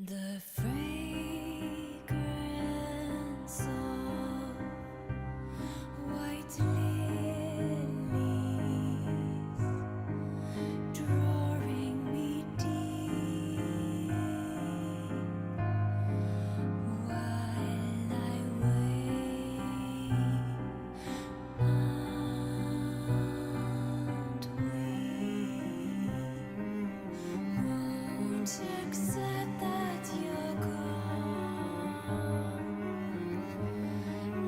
The fragrance of white lilies drawing me deep while I wait and we won't accept that you're gone.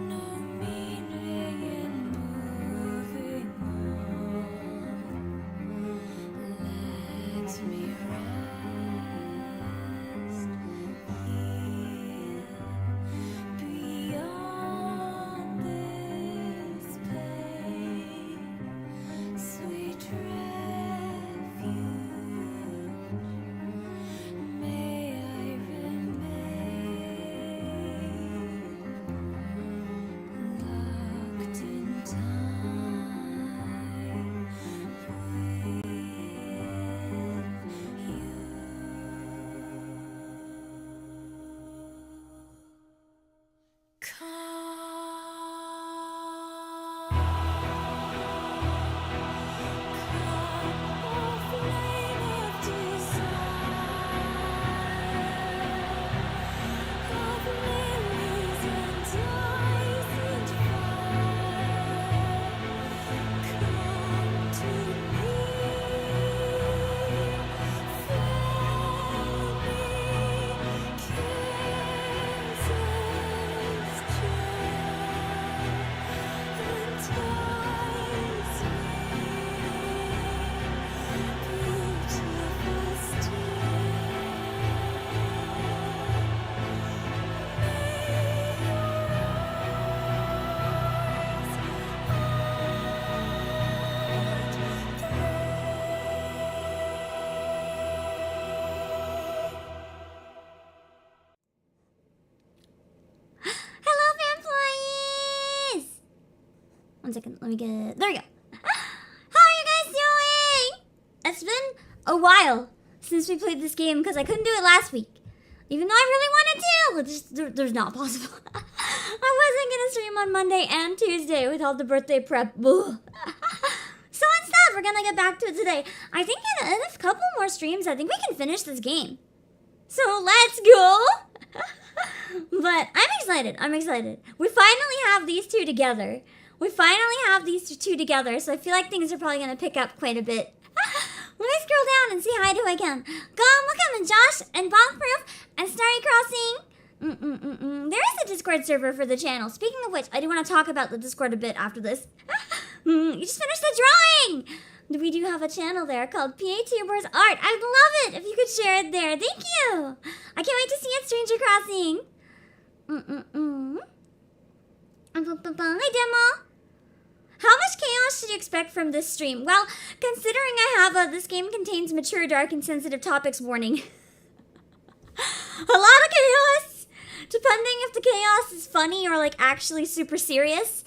No meaning in moving on. Let me rest here beyond this pain. Sweet refuge, may I remain locked in time with you. Hello, employees! One second, let me get it. There we go. How are you guys doing? It's been a while since we played this game because I couldn't do it last week. Even though I really wanted to, but there's not possible. I wasn't gonna stream on Monday and Tuesday with all the birthday prep. So instead, we're gonna get back to it today. I think in a couple more streams, I think we can finish this game. So let's go! But I'm excited. We finally have these two together. So I feel like things are probably gonna pick up quite a bit. Let me scroll down and see hi to again. Welcome to Josh and Bonkproof and Starry Crossing. There is a Discord server for the channel. Speaking of which, I do want to talk about the Discord a bit after this. You just finished the drawing! We do have a channel there called Ptuber's Art. I'd love it if you could share it there. Thank you! I can't wait to see it, Stranger Crossing. Hi, Demo! How much chaos should you expect from this stream? Well, considering I have this game contains mature, dark, and sensitive topics warning. A lot of chaos! Depending if the chaos is funny or like actually super serious,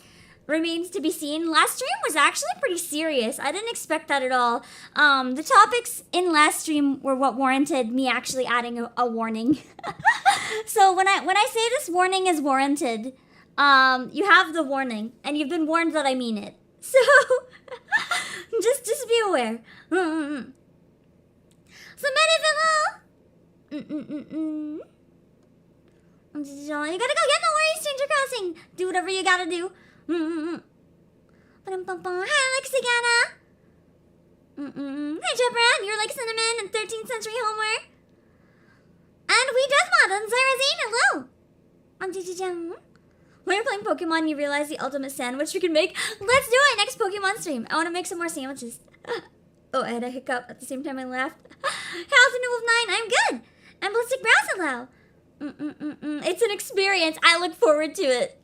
remains to be seen. Last stream was actually pretty serious. I didn't expect that at all. The topics in last stream were what warranted me actually adding a warning. So when I say this warning is warranted, you have the warning, and you've been warned that I mean it. So just be aware. So Medivilla! You gotta go get no worries, Stranger Crossing. Do whatever you gotta do. Hi, Lexigana. Hi, Jebra. You're like Cinnamon and 13th Century Homer. And we Deathmod and Zarazine. Hello. When you're playing Pokemon, you realize the ultimate sandwich you can make. Let's do it next Pokemon stream. I want to make some more sandwiches. Oh, I had a hiccup at the same time I laughed. How's the new of 9? I'm good. And Ballistic Browsillow. It's an experience. I look forward to it.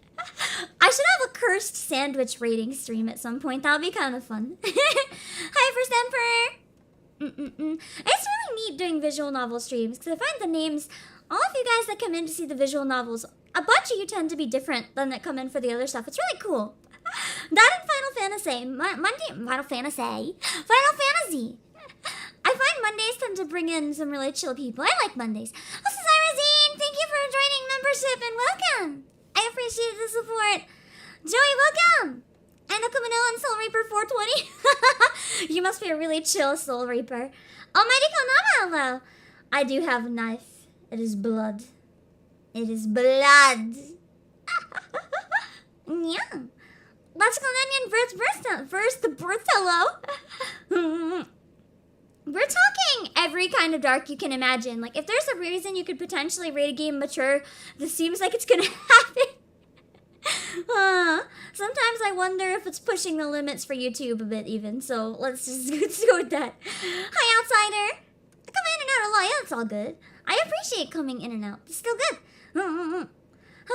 I should have a cursed sandwich rating stream at some point. That would be kind of fun. Hi, First Emperor. It's really neat doing visual novel streams because I find the names, all of you guys that come in to see the visual novels, a bunch of you tend to be different than that come in for the other stuff. It's really cool. That and Final Fantasy. Final Fantasy. I find Mondays tend to bring in some really chill people. I like Mondays. Also, membership and welcome. I appreciate the support. Joey, welcome. And Akumanilla and Soul Reaper 420. You must be a really chill Soul Reaper. Almighty Konama, hello. I do have a knife. It is blood. It is blood. Yeah. Logical Onion first the birth hello. We're talking every kind of dark you can imagine. Like, if there's a reason you could potentially rate a game mature, this seems like it's gonna happen. Sometimes I wonder if it's pushing the limits for YouTube a bit even, so let's go with that. Hi, Outsider. I come in and out a lot. Yeah, it's all good. I appreciate coming in and out. It's still good. Have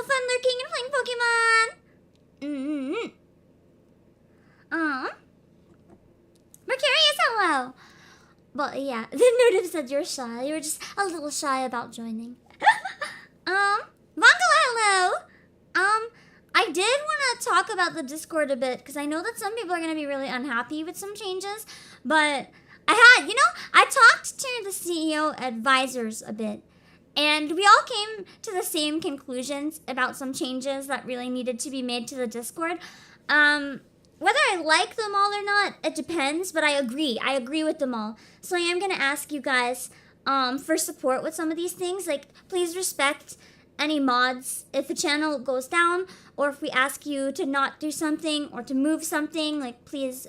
fun lurking and playing Pokemon. Mercurius, hello. But yeah, the notive said you're shy. You were just a little shy about joining. Vongala, hello. I did want to talk about the Discord a bit, because I know that some people are going to be really unhappy with some changes, but I talked to the CEO advisors a bit, and we all came to the same conclusions about some changes that really needed to be made to the Discord. Whether I like them all or not, it depends, but I agree. I agree with them all. So I am going to ask you guys for support with some of these things. Like, please respect any mods if a channel goes down, or if we ask you to not do something or to move something, like, please,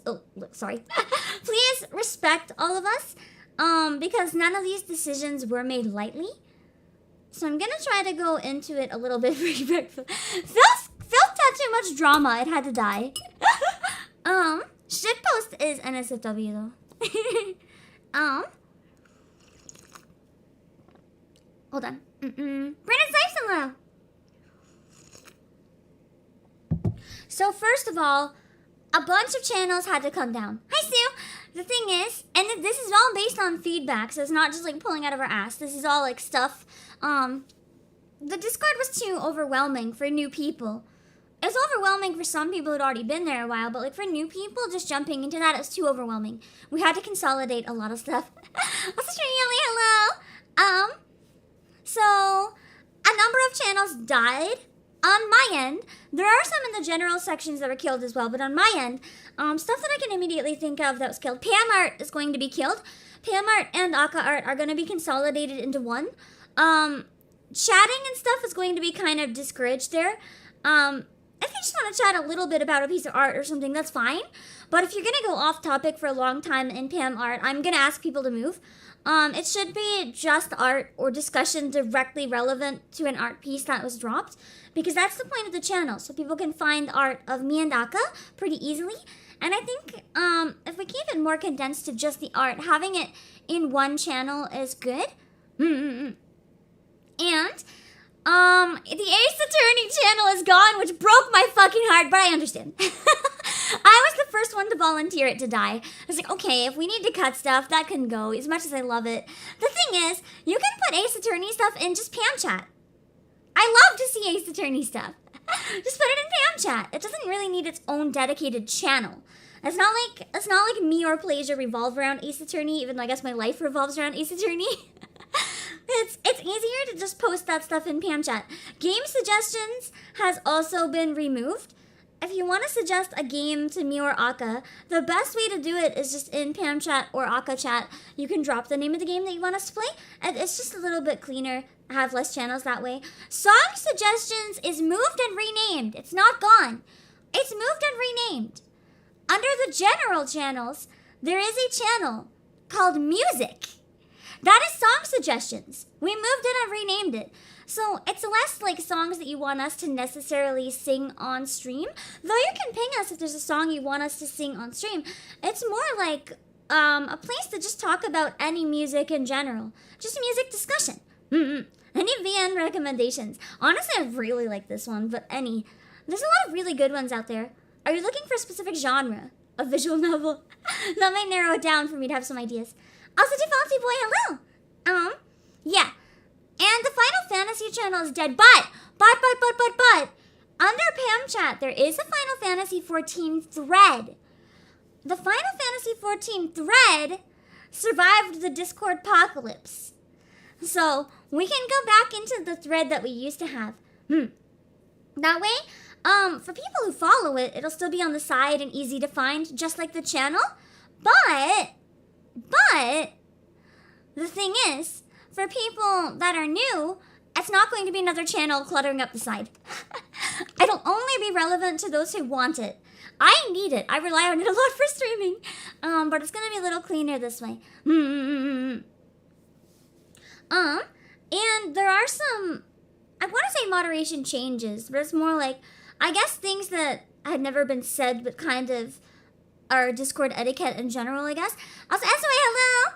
please respect all of us, because none of these decisions were made lightly. So I'm gonna try to go into it a little bit respectful. Phil had too much drama, it had to die. Shitpost is NSFW though. Hold on. Brandon Sipes, hello. So first of all, a bunch of channels had to come down. Hi, Sue. The thing is, and this is all based on feedback, so it's not just like pulling out of our ass. This is all like stuff. The Discord was too overwhelming for new people. It was overwhelming for some people who'd already been there a while, but like for new people, just jumping into that, it was too overwhelming. We had to consolidate a lot of stuff. Australia, hello. So a number of channels died. On my end, there are some in the general sections that were killed as well, but on my end, stuff that I can immediately think of that was killed. Pam Art is going to be killed. Pam Art and Aka Art are going to be consolidated into one. Chatting and stuff is going to be kind of discouraged there. If you just want to chat a little bit about a piece of art or something, that's fine. But if you're going to go off topic for a long time in Pam Art, I'm going to ask people to move. It should be just art or discussion directly relevant to an art piece that was dropped, because that's the point of the channel, so people can find art of me and Aka pretty easily. And I think if we keep it more condensed to just the art, having it in one channel is good. And the Ace Attorney channel is gone, which broke my fucking heart, but I understand. I was the first one to volunteer it to die. I was like, okay, if we need to cut stuff, that can go, as much as I love it. The thing is, you can put Ace Attorney stuff in just Pam Chat. I love to see Ace Attorney stuff. Just put it in Pam Chat. It doesn't really need its own dedicated channel. It's not like me or Playasia revolve around Ace Attorney, even though I guess my life revolves around Ace Attorney. It's easier to just post that stuff in Pam Chat. Game suggestions has also been removed. If you want to suggest a game to me or Aka, the best way to do it is just in Pam Chat or Aka Chat. You can drop the name of the game that you want us to play, and it's just a little bit cleaner, have less channels that way. Song suggestions is moved and renamed. It's not gone. It's moved and renamed. Under the general channels, there is a channel called Music. That is song suggestions. We moved it and renamed it. So it's less like songs that you want us to necessarily sing on stream. Though you can ping us if there's a song you want us to sing on stream. It's more like a place to just talk about any music in general. Just music discussion. Any VN recommendations. Honestly, I really like this one, but there's a lot of really good ones out there. Are you looking for a specific genre of visual novel? That might narrow it down for me to have some ideas. Also, Defaulty Boy, hello. Yeah. And the Final Fantasy channel is dead, but, under Pam Chat, there is a Final Fantasy 14 thread. The Final Fantasy 14 thread survived the Discord apocalypse. So, we can go back into the thread that we used to have. That way, for people who follow it, it'll still be on the side and easy to find, just like the channel. But the thing is, for people that are new, it's not going to be another channel cluttering up the side. It'll only be relevant to those who want it. I need it. I rely on it a lot for streaming. But it's going to be a little cleaner this way. And there are some, I want to say moderation changes, but it's more like, I guess things that had never been said, but kind of are Discord etiquette in general, I guess. Also, hello.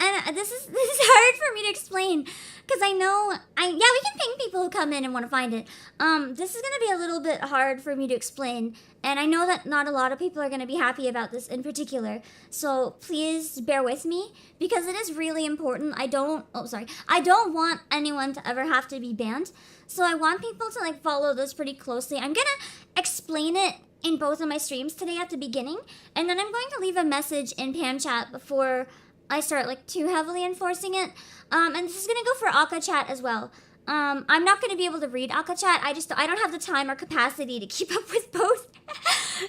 And this is hard for me to explain, because I know, we can ping people who come in and want to find it. This is going to be a little bit hard for me to explain, and I know that not a lot of people are going to be happy about this in particular, so please bear with me, because it is really important. I don't want anyone to ever have to be banned, so I want people to follow this pretty closely. I'm going to explain it in both of my streams today at the beginning, and then I'm going to leave a message in Pam chat before I start too heavily enforcing it. And this is gonna go for Aka chat as well. I'm not gonna be able to read Aka chat. I don't have the time or capacity to keep up with both.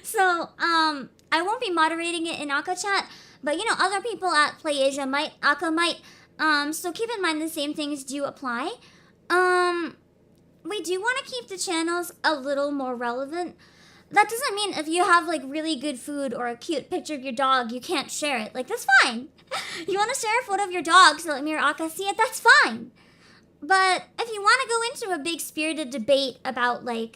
So I won't be moderating it in Aka chat, but other people at Playasia might, Aka might. So keep in mind the same things do apply. We do want to keep the channels a little more relevant. That doesn't mean if you have really good food or a cute picture of your dog, you can't share it. That's fine. You want to share a photo of your dog so let me or Aka see it, that's fine. But if you want to go into a big spirited debate about one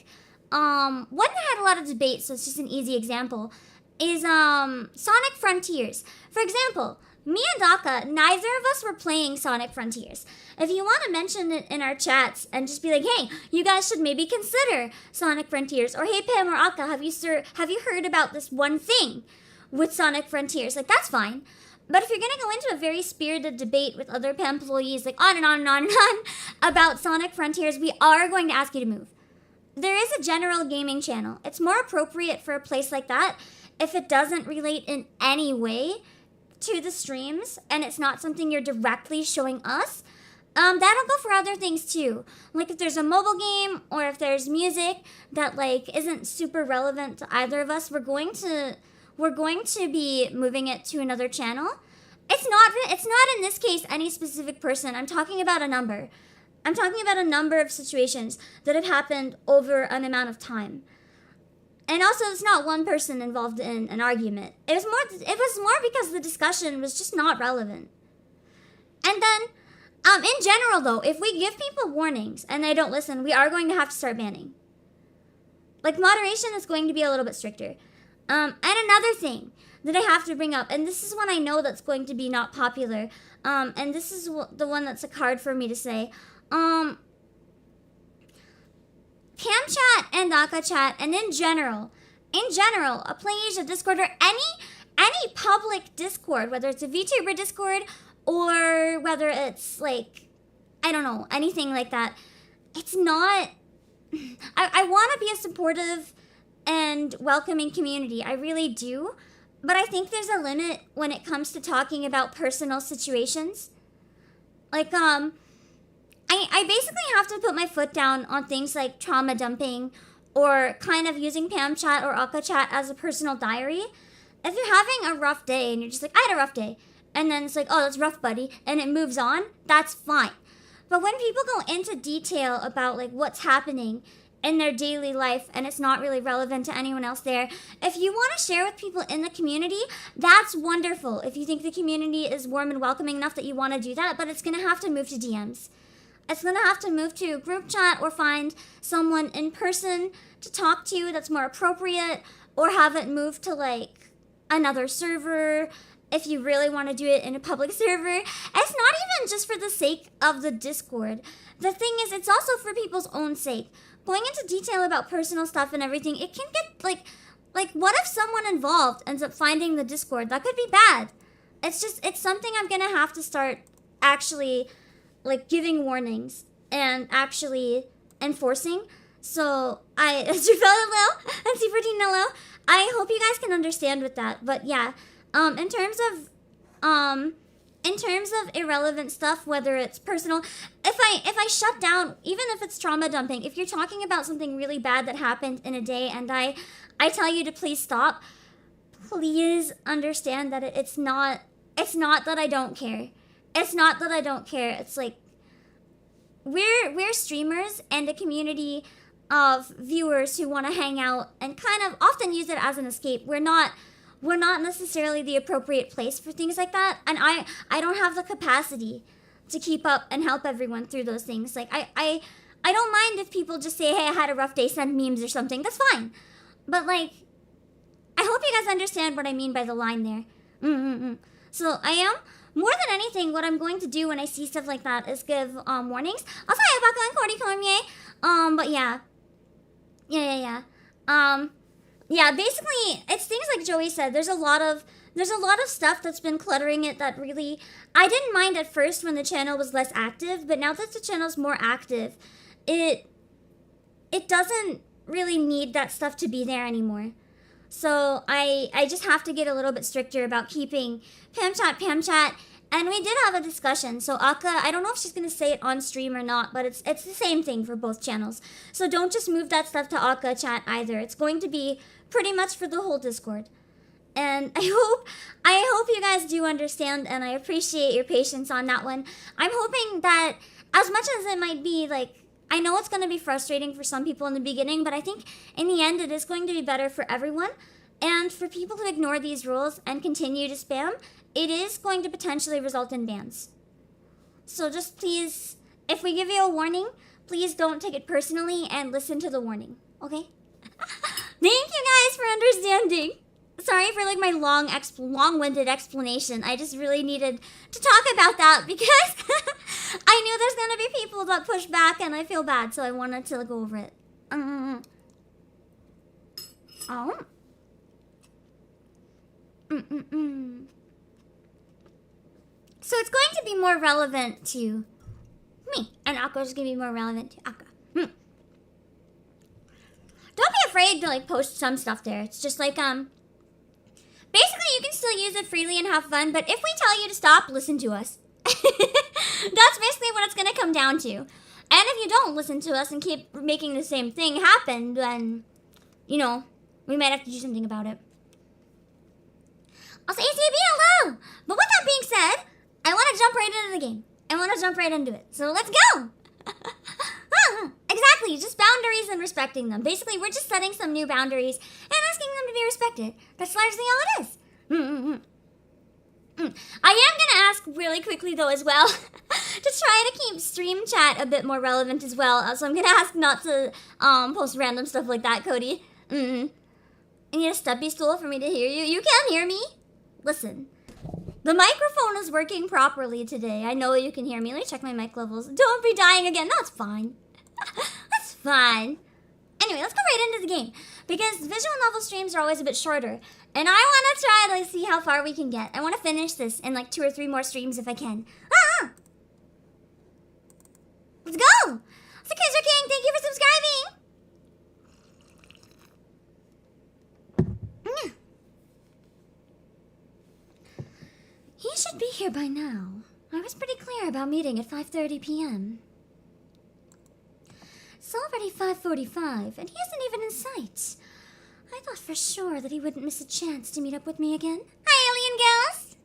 that had a lot of debate, so it's just an easy example, is Sonic Frontiers. For example, me and Aka, neither of us were playing Sonic Frontiers. If you want to mention it in our chats and just be like, hey, you guys should maybe consider Sonic Frontiers, or hey Pam or Aka, have you heard about this one thing with Sonic Frontiers? That's fine. But if you're going to go into a very spirited debate with other Pam employees, on and on and on and on, about Sonic Frontiers, we are going to ask you to move. There is a general gaming channel. It's more appropriate for a place like that if it doesn't relate in any way to the streams, and it's not something you're directly showing us. That'll go for other things too. If there's a mobile game, or if there's music that isn't super relevant to either of us, we're going to be moving it to another channel. It's not in this case any specific person. I'm talking about a number. I'm talking about a number of situations that have happened over an amount of time. And also, it's not one person involved in an argument. It was more because the discussion was just not relevant. And then, in general though, if we give people warnings and they don't listen, we are going to have to start banning. Moderation is going to be a little bit stricter. And another thing that I have to bring up, and this is one I know that's going to be not popular, and this is the one that's hard for me to say, Pam chat and Aka chat, and in general, a Playasia Discord, or any public Discord, whether it's a Vtuber Discord, or whether it's I don't know, anything like that, it's not, I want to be a supportive and welcoming community, I really do, but I think there's a limit when it comes to talking about personal situations. I basically have to put my foot down on things like trauma dumping, or kind of using Pam chat or Aka chat as a personal diary. If you're having a rough day and you're just I had a rough day, and then it's oh, that's rough, buddy, and it moves on, that's fine. But when people go into detail about what's happening in their daily life, and it's not really relevant to anyone else there, if you want to share with people in the community, that's wonderful. If you think the community is warm and welcoming enough that you want to do that, but it's going to have to move to DMs. It's going to have to move to group chat, or find someone in person to talk to that's more appropriate, or have it move to another server if you really want to do it in a public server. It's not even just for the sake of the Discord. The thing is, it's also for people's own sake. Going into detail about personal stuff and everything, it can get what if someone involved ends up finding the Discord? That could be bad. It's something I'm going to have to start actually giving warnings and actually enforcing. So as you felt low and C14 low, I hope you guys can understand with that. But yeah, in terms of in terms of irrelevant stuff, whether it's personal, if I shut down, even if it's trauma dumping, if you're talking about something really bad that happened in a day and I tell you to please stop, please understand that it's not that I don't care. It's not that I don't care. It's like we're streamers and a community of viewers who want to hang out and kind of often use it as an escape. We're not necessarily the appropriate place for things like that, and I don't have the capacity to keep up and help everyone through those things. Like I don't mind if people just say, hey, I had a rough day, send memes or something. That's fine. But like, I hope you guys understand what I mean by the line there. So I am, more than anything, what I'm going to do when I see stuff like that is give warnings. Also, Obake and Cody Cormier. But yeah. Yeah, basically, it's things like Joey said. There's a lot of stuff that's been cluttering it that really, I didn't mind at first when the channel was less active, but now that the channel's more active, it doesn't really need that stuff to be there anymore. So I just have to get a little bit stricter about keeping Pam chat. And we did have a discussion. So Akka, I don't know if she's going to say it on stream or not, but it's the same thing for both channels. So don't just move that stuff to Akka chat either. It's going to be pretty much for the whole Discord. And I hope you guys do understand, and I appreciate your patience on that one. I'm hoping that as much as it might be, like, I know it's going to be frustrating for some people in the beginning, but I think in the end it is going to be better for everyone. And for people who ignore these rules and continue to spam, it is going to potentially result in bans. So just please, if we give you a warning, please don't take it personally and listen to the warning, okay? Thank you guys for understanding. Sorry for like my long-winded explanation. I just really needed to talk about that because I knew there's gonna be people that push back and I feel bad, so I wanted to go over it. Oh. So it's going to be more relevant to me, and Akko's gonna be more relevant to Akka. Don't be afraid to like post some stuff there. It's just like basically you can still use it freely and have fun, but if we tell you to stop, listen to us. That's basically what it's gonna come down to. And if you don't listen to us and keep making the same thing happen, then you know, we might have to do something about it. Also, ACB, hello! But with that being said, I want to jump right into the game. I want to jump right into it. So let's go! Exactly, just boundaries and respecting them. Basically, we're just setting some new boundaries and asking them to be respected. That's largely all it is. I am going to ask really quickly, though, as well, to try to keep stream chat a bit more relevant as well. So I'm going to ask not to post random stuff like that, Cody. I need a steppy stool for me to hear you. You can hear me. Listen. The microphone is working properly today. I know you can hear me. Let me check my mic levels. Don't be dying again. That's fine. That's fine. Anyway, let's go right into the game. Because visual novel streams are always a bit shorter. And I want to try to see how far we can get. I want to finish this in like 2 or 3 more streams if I can. Let's go! So Kaiser King, thank you for subscribing! He should be here by now. I was pretty clear about meeting at 5:30 p.m. It's already 5:45, and he isn't even in sight. I thought for sure that he wouldn't miss a chance to meet up with me again. Hi, Alien Ghost!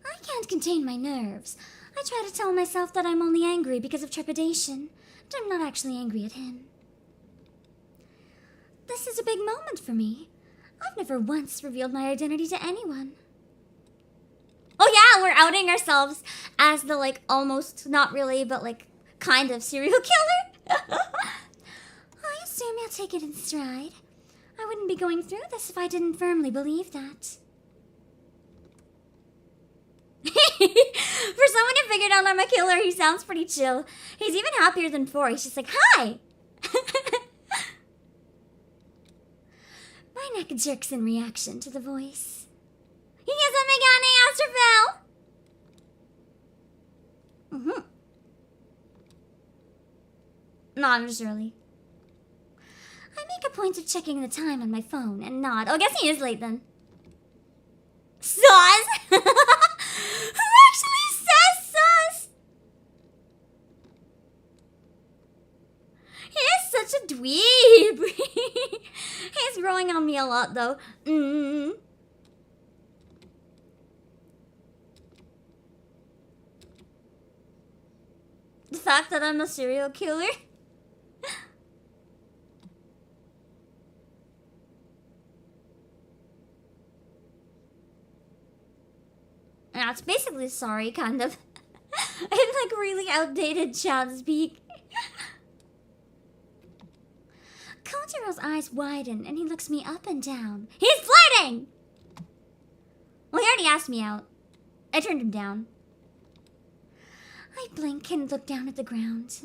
I can't contain my nerves. I try to tell myself that I'm only angry because of trepidation, but I'm not actually angry at him. This is a big moment for me. I've never once revealed my identity to anyone. Oh yeah, we're outing ourselves as the like almost, not really, but like kind of serial killer. I assume you'll take it in stride. I wouldn't be going through this if I didn't firmly believe that. For someone who figured out I'm a killer, he sounds pretty chill. He's even happier than 4. He's just like, hi! My neck jerks in reaction to the voice. He is a Megane Astrofel! Not really. I make a point of checking the time on my phone and nod. Oh, I guess he is late then. Sus! Who actually says sus? He is such a dweeb. He's growing on me a lot though. The fact that I'm a serial killer? Yeah, it's basically sorry, kind of. In like really outdated child speak. Kojiro's eyes widen and he looks me up and down. He's flirting! Well, he already asked me out. I turned him down. I blink and look down at the ground.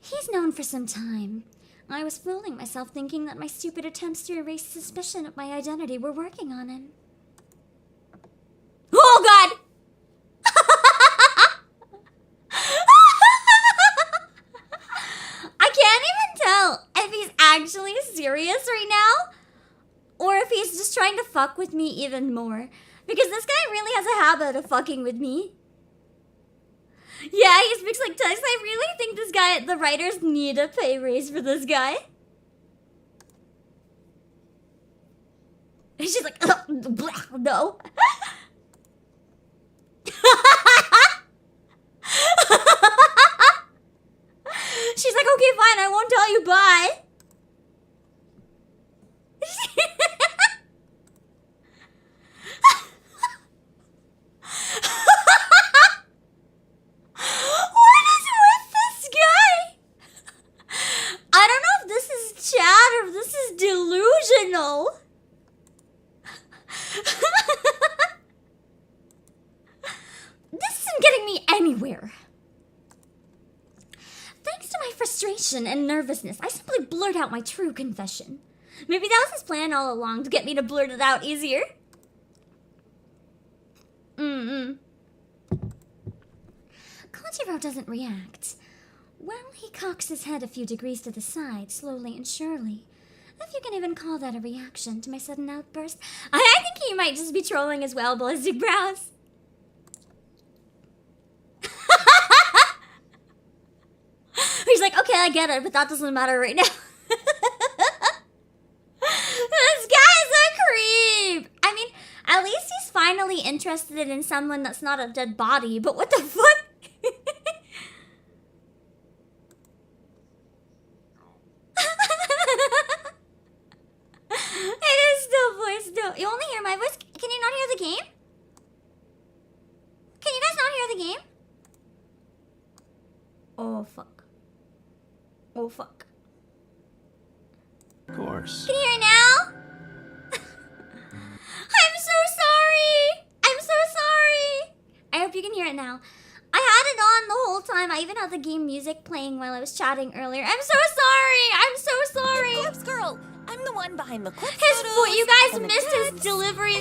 He's known for some time. I was fooling myself thinking that my stupid attempts to erase suspicion of my identity were working on him. Oh, God! I can't even tell if he's actually serious right now or if he's just trying to fuck with me even more. Because this guy really has a habit of fucking with me. Yeah, he speaks like text. I really think this guy, the writers need a pay raise for this guy. She's like, no. She's like, okay, fine, I won't tell you, bye. What is with this guy? I don't know if this is chat or if this is delusional. This isn't getting me anywhere. Thanks to my frustration and nervousness, I simply blurt out my true confession. Maybe that was his plan all along, to get me to blurt it out easier. Kojiro doesn't react. Well, he cocks his head a few degrees to the side, slowly and surely. If you can even call that a reaction to my sudden outburst. I think he might just be trolling as well, ballistic brows. He's like, okay, I get it, but that doesn't matter right now. This guy's a creep. I mean, at least he's finally interested in someone that's not a dead body, but what the fuck? It is still voice, no. You only hear my voice? Can you not hear the game? Can you guys not hear the game? Oh, fuck. Oh, fuck. Of course. Can you hear it now? I'm so sorry. I'm so sorry. I hope you can hear it now. I had it on the whole time. I even had the game music playing while I was chatting earlier. I'm so sorry. I'm so sorry. Corpse Girl, I'm the one behind the corpse His photos you guys and the missed his tags. delivery.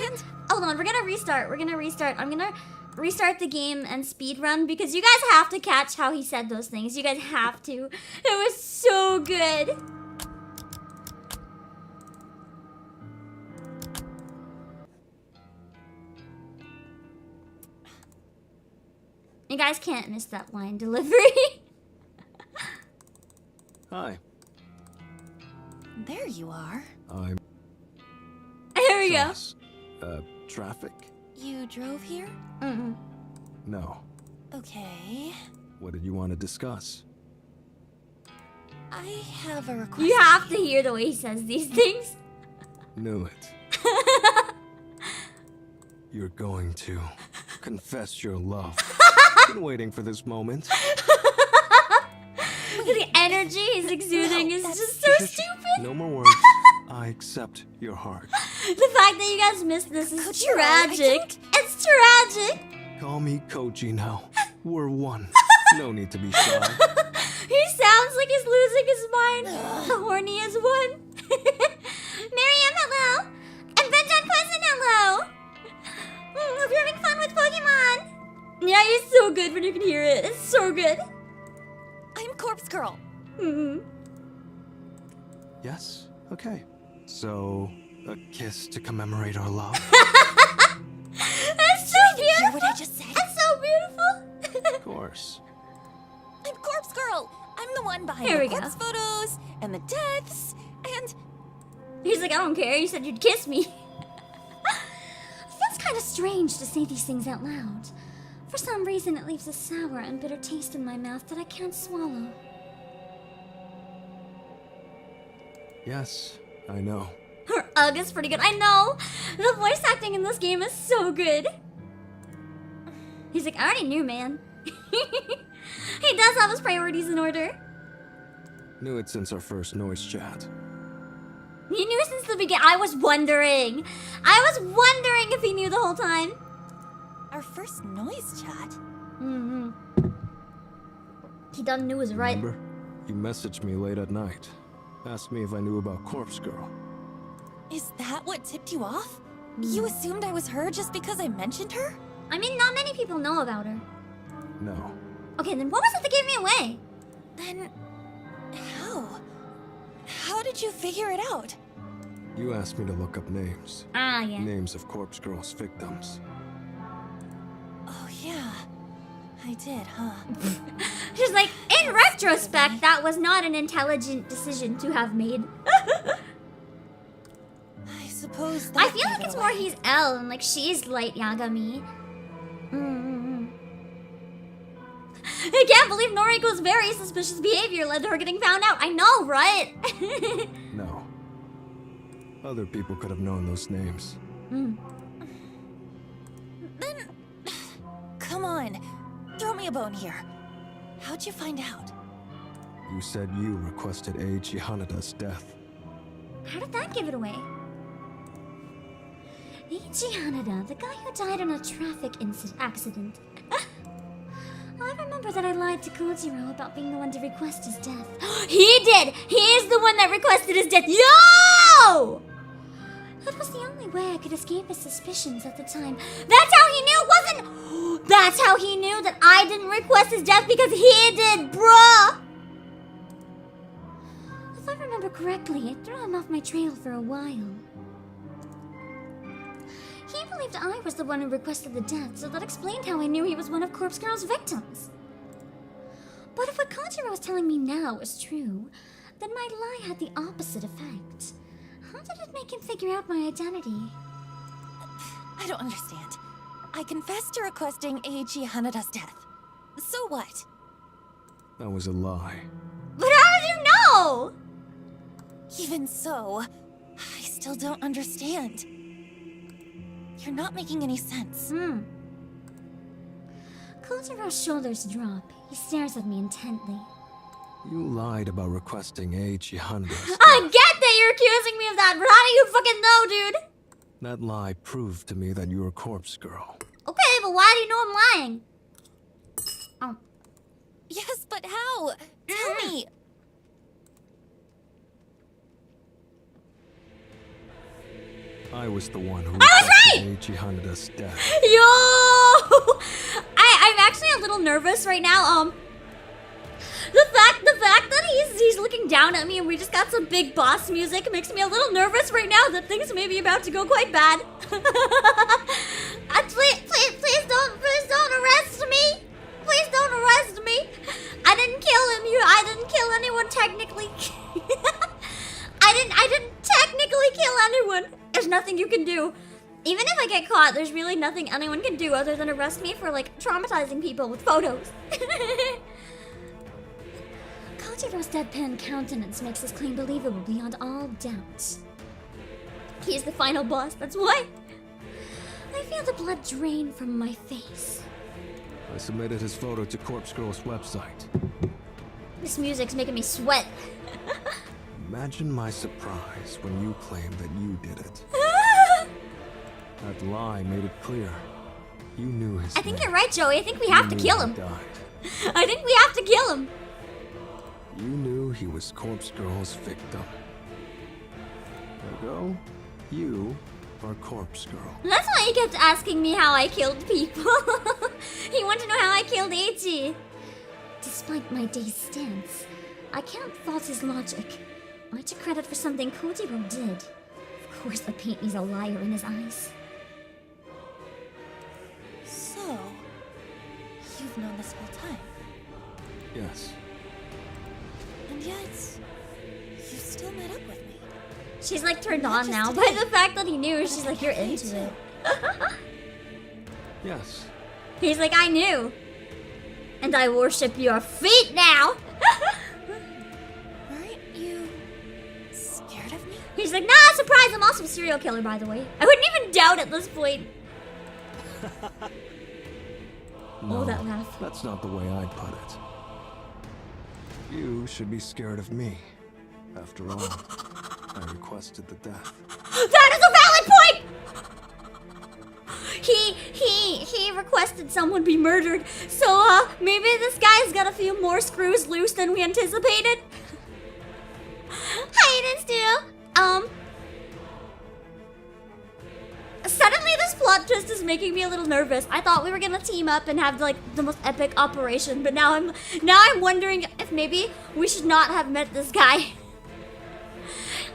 Hold on, we're gonna restart. I'm gonna restart the game and speed run because you guys have to catch how he said those things. You guys have to. It was so good. You guys can't miss that line delivery. Hi. There you are. I'm Here we go. Sauce. Traffic? You drove here? No. Okay. What did you want to discuss? I have a request. You have to hear the way he says these things. Knew it. You're going to confess your love. Been waiting for this moment. The energy he's exuding is just so stupid. No more words. I accept your heart. The fact that you guys missed this is Kojiro, tragic. It's tragic. Call me Koji now. We're one. No need to be shy. He sounds like he's losing his mind. The horniest one. Miriam, hello. And Benjan Cousin, hello. Hope you're having fun with Pokemon. Yeah, it's so good when you can hear it. It's so good. I'm Corpse Girl. Yes? Okay. So, a kiss to commemorate our love? That's so Hear beautiful! what I just said? That's so beautiful! Of course. I'm Corpse Girl. I'm the one behind Here the we go. corpse photos and the deaths and He's like, I don't care, you said you'd kiss me. It feels kind of strange to say these things out loud. For some reason, it leaves a sour and bitter taste in my mouth that I can't swallow. Yes, I know. Her ugh is pretty good. I know! The voice acting in this game is so good. He's like, I already knew, man. He does have his priorities in order. Knew it since our first noise chat. He knew since the beginning. I was wondering if he knew the whole time. our first noise chat. Mm-hmm. He done knew his right. Remember? You messaged me late at night. Asked me if I knew about Corpse Girl. Is that what tipped you off? You assumed I was her just because I mentioned her? I mean, not many people know about her. No. Okay, then what was it that gave me away? Then how? How did you figure it out? You asked me to look up names. Ah, yeah. Names of Corpse Girl's victims. Oh yeah, I did, huh? She's like, in retrospect, that was not an intelligent decision to have made. I suppose that I feel gave like it it's more away. he's L and like she's Light Yagami. I can't believe Noriko's very suspicious behavior led to her getting found out. I know, right? No. Other people could have known those names. Then, come on, throw me a bone here. How'd you find out? You said you requested Eiichi Hanada's death. How did that give it away? Eiichi Hanada, the guy who died in a traffic accident. I remember that I lied to Kojiro about being the one to request his death. He did! He is the one that requested his death. Yo! That was the only way I could escape his suspicions at the time. That's how he knew it wasn't... That's how he knew that I didn't request his death because he did, bruh! If I remember correctly, it threw him off my trail for a while. He believed I was the one who requested the death, so that explained how I knew he was one of Corpse Girl's victims. But if what Kojiro was telling me now was true, then my lie had the opposite effect. How did it make him figure out my identity? I don't understand. I confessed to requesting Eiichi Hanada's death. So what? That was a lie. But how did you know? Even so, I still don't understand. You're not making any sense. Kojiro's shoulders drop. He stares at me intently. You lied about requesting Eiichi Hanada's I death. get that you're accusing me of that, but how do you fucking know, dude? That lie proved to me that you were Corpse Girl. Okay, but why do you know I'm lying? Oh. Yes, but how? Tell me. I was the one who I was requested right! Eiichi Hanada's death. Yo! I'm actually a little nervous right now. The fact that he's looking down at me and we just got some big boss music makes me a little nervous right now that things may be about to go quite bad. Please don't arrest me. Please don't arrest me. I didn't kill him. I didn't kill anyone technically. I didn't technically kill anyone. There's nothing you can do. Even if I get caught, there's really nothing anyone can do other than arrest me for, like, traumatizing people with photos. Kojiro's deadpan countenance makes his claim believable beyond all doubt. He is the final boss, that's why. I feel the blood drain from my face. I submitted his photo to Corpse Girl's website. This music's making me sweat. Imagine my surprise when you claimed that you did it. That lie made it clear. You knew his I think name. you're right, Joey. I think we have to You kill knew him. he died. I think we have to kill him. You knew he was Corpse Girl's victim. Ergo, you are Corpse Girl. That's why he kept asking me how I killed people. He wanted to know how I killed Eiichi. Despite my dazed stance, I can't fault his logic. I took credit for something Kojiro did. Of course the paint needs a liar in his eyes. So, you've known this whole time. Yes. And yet, you still met up with me. She's like turned Not on just now today, by the fact that he knew. but She's at like, the you're cafe, into too. it. Yes. He's like, I knew. And I worship your feet now. Aren't you scared of me? He's like, nah, surprise, I'm also a serial killer, by the way. I wouldn't even doubt at this point. No, that laugh. that's not the way I'd put it. You should be scared of me. After all, I requested the death. That is a valid point! He requested someone be murdered, so maybe this guy's got a few more screws loose than we anticipated. Hi, it is too. Suddenly this plot twist is making me a little nervous. I thought we were gonna team up and have like the most epic operation, but now I'm wondering if maybe we should not have met this guy.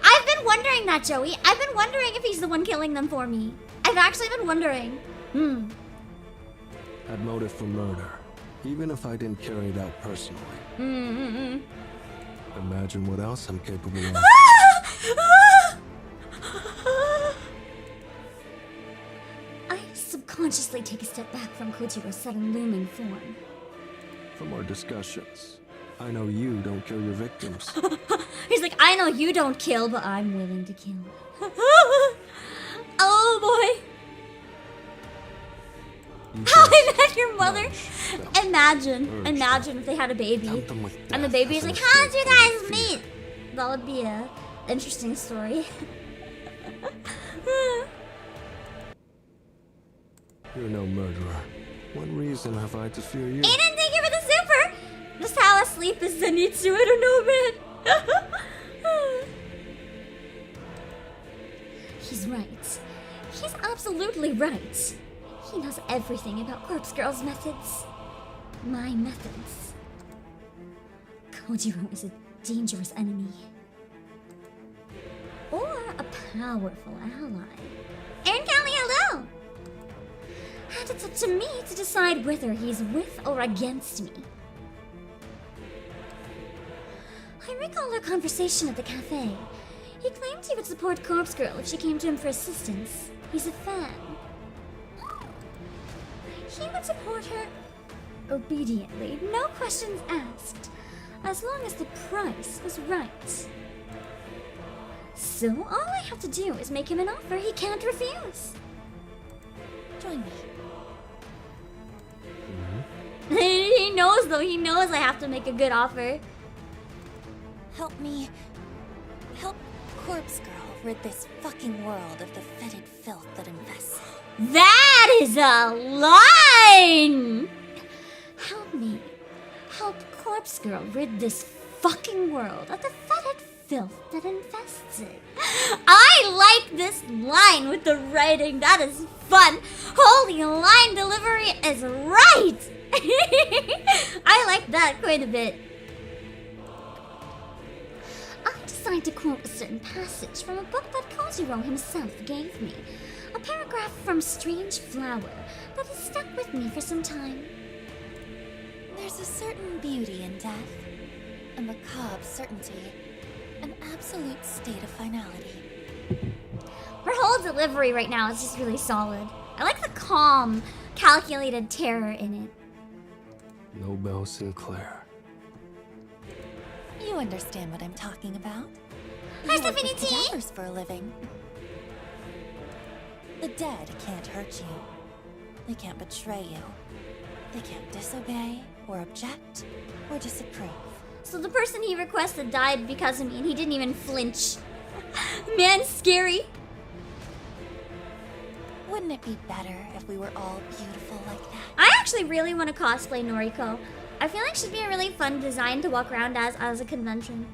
I've been wondering that, Joey. I've been wondering if he's the one killing them for me. I've actually been wondering. Had motive for murder, even if I didn't carry it out personally. Imagine what else I'm capable of. I subconsciously take a step back from Kojiro's sudden looming form. From our discussions, I know you don't kill your victims. He's like, I know you don't kill, but I'm willing to kill. Oh boy. You How I just Met Your Mother. nudge them. Imagine if they had a baby. Tempt them with And the death baby's as an like, how did you escape from guys fear. meet? That would be a interesting story. You're no murderer. What reason have I to fear you? Aiden, thank you for the super! Just how asleep is Zenitsu? I don't know, man. He's right. He's absolutely right. He knows everything about Corpse Girl's methods. My methods. Kojiro is a dangerous enemy. Or a powerful ally. And Callie, hello! And it's up to me to decide whether he's with or against me. I recall our conversation at the cafe. He claimed he would support Corpse Girl if she came to him for assistance. He's a fan. He would support her obediently, no questions asked, as long as the price was right. So all I have to do is make him an offer he can't refuse. Join me. He knows though, he knows I have to make a good offer. Help me. Help Corpse Girl rid this fucking world of the fetid filth that infests it. That is a line! Help me. Help Corpse Girl rid this fucking world of the fetid filth that infests it. I like this line with the writing. That is fun. Holy, line delivery is right. I like that quite a bit. I decided to quote a certain passage from a book that Kojiro himself gave me. A paragraph from Strange Flower that has stuck with me for some time. There's a certain beauty in death, a macabre certainty, an absolute state of finality. Her whole delivery right now is just really solid. I like the calm, calculated terror in it. Nobel Sinclair. You understand what I'm talking about. Hi, You work with Stephanie T. cadavers for a living. The dead can't hurt you. They can't betray you. They can't disobey, or object, or disapprove. So the person he requested died because of me and he didn't even flinch. Man, scary. Wouldn't it be better if we were all beautiful like that? I actually really want to cosplay Noriko. I feel like she'd be a really fun design to walk around as a convention.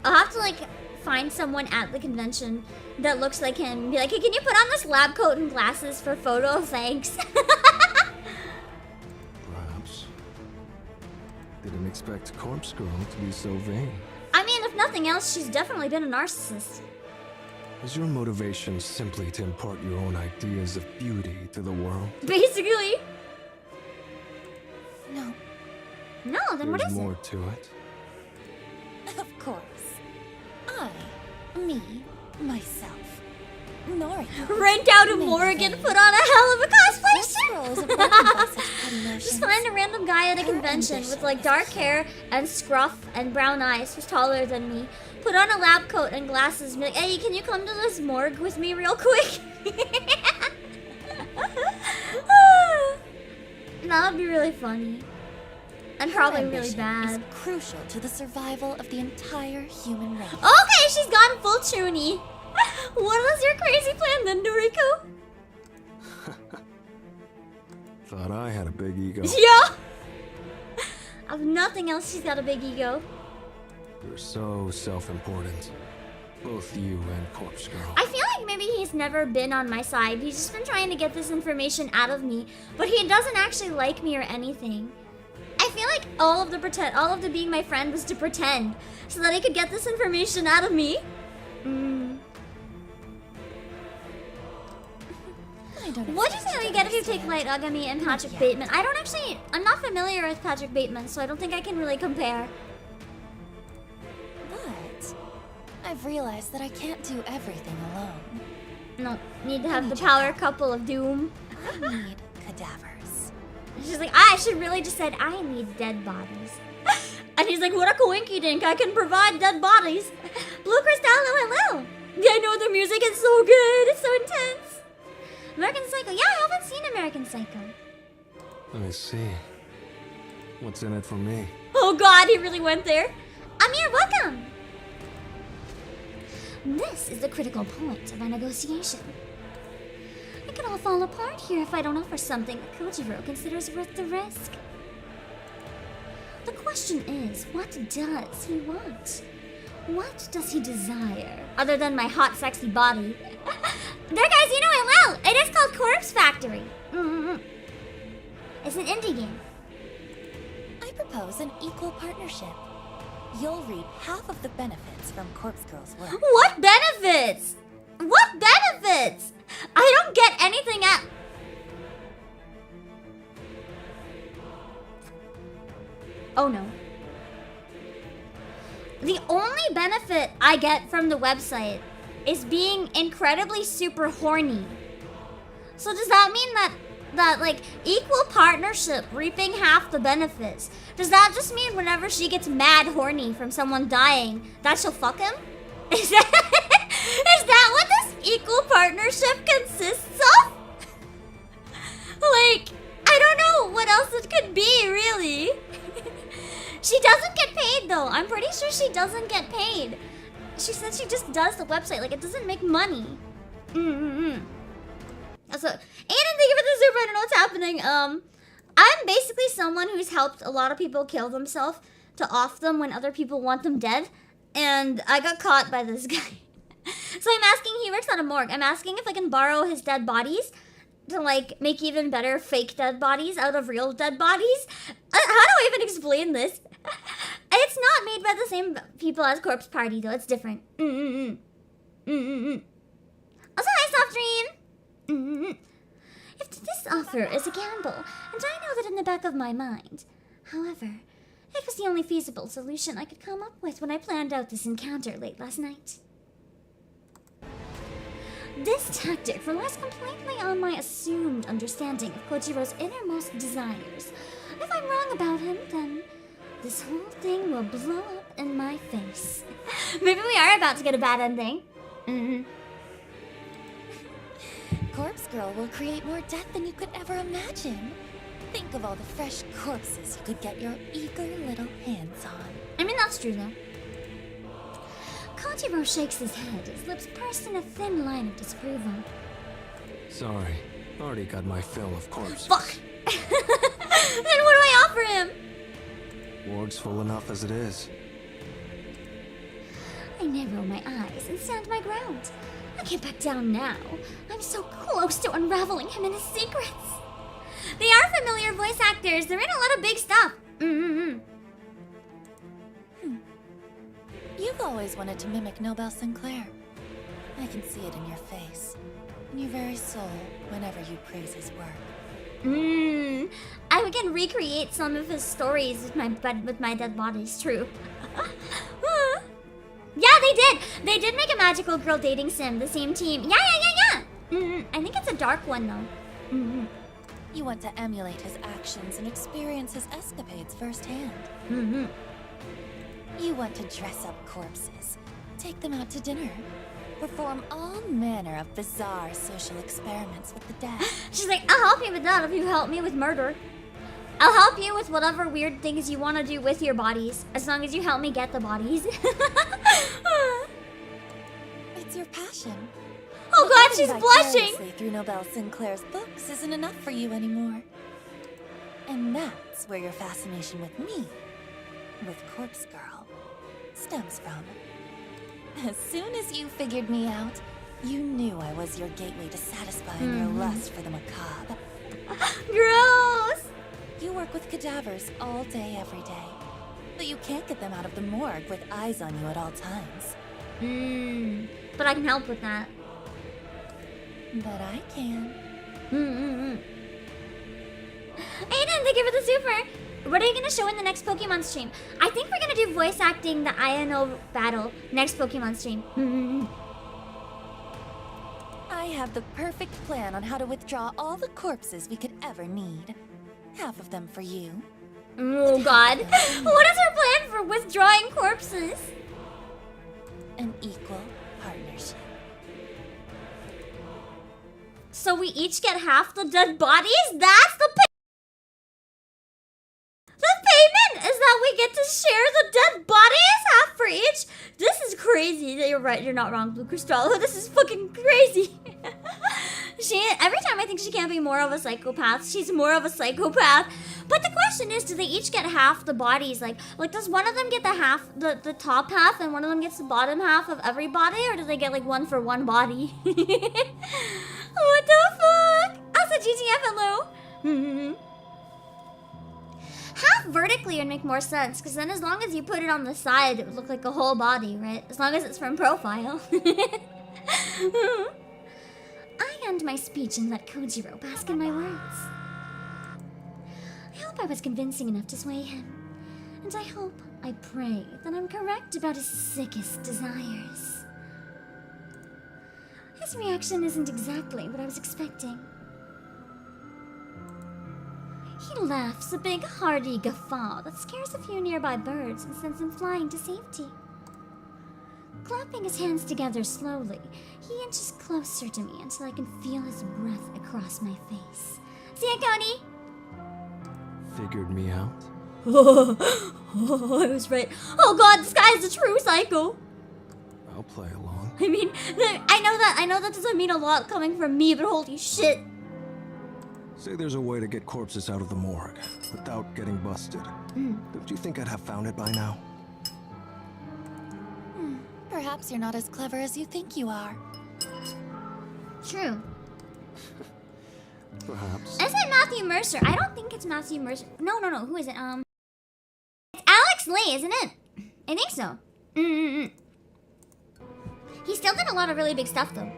I'll have to like find someone at the convention that looks like him and be like, hey, can you put on this lab coat and glasses for photo? Thanks. Perhaps. Didn't expect Corpse Girl to be so vain. I mean, if If nothing else, she's definitely been a narcissist. Is your motivation simply to impart your own ideas of beauty to the world? Basically. No, No, then what There's is more it? to it. of course. Myself, Noriko. Rent out a Maybe Morgan, then. put on a hell of a cosplay Corpse shirt. Girl isn't broken by such petty Just notions. find a random guy at a Her convention ambition with like is dark pure. hair and scruff and brown eyes who's taller than me. Put on a lab coat and glasses and be like, hey, can you come to this morgue with me real quick? That would be really funny. And Her probably really ambition bad. is crucial to the survival of the entire human race. Okay, she's gone full chuny. What was your crazy plan then, Noriko? Thought I had a big ego. Yeah! Of nothing else, she's got a big ego. You're so self-important. Both you and Corpse Girl. I feel like maybe he's never been on my side. He's just been trying to get this information out of me, but he doesn't actually like me or anything. I feel like all of the being my friend was to pretend so that he could get this information out of me. I don't What do you expect think to we get if you take understand. Light Agami and Patrick yet. Bateman? I'm not familiar with Patrick Bateman, so I don't think I can really compare. But I've realized that I can't do everything alone. No, need to have the need your power help. couple of doom. I need cadavers. She's like, I should really just said I need dead bodies. And he's like, what a coinky dink, I can provide dead bodies. Blue Crystal, hello. Yeah, I know the music is so good, it's so intense. American Psycho, yeah, I haven't seen American Psycho. I see. What's in it for me? Oh god, he really went there. Amir, welcome. This is the critical point of our negotiation. It could all fall apart here if I don't offer something that Kojiro considers worth the risk. The question is, what does he want? What does he desire? Other than my hot, sexy body. There, guys, you know it well. It is called Corpse Factory. It's an indie game. I propose an equal partnership. You'll reap half of the benefits from Corpse Girl's work. What benefits? What benefits? I don't get anything at. Oh no. The only benefit I get from the website is being incredibly super horny. So does that mean that like equal partnership, reaping half the benefits? Does that just mean whenever she gets mad horny from someone dying, that she'll fuck him? Is that what this equal partnership consists of? Like, I don't know what else it could be, really. She doesn't get paid, though. I'm pretty sure she doesn't get paid. She said she just does the website. Like, it doesn't make money. Also, Aiden, thank you for the super. I don't know what's happening. I'm basically someone who's helped a lot of people kill themselves to off them when other people want them dead. And I got caught by this guy. So I'm asking, he works at a morgue. I'm asking if I can borrow his dead bodies to, like, make even better fake dead bodies out of real dead bodies. How do I even explain this? It's not made by the same people as Corpse Party, though. It's different. Also, hi, Soft Dream. If this offer is a gamble, and I know that in the back of my mind. However, it was the only feasible solution I could come up with when I planned out this encounter late last night. This tactic relies completely on my assumed understanding of Kojiro's innermost desires. If I'm wrong about him, then this whole thing will blow up in my face. Maybe we are about to get a bad ending. Corpse Girl will create more death than you could ever imagine. Think of all the fresh corpses you could get your eager little hands on. I mean, that's true, though. Kojiro shakes his head, his lips pursed in a thin line of disapproval. Sorry. Already got my fill of corpses. Fuck! Then what do I offer him? Ward's full enough as it is. I narrow my eyes and stand my ground. I can't back down now. I'm so close to unraveling him and his secrets. They are familiar voice actors. They're in a lot of big stuff. You've always wanted to mimic Nobel Sinclair. I can see it in your face, in your very soul, whenever you praise his work. I can recreate some of his stories with my dead bodies. True. Yeah, they did. They did make a magical girl dating sim. The same team. Yeah. I think it's a dark one though. You want to emulate his actions and experience his escapades firsthand. You want to dress up corpses, take them out to dinner, perform all manner of bizarre social experiments with the dead. She's like, I'll help you with that if you help me with murder. I'll help you with whatever weird things you want to do with your bodies, as long as you help me get the bodies. It's your passion. Oh god, she's blushing! Vicariously through Nobel Sinclair's books isn't enough for you anymore. And that's where your fascination with me, with Corpse Girl, stems from. As soon as you figured me out, you knew I was your gateway to satisfying your lust for the macabre. Gross! You work with cadavers all day, every day. But you can't get them out of the morgue with eyes on you at all times. But I can help with that. But I can. Aiden, thank you for the super! What are you gonna show in the next Pokemon stream? I think we're gonna do voice acting the INO battle next Pokemon stream. I have the perfect plan on how to withdraw all the corpses we could ever need. Half of them for you. Oh god. What is her plan for withdrawing corpses? An equal partnership. So we each get half the dead bodies? That's the payment is that we get to share the dead bodies, half for each. This is crazy. You're right. You're not wrong, Blue Cristallo. This is fucking crazy. Every time I think she can't be more of a psychopath, she's more of a psychopath. But the question is, do they each get half the bodies? Like does one of them get the top half, and one of them gets the bottom half of every body, or do they get like one for one body? What the fuck? I said GTF, hello. Half vertically would make more sense, because then as long as you put it on the side, it would look like a whole body, right? As long as it's from profile. I end my speech and let Kojiro bask in my words. I hope I was convincing enough to sway him. And I pray that I'm correct about his sickest desires. His reaction isn't exactly what I was expecting. He laughs, a big hearty guffaw that scares a few nearby birds and sends them flying to safety. Clapping his hands together slowly, he inches closer to me until I can feel his breath across my face. See ya, Cody! Figured me out? I was right. Oh god, this guy is a true psycho! I'll play along. I mean, I know that doesn't mean a lot coming from me, but holy shit. Say there's a way to get corpses out of the morgue without getting busted. Don't you think I'd have found it by now? Perhaps you're not as clever as you think you are. True. Perhaps. Is it Matthew Mercer? I don't think it's Matthew Mercer. No. Who is it? It's Alex Lee, isn't it? I think so. He still did a lot of really big stuff, though.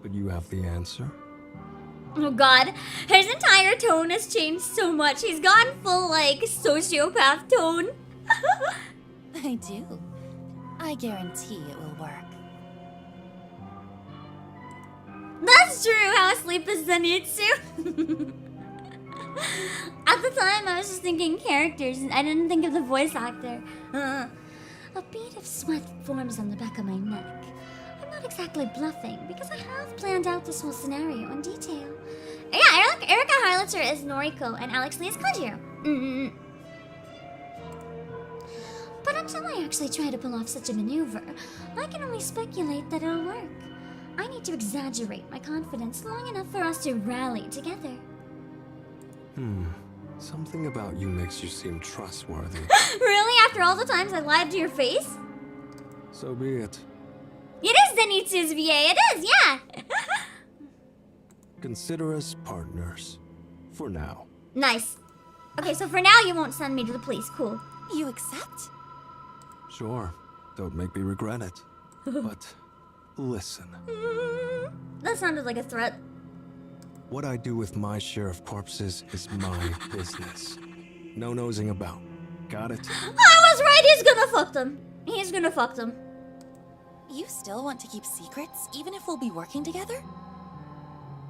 But you have the answer? Oh god, his entire tone has changed so much. He's gone full, like, sociopath tone. I do. I guarantee it will work. That's true, how asleep is Zenitsu. At the time, I was just thinking characters, and I didn't think of the voice actor. A bead of sweat forms on the back of my neck. I'm not exactly bluffing, because I have planned out this whole scenario in detail. Yeah, Erika Harlitzer is Noriko, and Alex Lee is Kojiro. But until I actually try to pull off such a maneuver, I can only speculate that it'll work. I need to exaggerate my confidence long enough for us to rally together. Something about you makes you seem trustworthy. Really? After all the times I lied to your face? So be it. It is Zenitsu's VA, it is, yeah! Consider us partners. For now. Nice. Okay, so for now you won't send me to the police. Cool. You accept? Sure, don't make me regret it. But listen, That sounded like a threat. what I do with my share of corpses is my business. No nosing about. Got it? I was right. He's gonna fuck them. He's gonna fuck them. You still want to keep secrets, even if we'll be working together?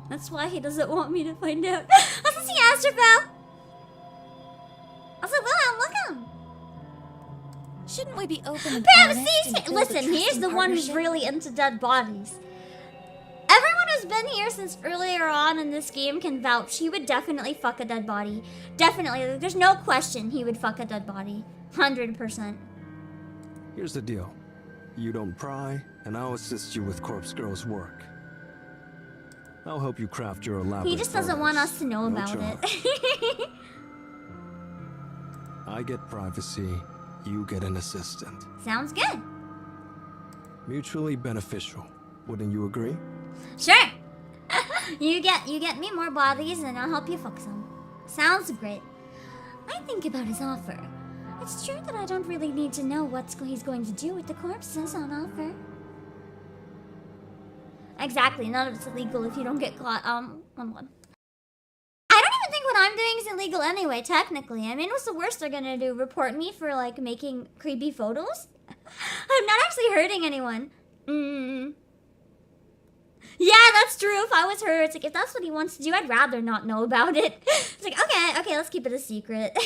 That's why he doesn't want me to find out. I was see Astrophel. I said, William, look at him. Shouldn't we be open and Bam, honest see, and build a listen, he's trusting the one who's partnership? really into dead bodies. Everyone who's been here since earlier on in this game can vouch. He would definitely fuck a dead body. Definitely. There's no question he would fuck a dead body. 100%. Here's the deal. You don't pry, and I'll assist you with Corpse Girl's work. I'll help you craft your elaborate He just doesn't want photos. us to know No about charge. it. I get privacy, you get an assistant. Sounds good. Mutually beneficial. Wouldn't you agree? Sure. you get me more bodies and I'll help you fuck some. Sounds great. I think about his offer. It's true that I don't really need to know what he's going to do with the corpses on offer. Exactly, none of it's illegal if you don't get caught, on one. I don't even think what I'm doing is illegal anyway, technically. I mean, what's the worst they're gonna do? Report me for, like, making creepy photos? I'm not actually hurting anyone. Yeah, that's true. If I was her, it's like, if that's what he wants to do, I'd rather not know about it. It's like, okay, let's keep it a secret.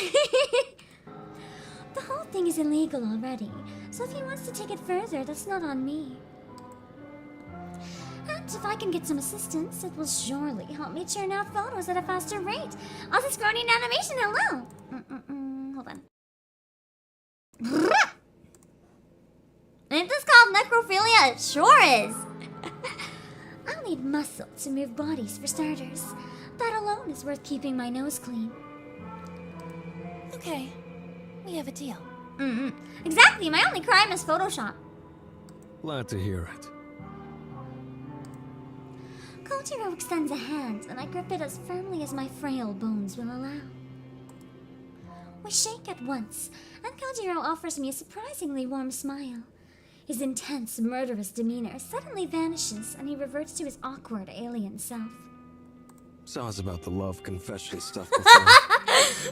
The whole thing is illegal already, so if he wants to take it further, that's not on me. And if I can get some assistance, it will surely help me churn out photos at a faster rate. Also, scrolling animation, hello! Hold on. Ain't this called necrophilia? It sure is! I'll need muscle to move bodies for starters. That alone is worth keeping my nose clean. Okay, we have a deal. Exactly, my only crime is Photoshop. Glad to hear it. Kojiro extends a hand, and I grip it as firmly as my frail bones will allow. We shake at once, and Kojiro offers me a surprisingly warm smile. His intense, murderous demeanor suddenly vanishes, and he reverts to his awkward alien self. Sounds about the love confession stuff before.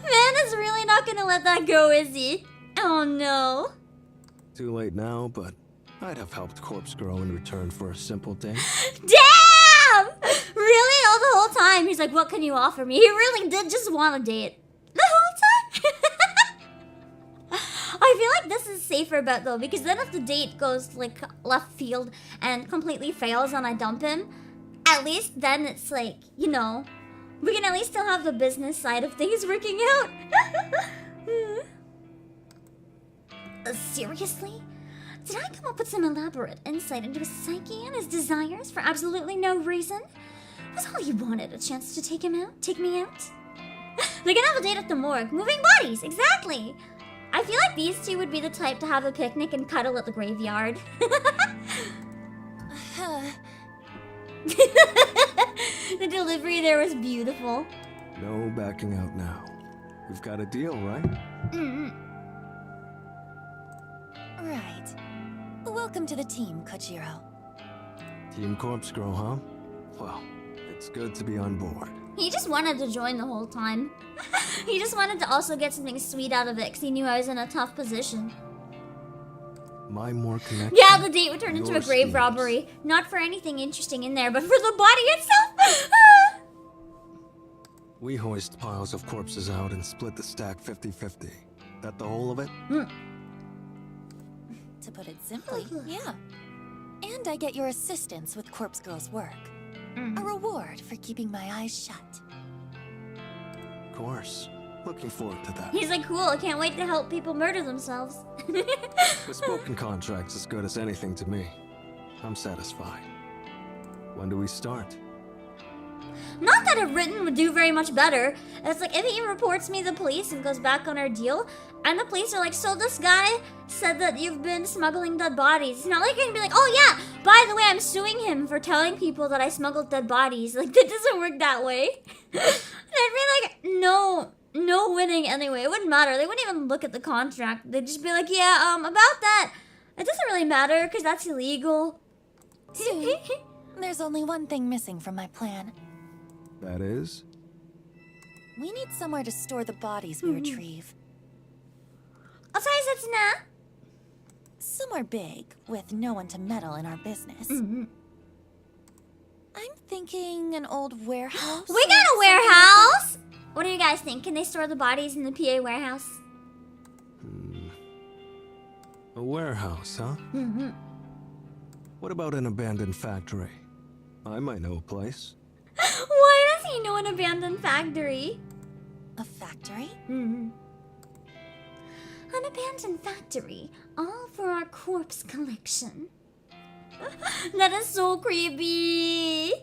Man is really not gonna let that go, is he? Oh no. Too late now, but I'd have helped Corpse Girl in return for a simple date. Damn! Really? All the whole time, he's like, what can you offer me? He really did just want a date. The whole time? I feel like this is safer bet though, because then if the date goes like left field and completely fails and I dump him, at least then it's like, you know, we can at least still have the business side of things working out. Seriously? Did I come up with some elaborate insight into his psyche and his desires for absolutely no reason? Was all you wanted a chance to take him out? Take me out? They can have a date at the morgue. Moving bodies, exactly. I feel like these two would be the type to have a picnic and cuddle at the graveyard. The delivery there was beautiful. No backing out now. We've got a deal, right? Right. Welcome to the team, Kojiro. Team Corpse Girl, huh? Well, it's good to be on board. He just wanted to join the whole time. He just wanted to also get something sweet out of it because he knew I was in a tough position. My more connection. Yeah, the date would turn into your a grave schemes. robbery. Not for anything interesting in there, but for the body itself. We hoist piles of corpses out and split the stack 50-50. That the whole of it? To put it simply, yeah. And I get your assistance with Corpse Girl's work. A reward for keeping my eyes shut. Of course. Looking forward to that. He's like, cool, I can't wait to help people murder themselves. The spoken contract's as good as anything to me. I'm satisfied. When do we start? Not that a written would do very much better. It's like, if he reports me to the police and goes back on our deal, and the police are like, so this guy said that you've been smuggling dead bodies. It's not like you're gonna be like, oh yeah, by the way, I'm suing him for telling people that I smuggled dead bodies. Like, that doesn't work that way. There'd be like, no winning matter. They wouldn't even look at the contract. They'd just be like, yeah, about that. It doesn't really matter because that's illegal. See, there's only one thing missing from my plan. That is? We need somewhere to store the bodies we retrieve. 어디서 지나? Somewhere big, with no one to meddle in our business. I'm thinking an old warehouse. We got a warehouse! What do you guys think? Can they store the bodies in the PA warehouse? A warehouse, huh? What about an abandoned factory? I might know a place. Why does he know an abandoned factory? A factory? An abandoned factory, all for our corpse collection. That is so creepy.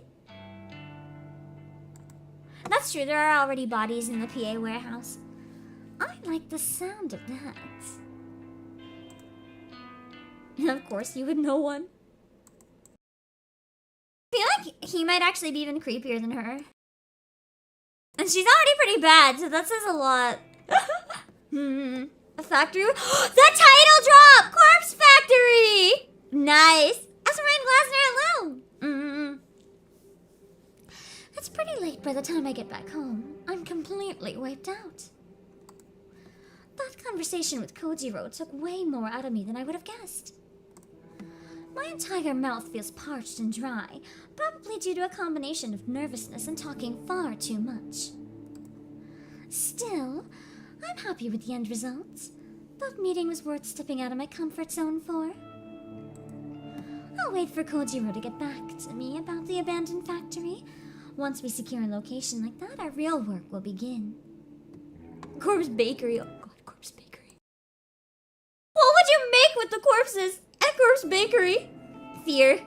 That's true, there are already bodies in the PA warehouse. I like the sound of that. And of course, you would know one. I feel like he might actually be even creepier than her. And she's already pretty bad, so that says a lot. A factory? The title drop! Corpse Factory! Nice! Asteroid Glassner alone! It's pretty late by the time I get back home. I'm completely wiped out. That conversation with Kojiro took way more out of me than I would have guessed. My entire mouth feels parched and dry, probably due to a combination of nervousness and talking far too much. Still, I'm happy with the end result. That meeting was worth stepping out of my comfort zone for. I'll wait for Kojiro to get back to me about the abandoned factory. Once we secure a location like that, our real work will begin. Corpse Bakery. Oh god, Corpse Bakery. What would you make with the corpses at Corpse Bakery? Fear.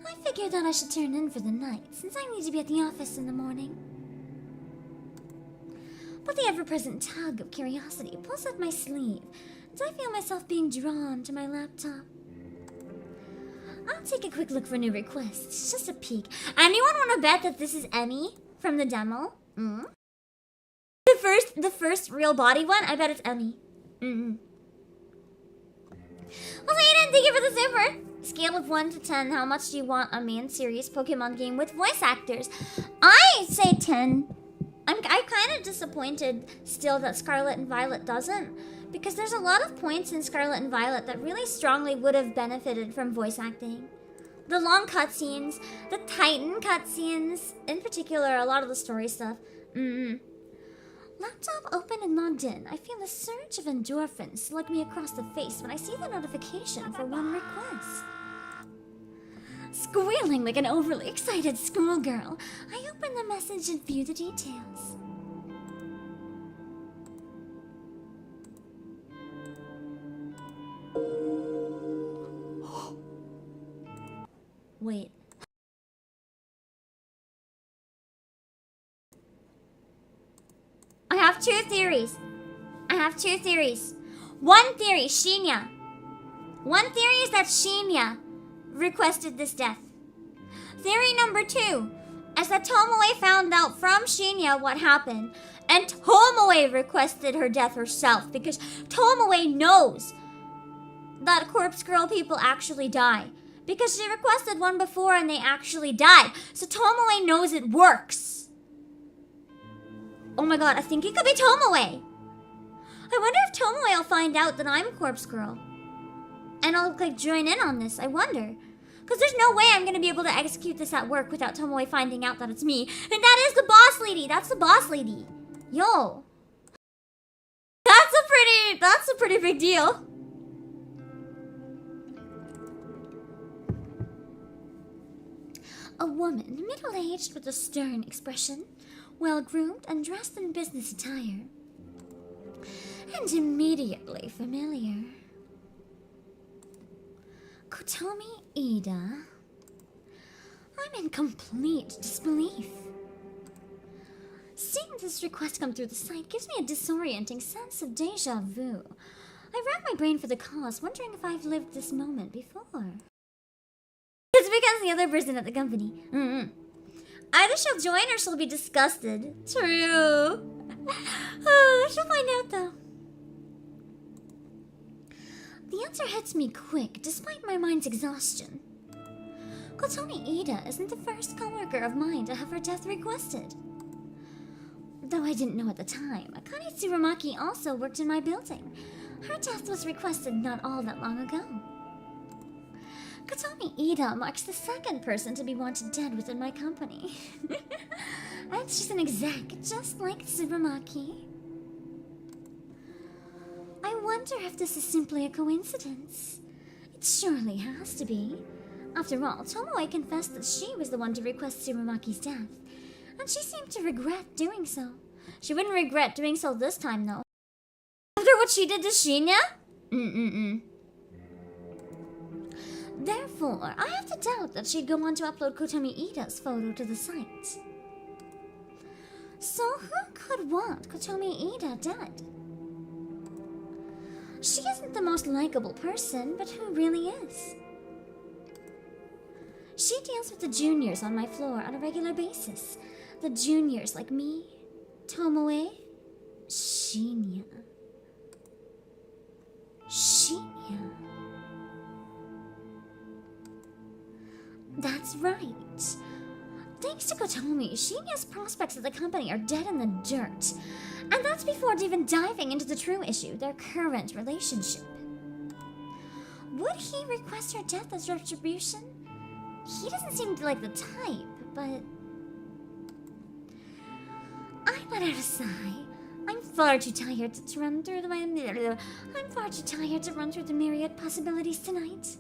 I figured that I should turn in for the night, since I need to be at the office in the morning. But the ever-present tug of curiosity pulls at my sleeve, and I feel myself being drawn to my laptop. I'll take a quick look for new requests, just a peek. Anyone want to bet that this is Emmy from the demo? The first real body one? I bet it's Emmy. Also, Aiden, thank you for the super. Scale of 1 to 10, how much do you want a main series Pokemon game with voice actors? I say 10. I'm kind of disappointed still that Scarlet and Violet doesn't, because there's a lot of points in Scarlet and Violet that really strongly would have benefited from voice acting. The long cutscenes, the Titan cutscenes, in particular, a lot of the story stuff. Laptop open and logged in. I feel a surge of endorphins slug me across the face when I see the notification for one request. Squealing like an overly excited schoolgirl, I open the message and view the details. Wait. I have two theories. One theory, Shinya. One theory is that Shinya requested this death. Theory number 2 is that Tomoe found out from Shinya what happened, and Tomoe requested her death herself because Tomoe knows that corpse girl people actually die. Because she requested one before and they actually died. So Tomoe knows it works. Oh my god, I think it could be Tomoe. I wonder if Tomoe will find out that I'm corpse girl. And I'll like join in on this, I wonder. Because there's no way I'm going to be able to execute this at work without Tomoe finding out that it's me. And that is the boss lady. That's the boss lady. Yo. That's a pretty big deal. A woman, middle-aged with a stern expression, well-groomed and dressed in business attire. And immediately familiar. Kotomi Ida. I'm in complete disbelief. Seeing this request come through the site gives me a disorienting sense of deja vu. I rack my brain for the cause, wondering if I've lived this moment before. It's because the other person at the company. Either she'll join or she'll be disgusted. True. Oh, she'll find out though. The answer hits me quick, despite my mind's exhaustion. Kotomi Ida isn't the first coworker of mine to have her death requested. Though I didn't know at the time, Akane Tsurumaki also worked in my building. Her death was requested not all that long ago. Kotomi Ida marks the second person to be wanted dead within my company. And she's an exec, just like Tsurumaki. I wonder if this is simply a coincidence. It surely has to be. After all, Tomoe confessed that she was the one to request Tsurumaki's death, and she seemed to regret doing so. She wouldn't regret doing so this time, though. After what she did to Shinya? Therefore, I have to doubt that she'd go on to upload Kotomi Ida's photo to the site. So who could want Kotomi Ida dead? She isn't the most likable person, but who really is? She deals with the juniors on my floor on a regular basis. The juniors like me, Tomoe, Shinya. Shinya. That's right. Thanks to Kotomi, Shinya's prospects at the company are dead in the dirt. And that's before even diving into the true issue, their current relationship. Would he request her death as retribution? He doesn't seem to like the type, but... I let out a sigh. I'm far too tired to run through the myriad possibilities tonight.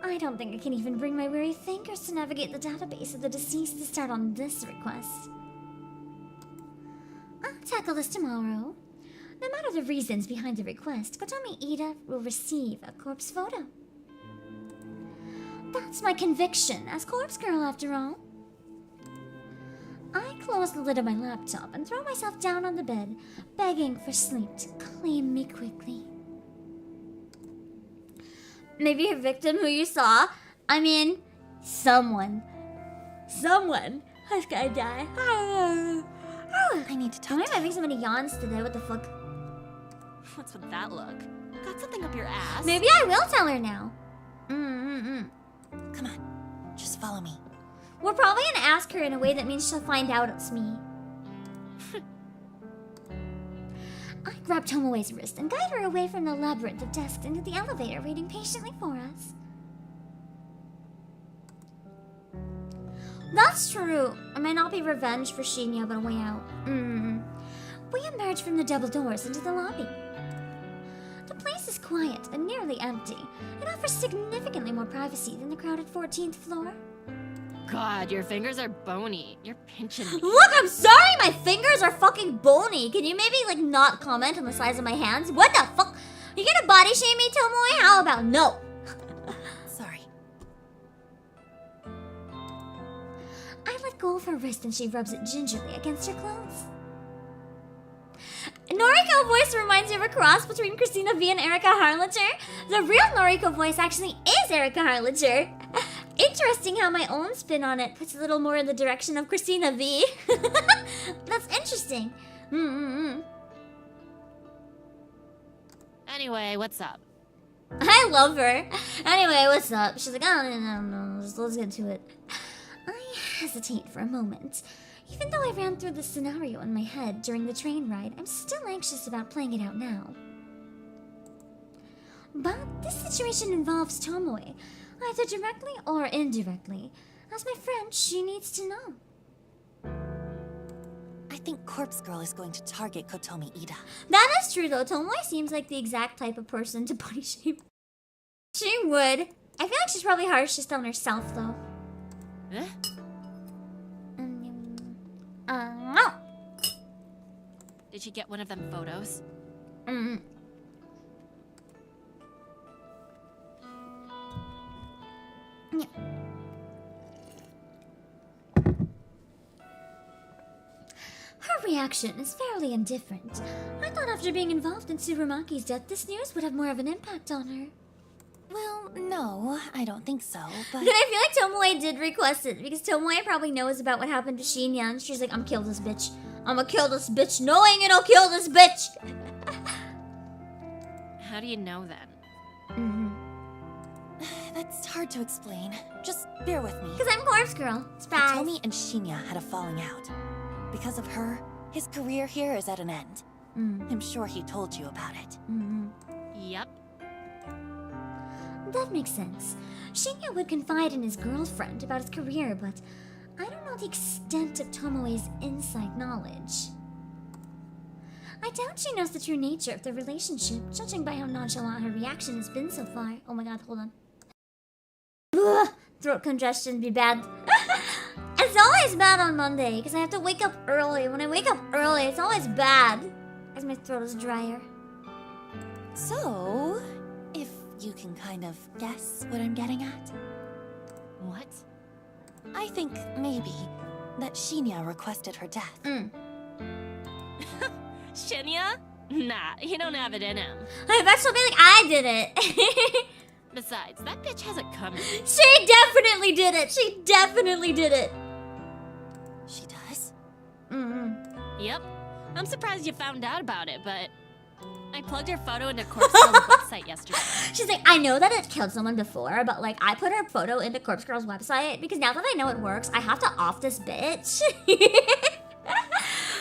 I don't think I can even bring my weary fingers to navigate the database of the deceased to start on this request. I'll tackle this tomorrow. No matter the reasons behind the request, Kotomi Ida will receive a corpse photo. That's my conviction as corpse girl, after all. I close the lid of my laptop and throw myself down on the bed, begging for sleep to claim me quickly. Maybe a victim who you saw? I mean, someone. Someone has gotta die. I need to talk I'm having so many yawns today, what the fuck? What's with that look? Got something up your ass? Maybe I will tell her now. Come on, just follow me. We're probably gonna ask her in a way that means she'll find out it's me. I grab Tomoe's wrist and guide her away from the labyrinth of desks into the elevator waiting patiently for us. That's true. It may not be revenge for Shinya, but a way out. We emerge from the double doors into the lobby. The place is quiet and nearly empty. It offers significantly more privacy than the crowded 14th floor. God, your fingers are bony. You're pinching me. Look, I'm sorry my fingers are fucking bony. Can you maybe, like, not comment on the size of my hands? What the fuck? You gonna body shame me, Tomoe? How about no? Sorry. I let go of her wrist and she rubs it gingerly against her clothes. Noriko voice reminds me of a cross between Christina V and Erika Harlacher. The real Noriko voice actually is Erika Harlacher. Interesting how my own spin on it puts a little more in the direction of Christina V. That's interesting. Anyway, what's up? I love her. Anyway, what's up? She's like, oh, no, let's get to it. I hesitate for a moment. Even though I ran through the scenario in my head during the train ride, I'm still anxious about playing it out now. But this situation involves Tomoe, either directly or indirectly. As my friend, she needs to know. I think Corpse Girl is going to target Kotomi Ida. That is true, though. Tomoe seems like the exact type of person to body shame. She would. I feel like she's probably harshest on herself, though. Eh? No. Did she get one of them photos? Yeah. Her reaction is fairly indifferent. I thought after being involved in Tsurumaki's death, this news would have more of an impact on her. Well, no. No, I don't think so, but... But I feel like Tomoe did request it, because Tomoe probably knows about what happened to Shinya, and she's like, I'm kill this bitch. I'm gonna kill this bitch, knowing it'll kill this bitch! How do you know then? That's hard to explain. Just bear with me. Because I'm Corpse Girl. Surprise. Tomoe and Shinya had a falling out. Because of her, his career here is at an end. I'm sure he told you about it. Yep. That makes sense. Shinya would confide in his girlfriend about his career, but I don't know the extent of Tomoe's inside knowledge. I doubt she knows the true nature of the relationship, judging by how nonchalant her reaction has been so far. Oh my god, hold on. Ugh, throat congestion be bad. It's always bad on Monday, because I have to wake up early. When I wake up early, it's always bad, as my throat is drier. So, if you can kind of guess what I'm getting at, What? I think maybe that Shinya requested her death. Shinya? Nah, he don't have it in him. I bet she'll be like, I did it. Besides, that bitch has it coming. She definitely did it. She definitely did it. She does? Yep. I'm surprised you found out about it, but I plugged her photo into Corpse Girl's website yesterday. She's like, I know that it killed someone before, but like, I put her photo into Corpse Girl's website because now that I know it works, I have to off this bitch.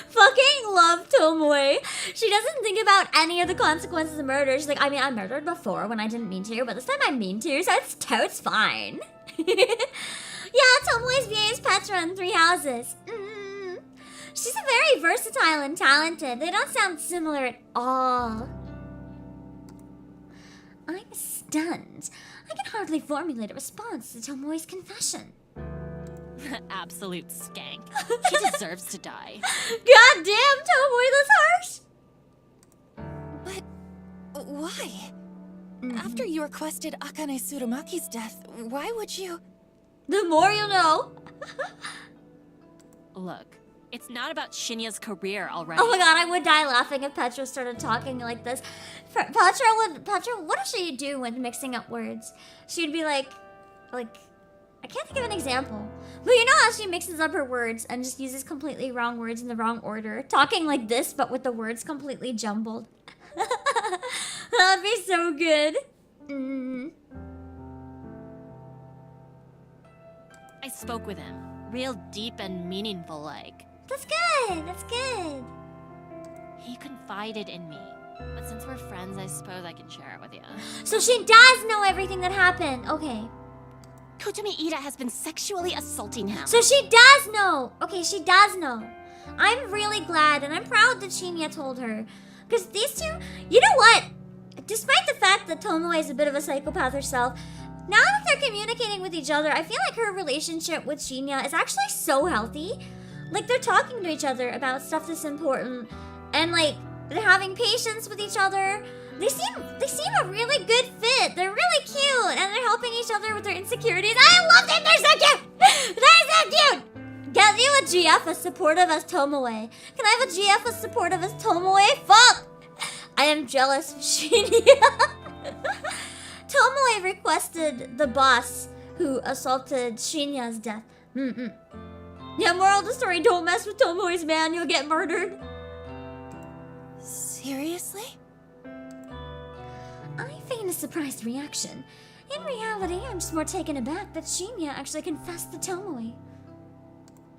Fucking love Tomoe. She doesn't think about any of the consequences of murder. She's like, I mean, I murdered before when I didn't mean to, but this time I mean to, so it's fine. Yeah, Tomoe's VA is Petra in 3 Houses. She's a very versatile and talented. They don't sound similar at all. I'm stunned. I can hardly formulate a response to Tomoe's confession. Absolute skank. She deserves to die. God damn, Tomoe, that's harsh. But why? After you requested Akane Tsurumaki's death, why would you... The more you know. Look, it's not about Shinya's career already. Oh my god, I would die laughing if Petra started talking like this. Petra, what does she do with mixing up words? She'd be like, I can't think of an example. But you know how she mixes up her words and just uses completely wrong words in the wrong order. Talking like this, but with the words completely jumbled. That'd be so good. I spoke with him. Real deep and meaningful like. That's good, that's good. He confided in me. But since we're friends, I suppose I can share it with you. So she does know everything that happened. Okay. Kotomi Ida has been sexually assaulting him. So she does know. Okay, she does know. I'm really glad and I'm proud that Shinya told her. Because these two, you know what? Despite the fact that Tomoe is a bit of a psychopath herself, now that they're communicating with each other, I feel like her relationship with Shinya is actually so healthy. Like, they're talking to each other about stuff that's important. And, like, they're having patience with each other. They seem a really good fit. They're really cute. And they're helping each other with their insecurities. I love them! They're so cute! They're so cute! Get you a GF as supportive as Tomoe. Can I have a GF as supportive as Tomoe? Fuck! I am jealous of Shinya. Tomoe requested the boss who assaulted Shinya's death. Yeah, moral of the story, don't mess with Tomoe's man, you'll get murdered. Seriously? I feign a surprised reaction. In reality, I'm just more taken aback that Shinya actually confessed to Tomoe.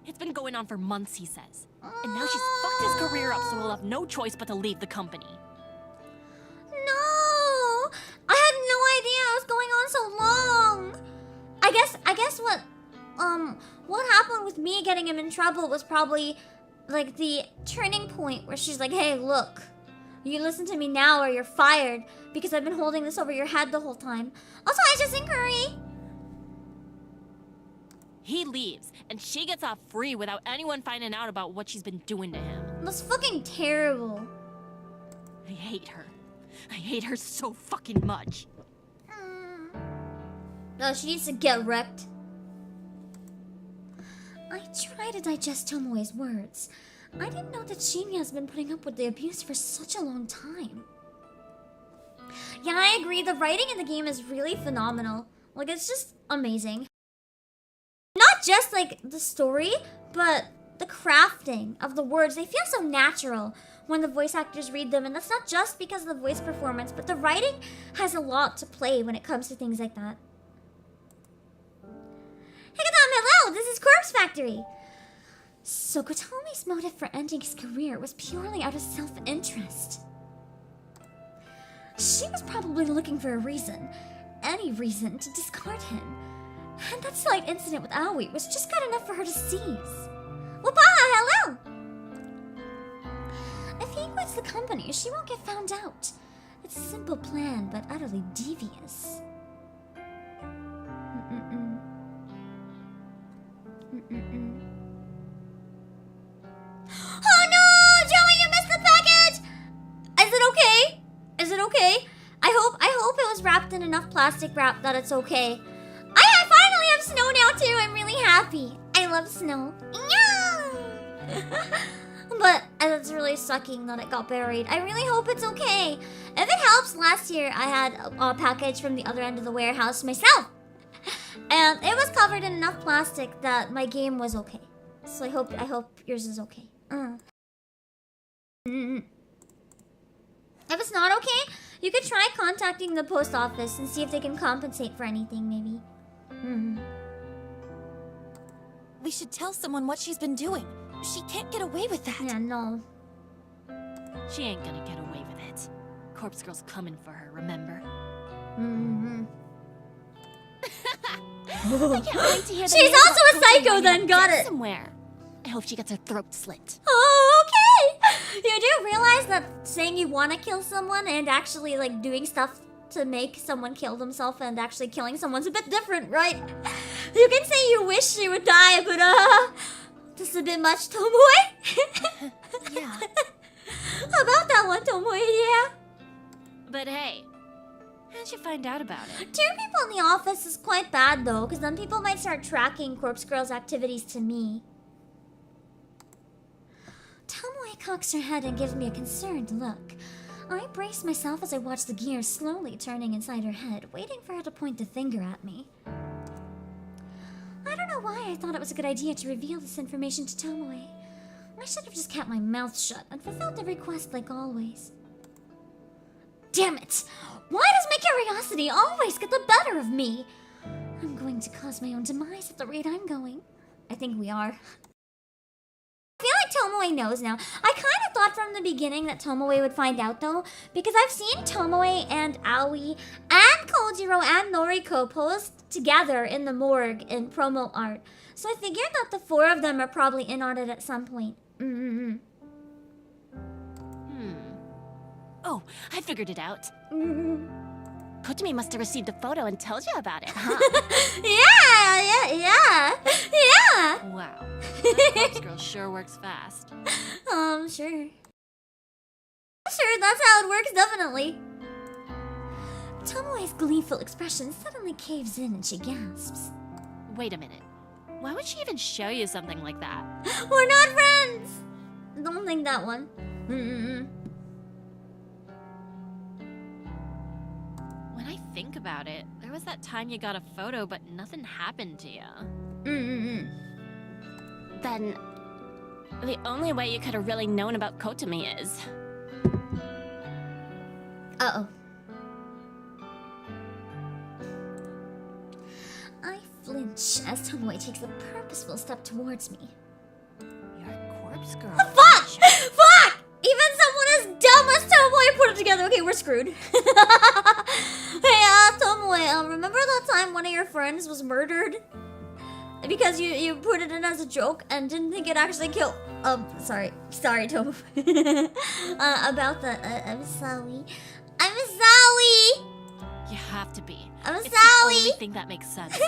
It's been going on for months, he says. And now she's fucked his career up, so he'll have no choice but to leave the company. No! I had no idea it was going on so long. I guess what happened with me getting him in trouble was probably like the turning point where she's like, hey, look, you listen to me now or you're fired because I've been holding this over your head the whole time. Also, I just inquiry. He leaves, and she gets off free without anyone finding out about what she's been doing to him. That's fucking terrible. I hate her. I hate her so fucking much. No, she needs to get wrecked. I try to digest Tomoe's words. I didn't know that Shinya's been putting up with the abuse for such a long time. Yeah, I agree. The writing in the game is really phenomenal. Like, it's just amazing. Not just, like, the story, but the crafting of the words. They feel so natural when the voice actors read them, and that's not just because of the voice performance, but the writing has a lot to play when it comes to things like that. Hello, this is Corpse Factory. So Kotomi's motive for ending his career was purely out of self-interest. She was probably looking for a reason, any reason, to discard him. And that slight incident with Aoi was just good enough for her to seize. Wapaha, hello! If he quits the company, she won't get found out. It's a simple plan, but utterly devious. Oh no! Joey, you missed the package! Is it okay? Is it okay? I hope it was wrapped in enough plastic wrap that it's okay. I finally have snow now too. I'm really happy. I love snow. But it's really sucking that it got buried. I really hope it's okay. If it helps, last year I had a package from the other end of the warehouse myself. And it was covered in enough plastic that my game was okay. So I hope yours is okay. If it's not okay, you could try contacting the post office and see if they can compensate for anything, maybe. We should tell someone what she's been doing. She can't get away with that. Yeah, no. She ain't gonna get away with it. Corpse Girl's coming for her, remember? I can't wait to hear the She's news also about a psycho Koto then, ending got up it. somewhere. I hope she gets her throat slit. Oh, okay! You do realize that saying you want to kill someone and actually, like, doing stuff to make someone kill themselves and actually killing someone's a bit different, right? You can say you wish she would die, but, this is a bit much, Tomoe? Yeah. How about that one, Tomoe, yeah? But hey, how'd you find out about it? 2 people in the office is quite bad, though, because then people might start tracking Corpse Girl's activities to me. Tomoe cocks her head and gives me a concerned look. I brace myself as I watch the gears slowly turning inside her head, waiting for her to point the finger at me. I don't know why I thought it was a good idea to reveal this information to Tomoe. I should have just kept my mouth shut and fulfilled the request like always. Damn it! Why does my curiosity always get the better of me? I'm going to cause my own demise at the rate I'm going. I think we are. I feel like Tomoe knows now. I kind of thought from the beginning that Tomoe would find out, though, because I've seen Tomoe and Aoi and Kojiro and Noriko pose together in the morgue in promo art. So I figured that the 4 of them are probably in on it at some point. Oh, I figured it out. Kotomi must have received a photo and told you about it, huh? Yeah. Wow. That Corpse Girl sure works fast. Sure. Sure, that's how it works, definitely. Tomoe's gleeful expression suddenly caves in and she gasps. Wait a minute. Why would she even show you something like that? We're not friends! Don't think that one. When I think about it, there was that time you got a photo, but nothing happened to you. Then, the only way you could have really known about Kotomi is... Uh-oh. I flinch as Tomoe takes a purposeful step towards me. You're a Corpse Girl. Fuck! Fuck! Even someone as dumb as Tomoe put it together. Okay, we're screwed. Hey, Tomoe, remember that time one of your friends was murdered? Because you put it in as a joke and didn't think it actually killed... sorry, Tomoe. About the... I'm sorry. You have to be. I'm it's sorry. the only thing that makes sense. Sorry.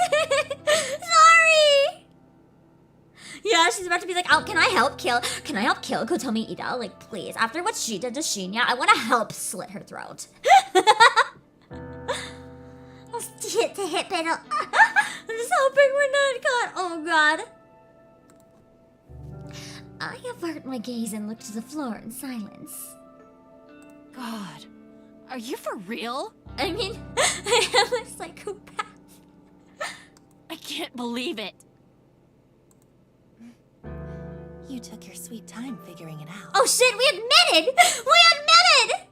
Yeah, she's about to be like, oh, can I help kill Kotomi Ida? Like, please. After what she did to Shinya, I want to help slit her throat. Hit the hit pedal. I'm just hoping we're not caught. Oh, God. I avert my gaze and look to the floor in silence. God, are you for real? I mean, I am a psychopath. can't believe it. You took your sweet time figuring it out. Oh shit, we admitted! We admitted!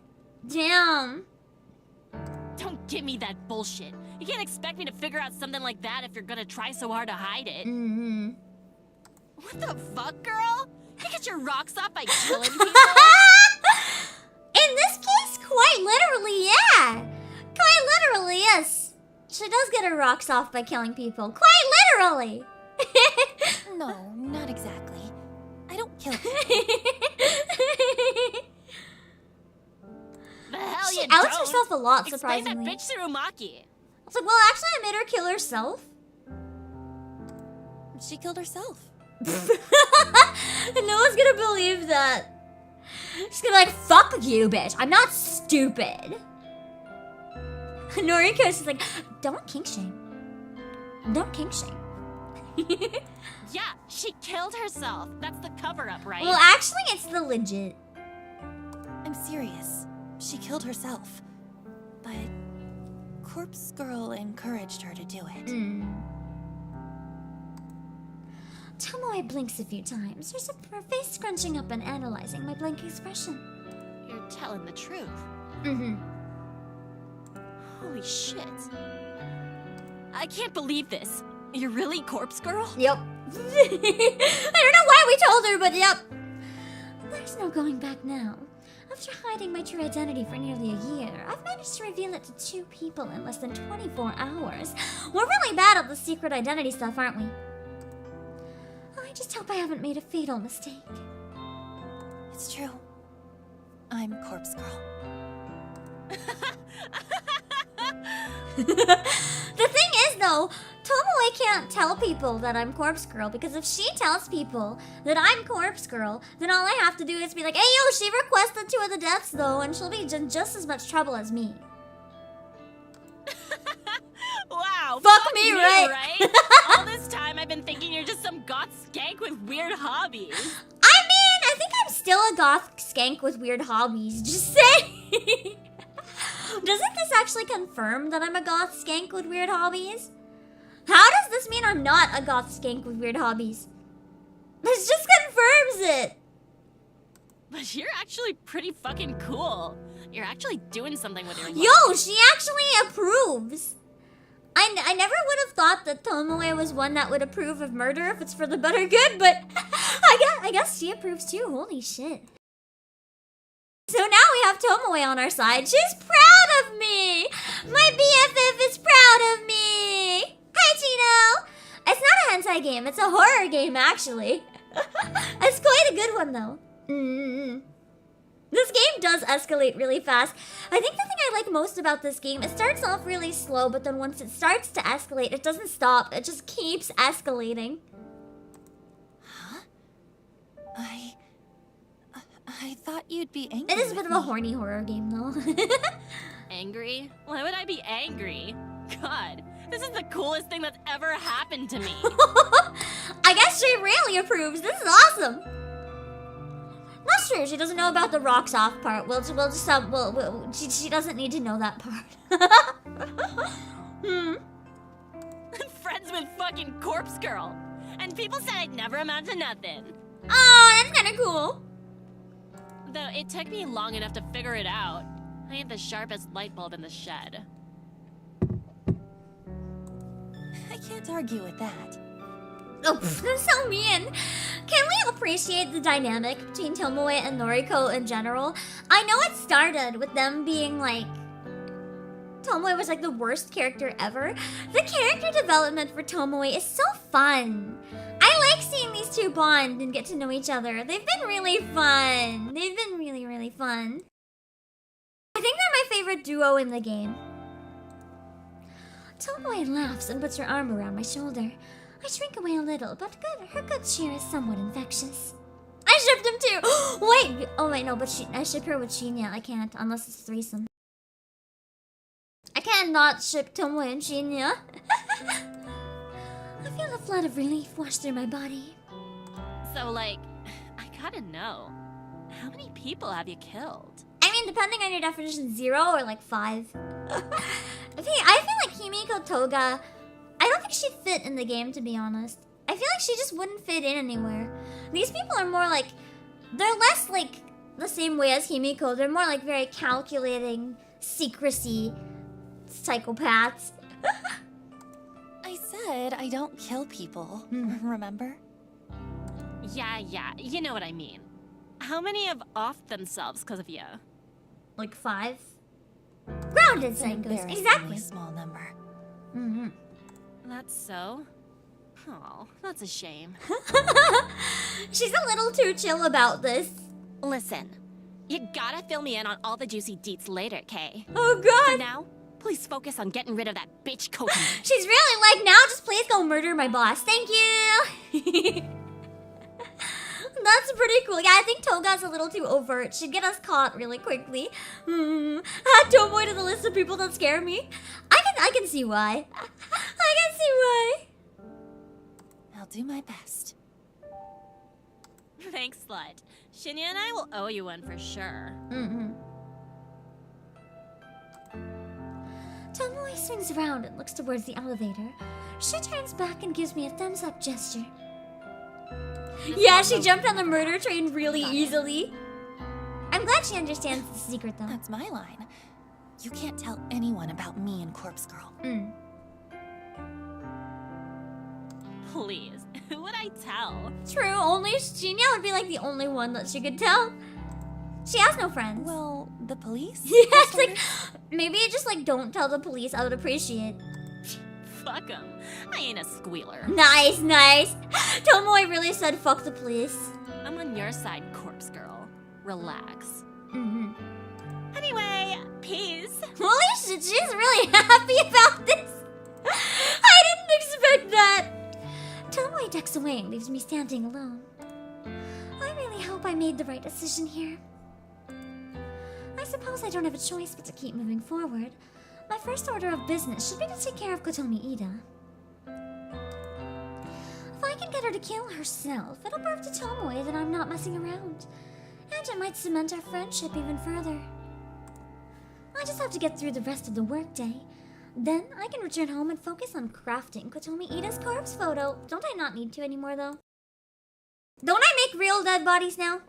Damn. Don't give me that bullshit. You can't expect me to figure out something like that if you're gonna try so hard to hide it. Mm-hmm. What the fuck, girl? You get your rocks off by killing people? In this case, quite literally, yeah. Quite literally, yes. She does get her rocks off by killing people. Quite literally. No, not exactly. I don't kill people. The hell She you outs don't. herself a lot, Explain that surprisingly. bitch to Umaki. It's like, well, actually, I made her kill herself. She killed herself. And no one's gonna believe that. She's gonna be like, fuck you, bitch. I'm not stupid. Noriko's just like, don't kink shame. Don't kink shame. Yeah, she killed herself. That's the cover-up, right? Well, actually, it's the legit. I'm serious. She killed herself. But Corpse Girl encouraged her to do it. Tomoe blinks a few times, her face scrunching up and analyzing my blank expression. You're telling the truth. Mm-hmm. Holy shit. I can't believe this. You're really Corpse Girl? Yep. I don't know why we told her, but yep. There's no going back now. After hiding my true identity for nearly a year, I've managed to reveal it to 2 people in less than 24 hours. We're really bad at the secret identity stuff, aren't we? I just hope I haven't made a fatal mistake. It's true. I'm Corpse Girl. The thing is, though, Tomoe can't tell people that I'm Corpse Girl, because if she tells people that I'm Corpse Girl, then all I have to do is be like, hey, yo, she requested 2 of the deaths, though, and she'll be in just as much trouble as me. Wow. Fuck me, right? All this time I've been thinking you're just some goth skank with weird hobbies. I mean, I think I'm still a goth skank with weird hobbies, just saying. Doesn't this actually confirm that I'm a goth skank with weird hobbies? How does this mean I'm not a goth skank with weird hobbies? This just confirms it. But you're actually pretty fucking cool. You're actually doing something with your life. Yo, she actually approves. I never would have thought that Tomoe was one that would approve of murder if it's for the better good, but I guess she approves too. Holy shit. So now we have Tomoe on our side. She's proud of me. My BFF is proud of me. Hey, Chino. It's not a hentai game. It's a horror game, actually. It's quite a good one, though. This game does escalate really fast. I think the thing I like most about this game, it starts off really slow, but then once it starts to escalate, it doesn't stop. It just keeps escalating. Huh? I thought you'd be angry. It is a bit with of a me. horny horror game, though. Angry? Why would I be angry? God, this is the coolest thing that's ever happened to me. I guess she really approves. This is awesome. That's true. She doesn't know about the rocks off part. She doesn't need to know that part. Friends with fucking Corpse Girl. And people said I'd never amount to nothing. Oh, that's kind of cool. Though it took me long enough to figure it out. I ain't the sharpest light bulb in the shed. I can't argue with that. Oh, that's so mean. Can we appreciate the dynamic between Tomoe and Noriko in general? I know it started with them being like... Tomoe was like the worst character ever. The character development for Tomoe is so fun. I like seeing these 2 bond and get to know each other. They've been really fun. They've been really, really fun. I think they're my favorite duo in the game. Tomoe laughs and puts her arm around my shoulder. I shrink away a little, but her good cheer is somewhat infectious. I shipped him too! Wait! Oh wait, no, but I ship her with Shinya. I can't, unless it's threesome. I can't not ship Tomoe and Shinya. I feel a flood of relief wash through my body. So, like, I gotta know. How many people have you killed? I mean, depending on your definition, 0 or like 5. I feel like Himiko Toga... I don't think she'd fit in the game, to be honest. I feel like she just wouldn't fit in anywhere. These people are more like, they're less like the same way as Himiko. They're more like very calculating, secrecy psychopaths. I said I don't kill people, remember? Yeah, you know what I mean. How many have offed themselves because of you? Like 5? Grounded It's an psychos, embarrassingly exactly. small number. That's so? Oh, that's a shame. She's a little too chill about this. Listen, you gotta fill me in on all the juicy deets later, Kay. Oh For god! now, please focus on getting rid of that bitch Kokomi. She's really like, now just please go murder my boss. Thank you! That's pretty cool. Yeah, I think Toga's a little too overt. She'd get us caught really quickly. Add Tomoe to the list of people that scare me. I can see why. I can see why. I'll do my best. Thanks, slut. Shinya and I will owe you one for sure. Tomoe swings around and looks towards the elevator. She turns back and gives me a thumbs up gesture. Yeah, she jumped on the murder train really easily. I'm glad she understands the secret though. That's my line. You can't tell anyone about me and Corpse Girl. Please, who would I tell? True, only Shinya would be like the only one that she could tell. She has no friends. Well, the police? Yeah, it's like, maybe just like don't tell the police. I would appreciate. Fuck 'em. I ain't a squealer. Nice, nice. Tomoe really said fuck the police. I'm on your side, Corpse Girl. Relax. Anyway, peace. Holy shit, she's really happy about this. I didn't expect that. Tomoe ducks away and leaves me standing alone. I really hope I made the right decision here. I suppose I don't have a choice but to keep moving forward. My first order of business should be to take care of Kotomi Ida. If I can get her to kill herself, it'll prove to Tomoe that I'm not messing around. And it might cement our friendship even further. I just have to get through the rest of the workday. Then I can return home and focus on crafting Kotomi Ida's corpse photo. Don't I not need to anymore though? Don't I make real dead bodies now?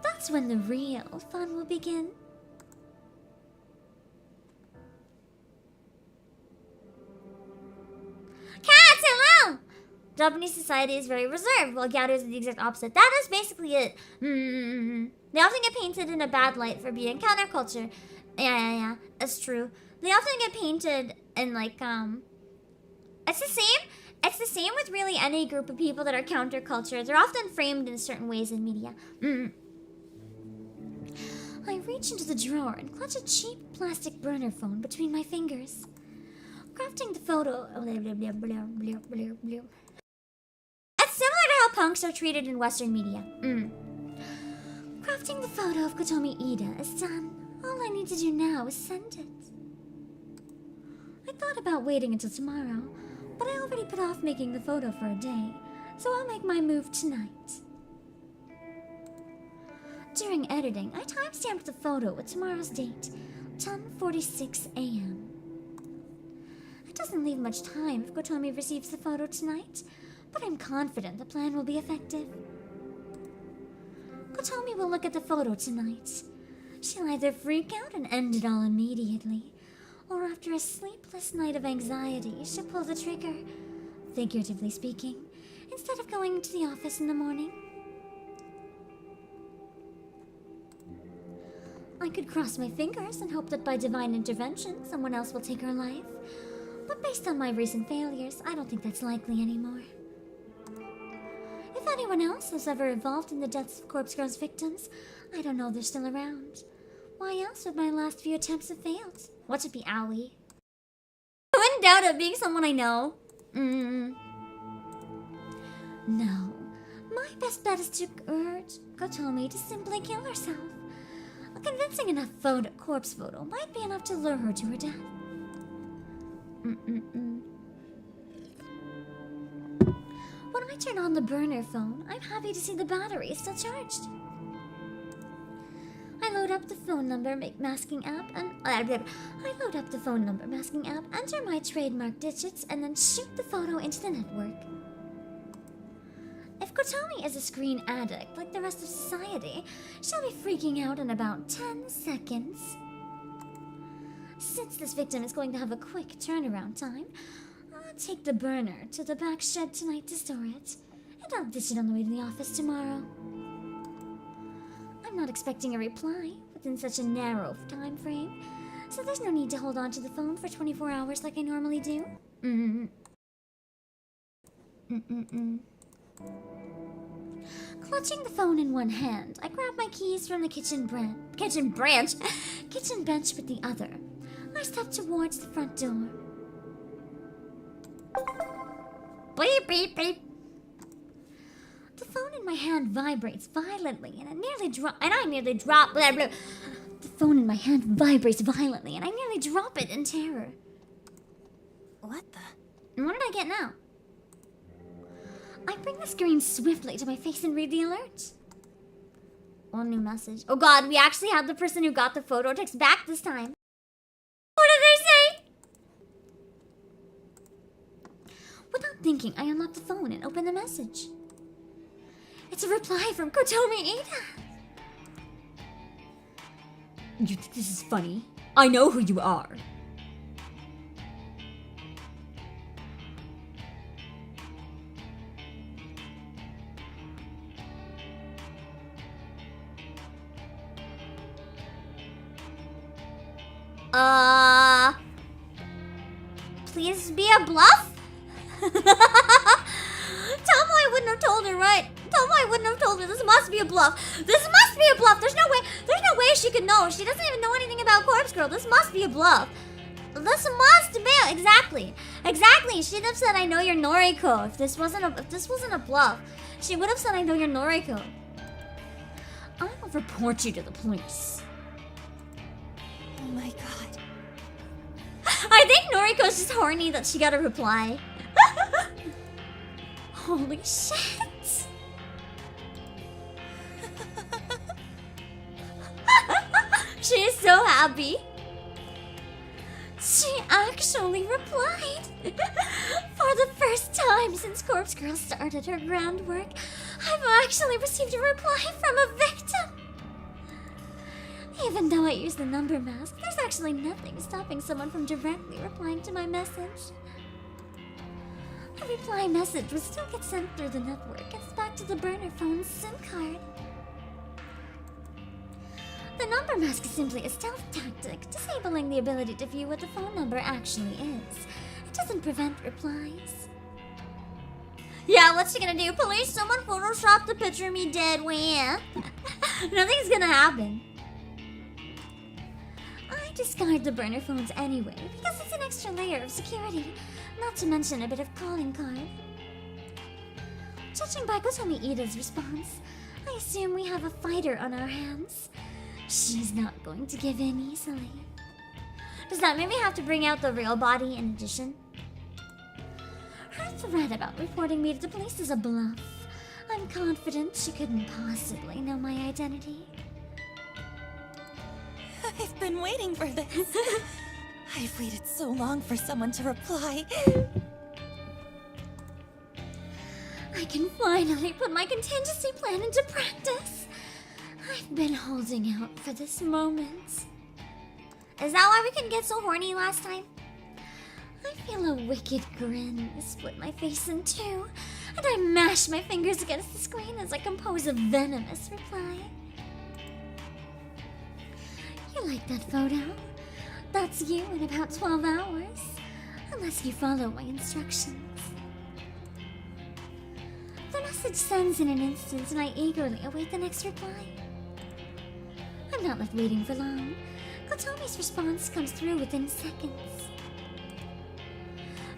That's when the real fun will begin. Cats, hello! Japanese society is very reserved, while Gyaru is the exact opposite. That is basically it. They often get painted in a bad light for being counterculture. Yeah, that's true. They often get painted in like, It's the same with really any group of people that are counterculture. They're often framed in certain ways in media. I reach into the drawer and clutch a cheap plastic burner phone between my fingers. Crafting the photo... It's similar to how punks are treated in Western media. Crafting the photo of Kotomi Ida is done. All I need to do now is send it. I thought about waiting until tomorrow, but I already put off making the photo for a day, so I'll make my move tonight. During editing, I timestamped the photo with tomorrow's date, 10:46 a.m. It doesn't leave much time if Kotomi receives the photo tonight, but I'm confident the plan will be effective. Kotomi will look at the photo tonight. She'll either freak out and end it all immediately, or after a sleepless night of anxiety, she'll pull the trigger, figuratively speaking, instead of going to the office in the morning. I could cross my fingers and hope that by divine intervention, someone else will take her life. But based on my recent failures, I don't think that's likely anymore. If anyone else is ever involved in the deaths of Corpse Girl's victims, I don't know they're still around. Why else would my last few attempts have failed? Watch it be Aoi. I wouldn't doubt it being someone I know. No. My best bet is to urge Kotomi to simply kill herself. A convincing enough corpse photo might be enough to lure her to her death. When I turn on the burner phone, I'm happy to see the battery is still charged. I load load up the phone number masking app and I load up the phone number masking app, enter my trademark digits, and then shoot the photo into the network. If Kotomi is a screen addict like the rest of society, she'll be freaking out in about 10 seconds. Since this victim is going to have a quick turnaround time, I'll take the burner to the back shed tonight to store it, and I'll ditch it on the way to the office tomorrow. I'm not expecting a reply within such a narrow time frame, so there's no need to hold on to the phone for 24 hours like I normally do. Clutching the phone in one hand, I grab my keys from the kitchen bench with the other. I step towards the front door. Beep, beep, beep. The phone in my hand vibrates violently, and I nearly drop The phone in my hand vibrates violently, and I nearly drop it in terror. What the? And what did I get now? I bring the screen swiftly to my face and read the alert. One new message. Oh god, we actually have the person who got the photo text back this time. What did they say? Without thinking, I unlock the phone and open the message. It's a reply from Kotomi Ada. You think this is funny? I know who you are. Please be a bluff? Tomoe wouldn't have told her, right? Tomoe wouldn't have told her. This must be a bluff. This must be a bluff. There's no way she could know. She doesn't even know anything about Corpse Girl. This must be a bluff. This must be exactly. She'd have said, "I know you're Noriko." If this wasn't a bluff, she would have said, "I know you're Noriko." I'll report you to the police. Oh my god. I think Noriko's just horny that she got a reply. Holy shit! She is so happy. She actually replied. For the first time since Corpse Girl started her groundwork, I've actually received a reply from a victim. Even though I use the number mask, there's actually nothing stopping someone from directly replying to my message. A reply message will still get sent through the network and back to the burner phone's SIM card. The number mask is simply a stealth tactic, disabling the ability to view what the phone number actually is. It doesn't prevent replies. Yeah, what's she gonna do? Police, someone photoshopped the picture of me dead. Well, nothing's gonna happen. I discard the burner phones anyway, because it's an extra layer of security, not to mention a bit of calling card. Judging by Kotomi Ida's response, I assume we have a fighter on our hands. She's not going to give in easily. Does that mean we have to bring out the real body in addition? Her threat about reporting me to the police is a bluff. I'm confident she couldn't possibly know my identity. I've been waiting for this. I've waited so long for someone to reply. I can finally put my contingency plan into practice. I've been holding out for this moment. Is that why we couldn't get so horny last time? I feel a wicked grin split my face in two, and I mash my fingers against the screen as I compose a venomous reply. You like that photo? That's you in about 12 hours. Unless you follow my instructions. The message sends in an instant, and I eagerly await the next reply. I'm not left waiting for long. Kotomi's response comes through within seconds.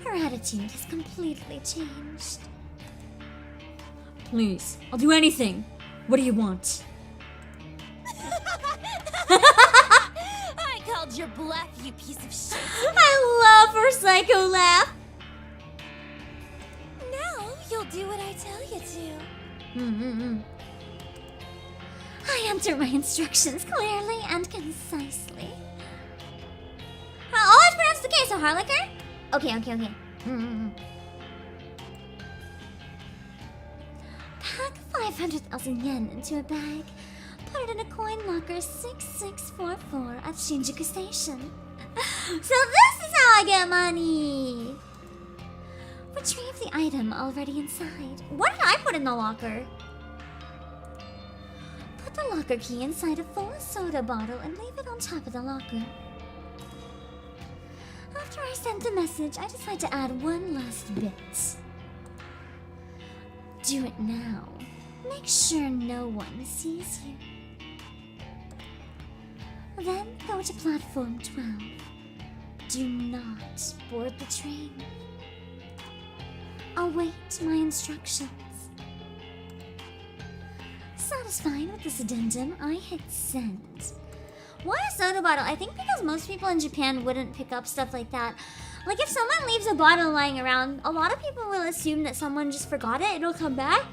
Her attitude has completely changed. Please, I'll do anything. What do you want? I called your bluff, you piece of shit. I love her psycho laugh. Now you'll do what I tell you to. I I enter my instructions clearly and concisely. Always pronounce the case, so Harlicker? Okay. Pack 500,000 yen into a bag. Put it in a coin locker 6644 at Shinjuku Station. So this is how I get money! Retrieve the item already inside. What did I put in the locker? Put the locker key inside a full soda bottle and leave it on top of the locker. After I sent the message, I decide to add one last bit. Do it now. Make sure no one sees you. Then go to platform 12. Do not board the train. Await my instructions. Satisfied with this addendum, I hit send. Why a soda bottle? I think because most people in Japan wouldn't pick up stuff like that. Like if someone leaves a bottle lying around, a lot of people will assume that someone just forgot it. It'll come back.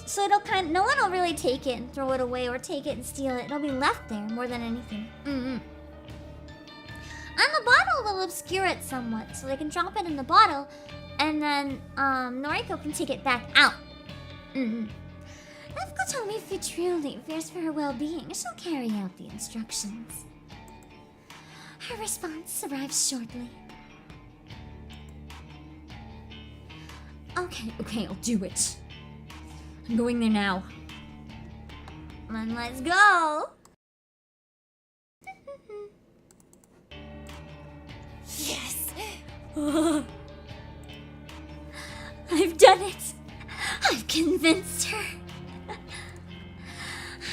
So no one will really take it and throw it away or take it and steal it. It'll be left there more than anything. And the bottle will obscure it somewhat, so they can drop it in the bottle, and then Noriko can take it back out. If Kotomi truly fears for her well-being, she'll carry out the instructions. Her response arrives shortly. Okay, I'll do it. I'm going there now. Then let's go! Yes! I've done it! I've convinced her!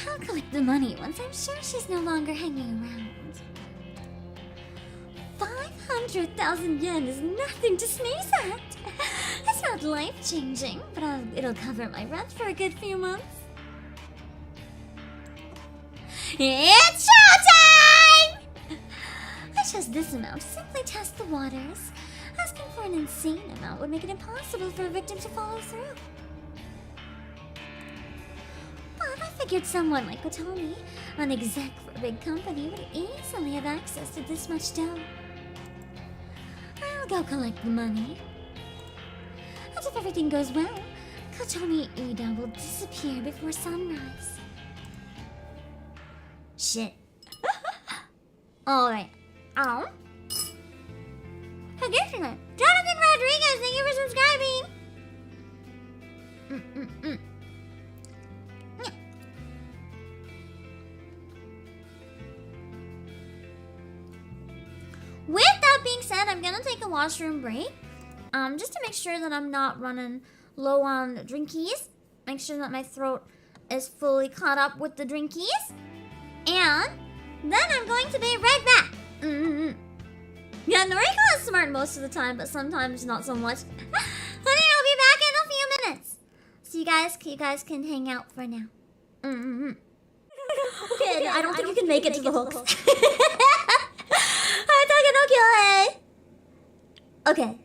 I'll collect the money once I'm sure she's no longer hanging around. 500,000 yen is nothing to sneeze at! It's not life-changing, but it'll cover my rent for a good few months. It's showtime! I chose this amount to simply test the waters. Asking for an insane amount would make it impossible for a victim to follow through. But I figured someone like Kotomi, an exec for a big company, would easily have access to this much dough. I'll go collect the money. And if everything goes well, Kotomi Ida will disappear before sunrise. Shit. Alright. Jonathan Rodriguez, thank you for subscribing! With that being said, I'm gonna take a washroom break. Just to make sure that I'm not running low on drinkies. Make sure that my throat is fully caught up with the drinkies. And then I'm going to be right back. Yeah, Noriko is smart most of the time, but sometimes not so much. Honey, I'll be back in a few minutes. So you guys can hang out for now. Okay, I don't think you can make it to the hooks. Okay.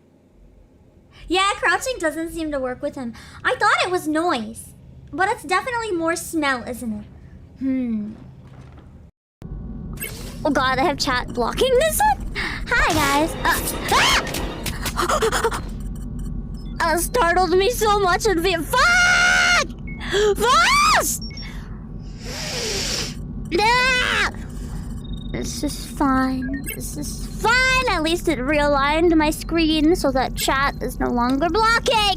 Yeah, crouching doesn't seem to work with him. I thought it was noise, but it's definitely more smell, isn't it? Oh god, I have chat blocking this one? Hi guys. That startled me so much and be fuck! Fast! This is fine. At least it realigned my screen so that chat is no longer blocking.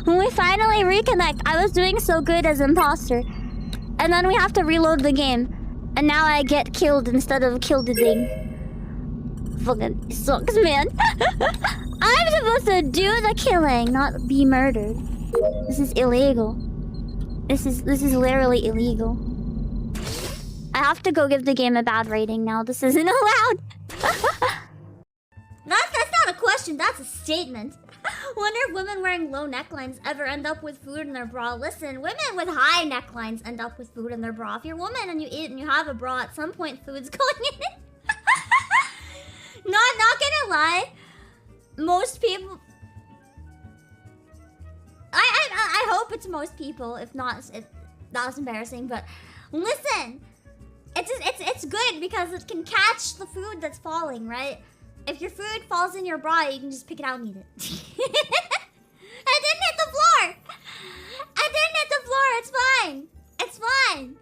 When we finally reconnect, I was doing so good as imposter. And then we have to reload the game. And now I get killed instead of killed the thing. Fucking sucks, man. I'm supposed to do the killing, not be murdered. This is illegal. This is literally illegal. I have to go give the game a bad rating now. This isn't allowed. That's not a question, that's a statement. Wonder if women wearing low necklines ever end up with food in their bra. Listen, women with high necklines end up with food in their bra. If you're a woman and you eat and you have a bra, at some point food's going in it. Not gonna lie. most people. I hope it's most people. If not, that's embarrassing. But listen, it's good because it can catch the food that's falling, right? If your food falls in your bra, you can just pick it out and eat it. I didn't hit the floor. I didn't hit the floor. It's fine. It's fine.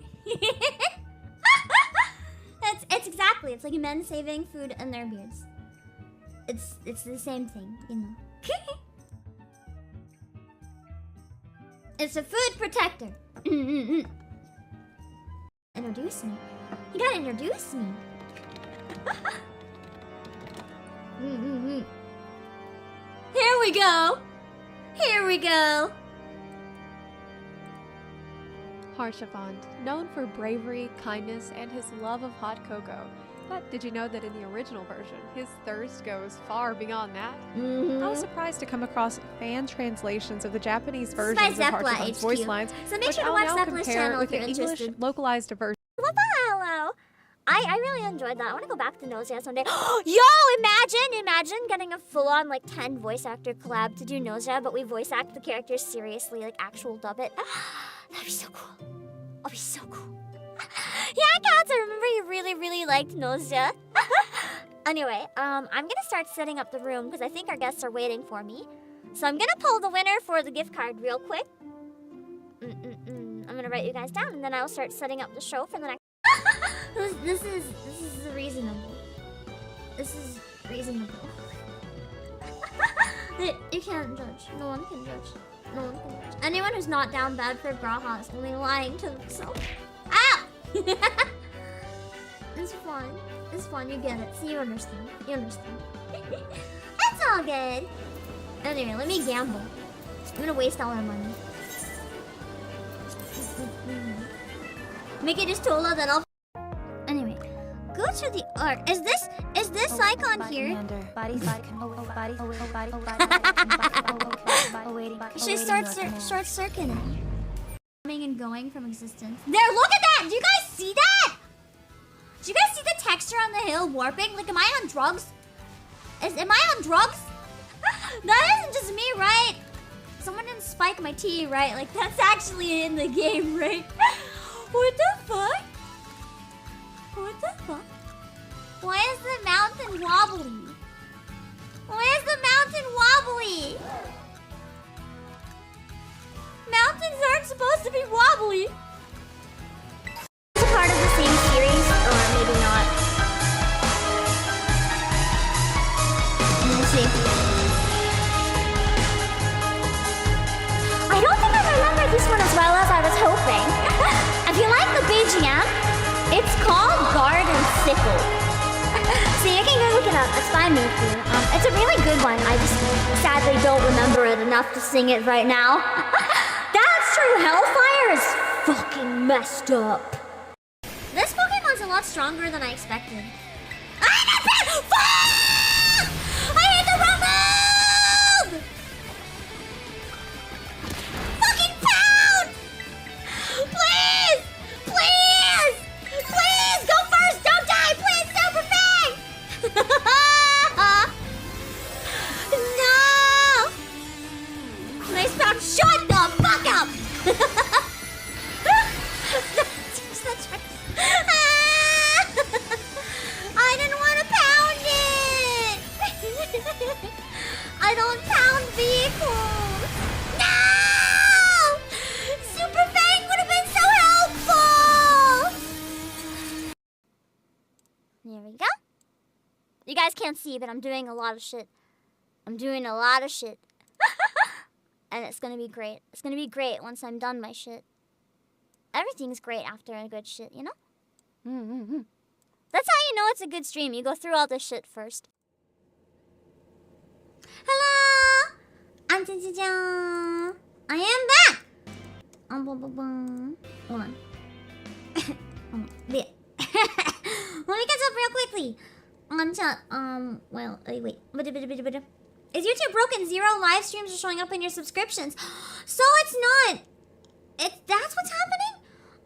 It's exactly. It's like men saving food in their beards. It's the same thing, you know. It's a food protector. Introduce me. You gotta introduce me. Here we go. Here we go. Harshavant, known for bravery, kindness, and his love of hot cocoa. But did you know that in the original version, his thirst goes far beyond that? I was surprised to come across fan translations of the Japanese versions of Harshavant's voice lines, So make which sure to I'll watch now Zepplin's compare channel with if you're the English interested. localized version. Hello. I really enjoyed that. I want to go back to Nausea someday. Yo, imagine getting a full-on like 10 voice actor collab to do Nausea, but we voice act the characters seriously, like actual dub it. That'd be so cool. That'd be so cool. Yeah, Cats, I remember you really liked Nausea. Anyway, I'm gonna start setting up the room because I think our guests are waiting for me. So I'm gonna pull the winner for the gift card real quick. I'm gonna write you guys down and then I'll start setting up the show for the next. This is reasonable. This is reasonable. You can't judge. No one can judge. No one can judge. Anyone who's not down bad for Braha is only lying to themselves. Ow! It's fun. It's fun. You get it. See, you understand. You understand. It's all good. Anyway, let me gamble. I'm gonna waste all our money. Make it just Tola, then I'll. Anyway, go to the art. Is this icon here? Should start circuiting. Coming and going from existence. There, look at that! Do you guys see that? Do you guys see the texture on the hill warping? Like, am I on drugs? Am I on drugs? That isn't just me, right? Someone didn't spike my tea, right? Like, that's actually in the game, right? What the fuck? What the fuck? Why is the mountain wobbly? Why is the mountain wobbly? Mountains aren't supposed to be wobbly. It's a part of the same series, or maybe not. We'll see. I don't think I remember this one as well as I was hoping. If you like the BGM, it's called Garden Sickle. So you can go look it up. It's fine with you. It's a really good one. I just sadly don't remember it enough to sing it right now. That's true. Hellfire is fucking messed up. This Pokemon's a lot stronger than I expected. Fuck! I hit the wrong move! Fucking pound! Please! Please! Please! Go first! Don't die! Please! Super Fang! No! Nice pound! Shut the fuck up! That's right. I didn't want to pound it! I don't pound vehicles! No! Super Fang would have been so helpful! There we go. You guys can't see, but I'm doing a lot of shit. I'm doing a lot of shit. And it's gonna be great. It's gonna be great once I'm done my shit. Everything's great after a good shit, you know? That's how you know it's a good stream. You go through all this shit first. Hello! I'm Jinjijiang. I am back! Hold on. Hold on. Yeah. Let me catch up real quickly. On chat. Well, wait. Is YouTube broken? 0 live streams are showing up in your subscriptions. So it's not. That's what's happening?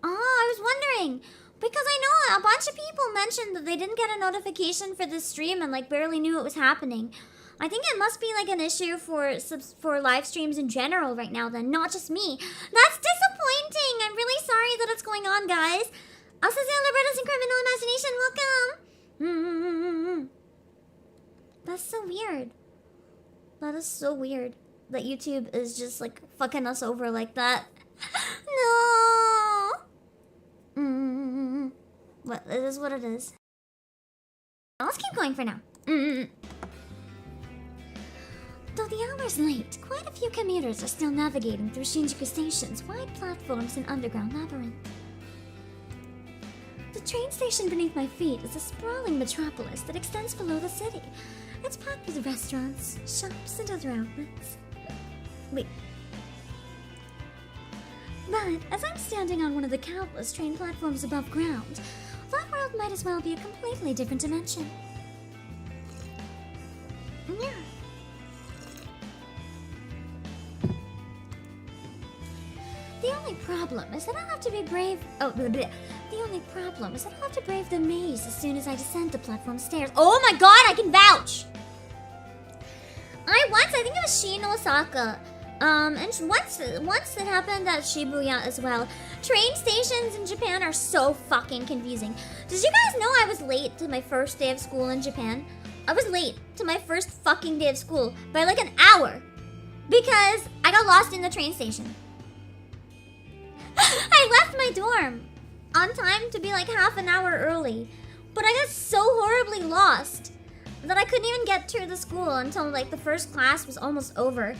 Oh, I was wondering. Because I know a bunch of people mentioned that they didn't get a notification for this stream and like barely knew it was happening. I think it must be like an issue for live streams in general right now then, not just me. That's disappointing. I'm really sorry that it's going on, guys. Asazel Libertas and Criminal Imagination, welcome. That's so weird. That is so weird that YouTube is just like fucking us over like that. No. What it is what it is. Let's keep going for now. Though the hour's late, quite a few commuters are still navigating through Shinjuku Station's wide platforms and underground labyrinth. The train station beneath my feet is a sprawling metropolis that extends below the city. It's packed with restaurants, shops, and other outlets. Wait. But as I'm standing on one of the countless train platforms above ground, that world might as well be a completely different dimension. Yeah. The only problem is that I'll have to be brave. The only problem is that I'll have to brave the maze as soon as I descend the platform stairs. Oh my god, I can vouch! I think it was Shin Osaka. And once it happened at Shibuya as well. Train stations in Japan are so fucking confusing. Did you guys know I was late to my first day of school in Japan? I was late to my first fucking day of school by like an hour because I got lost in the train station. I left my dorm on time to be like half an hour early, but I got so horribly lost that I couldn't even get to the school until like the first class was almost over.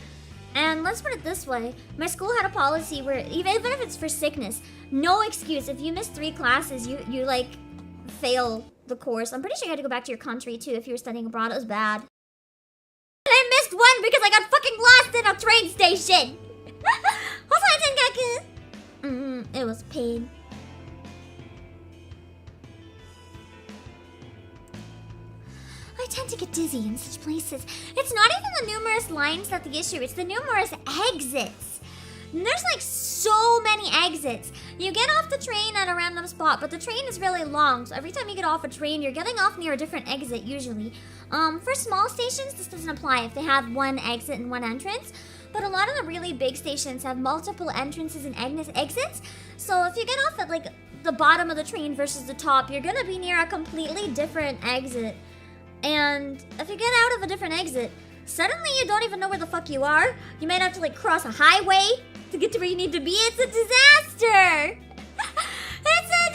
And let's put it this way, my school had a policy where even if it's for sickness, no excuse. If you miss 3 classes, you like fail the course. I'm pretty sure you had to go back to your country too if you were studying abroad. It was bad. And I missed one because I got fucking lost in a train station. It was pain. I tend to get dizzy in such places. It's not even the numerous lines that's the issue, it's the numerous exits. And there's like so many exits. You get off the train at a random spot, but the train is really long, so every time you get off a train, you're getting off near a different exit usually. For small stations, this doesn't apply if they have one exit and one entrance. But a lot of the really big stations have multiple entrances and exits. So if you get off at like the bottom of the train versus the top, you're gonna be near a completely different exit. And if you get out of a different exit, suddenly you don't even know where the fuck you are. You might have to like cross a highway to get to where you need to be. It's a disaster! It's a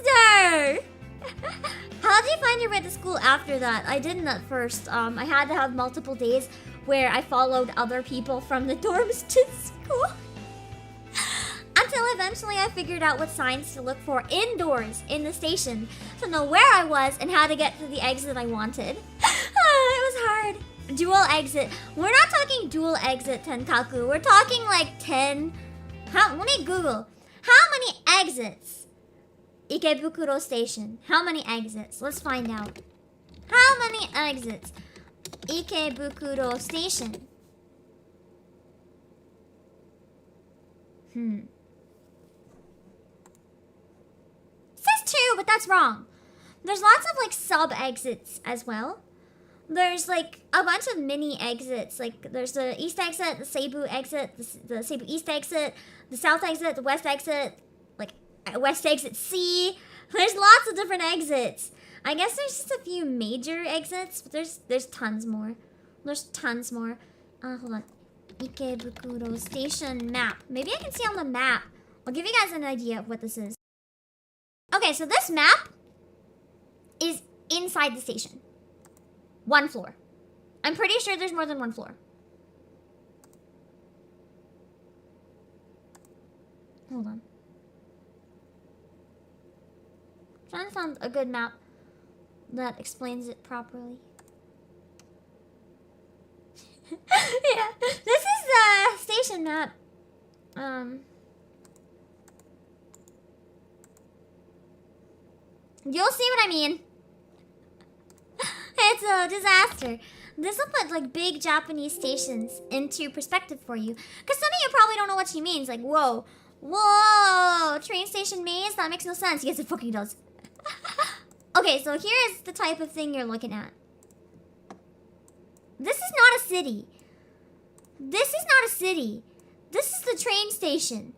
disaster! How did you find your way to school after that? I didn't at first. I had to have multiple days where I followed other people from the dorms to school. Until eventually I figured out what signs to look for indoors in the station to know where I was and how to get to the exit I wanted. It was hard. Dual exit. We're not talking dual exit, Tenkaku. We're talking like 10. Let me Google. How many exits? Ikebukuro Station. How many exits? Let's find out. How many exits? Ikebukuro Station. It says 2, but that's wrong. There's lots of like sub-exits as well. There's like a bunch of mini exits. Like there's the east exit, the Seibu exit, the Seibu east exit, the south exit, the west exit, like west exit C. There's lots of different exits. I guess there's just a few major exits, but there's tons more. There's tons more. Hold on. Ikebukuro Station map. Maybe I can see on the map. I'll give you guys an idea of what this is. Okay, so this map is inside the station. 1 floor. I'm pretty sure there's more than 1 floor. Hold on. I'm trying to find a good map that explains it properly. Yeah, this is the station map. You'll see what I mean. It's a disaster. This will put like big Japanese stations into perspective for you. Because some of you probably don't know what she means. Like, whoa, train station maze? That makes no sense. Yes, it fucking does. Okay, so here's the type of thing you're looking at. This is not a city. This is not a city. This is the train station.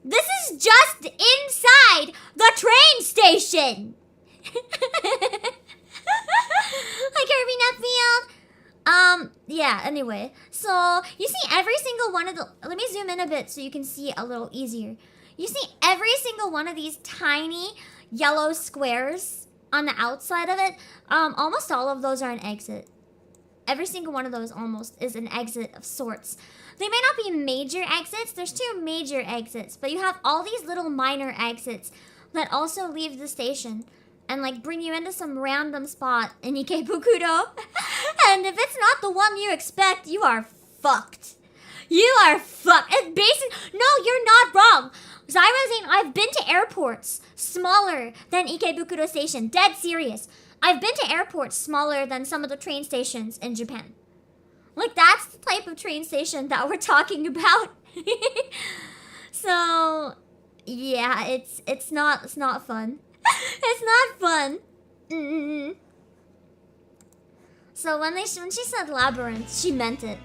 This is just inside the train station. Hi, Kirby Nutfield. Yeah, anyway. So, you see every single one of the... Let me zoom in a bit so you can see a little easier. You see every single one of these tiny yellow squares on the outside of it? Almost all of those are an exit. Every single one of those almost is an exit of sorts. They may not be major exits. There's 2 major exits. But you have all these little minor exits that also leave the station and like bring you into some random spot in Ikebukuro. And if it's not the one you expect, you are fucked. You are fucked. It's basic. No, you're not wrong. Zyrazine, I've been to airports smaller than Ikebukuro Station. Dead serious. I've been to airports smaller than some of the train stations in Japan. Like, that's the type of train station that we're talking about. So, yeah, it's not fun. It's not fun. So when she said labyrinth, she meant it.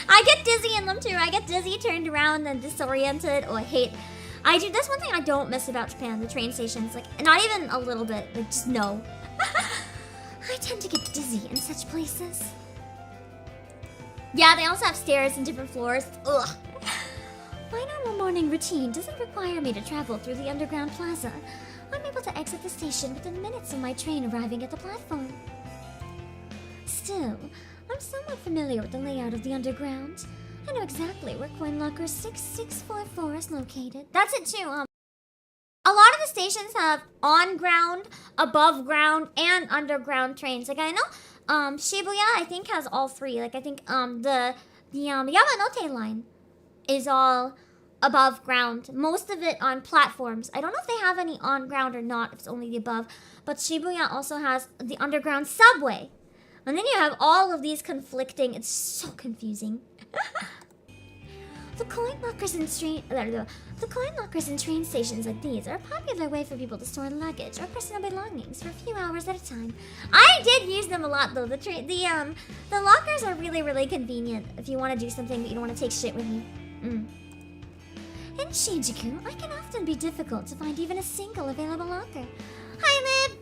I get dizzy in them too. I get dizzy, turned around, and disoriented. Oh, I hate. That's one thing I don't miss about Japan. The train stations, like, not even a little bit. Like, just no. I tend to get dizzy in such places. Yeah, they also have stairs and different floors. Ugh. My normal morning routine doesn't require me to travel through the underground plaza. I'm able to exit the station within minutes of my train arriving at the platform. Still, I'm somewhat familiar with the layout of the underground. I know exactly where coin locker 6644 is located. That's it too, A lot of the stations have on-ground, above-ground, and underground trains. Like, I know, Shibuya, I think, has all 3. Like, I think, the Yamanote line is all above ground. Most of it on platforms. I don't know if they have any on ground or not, if it's only the above. But Shibuya also has the underground subway. And then you have all of these conflicting. It's so confusing. The coin lockers in train stations like these are a popular way for people to store luggage or personal belongings for a few hours at a time. I did use them a lot though. The lockers are really, really convenient if you want to do something but you don't want to take shit with you. In Shinjuku, I can often be difficult to find even a single available locker. Hi, Lib!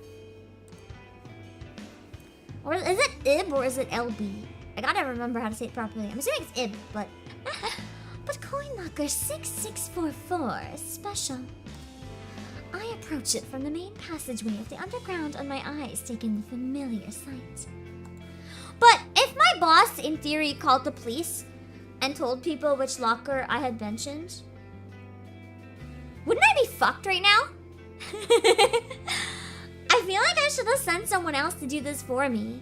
Or is it Ib or is it LB? I gotta remember how to say it properly. I'm assuming it's Ib, but... But coin locker 6644 is special. I approach it from the main passageway of the underground and my eyes take in the familiar sight. But if my boss, in theory, called the police and told people which locker I had mentioned, wouldn't I be fucked right now? I feel like I should have sent someone else to do this for me.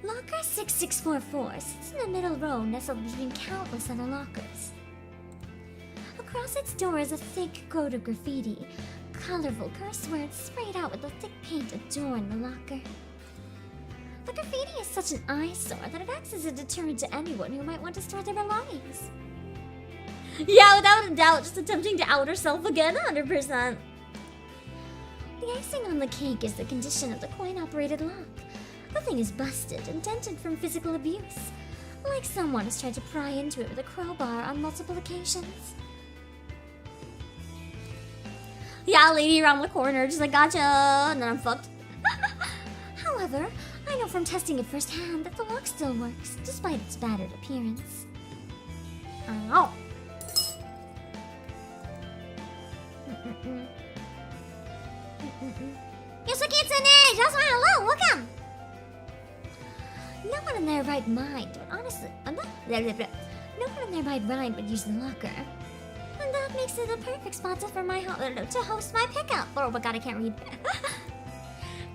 Locker 6644 sits in the middle row nestled between countless other lockers. Across its door is a thick coat of graffiti. Colorful curse words sprayed out with the thick paint adorn the locker. The graffiti is such an eyesore that it acts as a deterrent to anyone who might want to store their belongings. Yeah, without a doubt, just attempting to out herself again, 100%. The icing on the cake is the condition of the coin-operated lock. The thing is busted and dented from physical abuse, like someone has tried to pry into it with a crowbar on multiple occasions. Yeah, lady around the corner, just like, gotcha, and then I'm fucked. However, I know from testing it firsthand that the lock still works, despite its battered appearance. Ow. Yosukitsune! Just hello, welcome! No one in their right mind would honestly... no one in their right mind would use the locker. And that makes it a perfect spot for my to host my pickup. Oh my god, I can't read.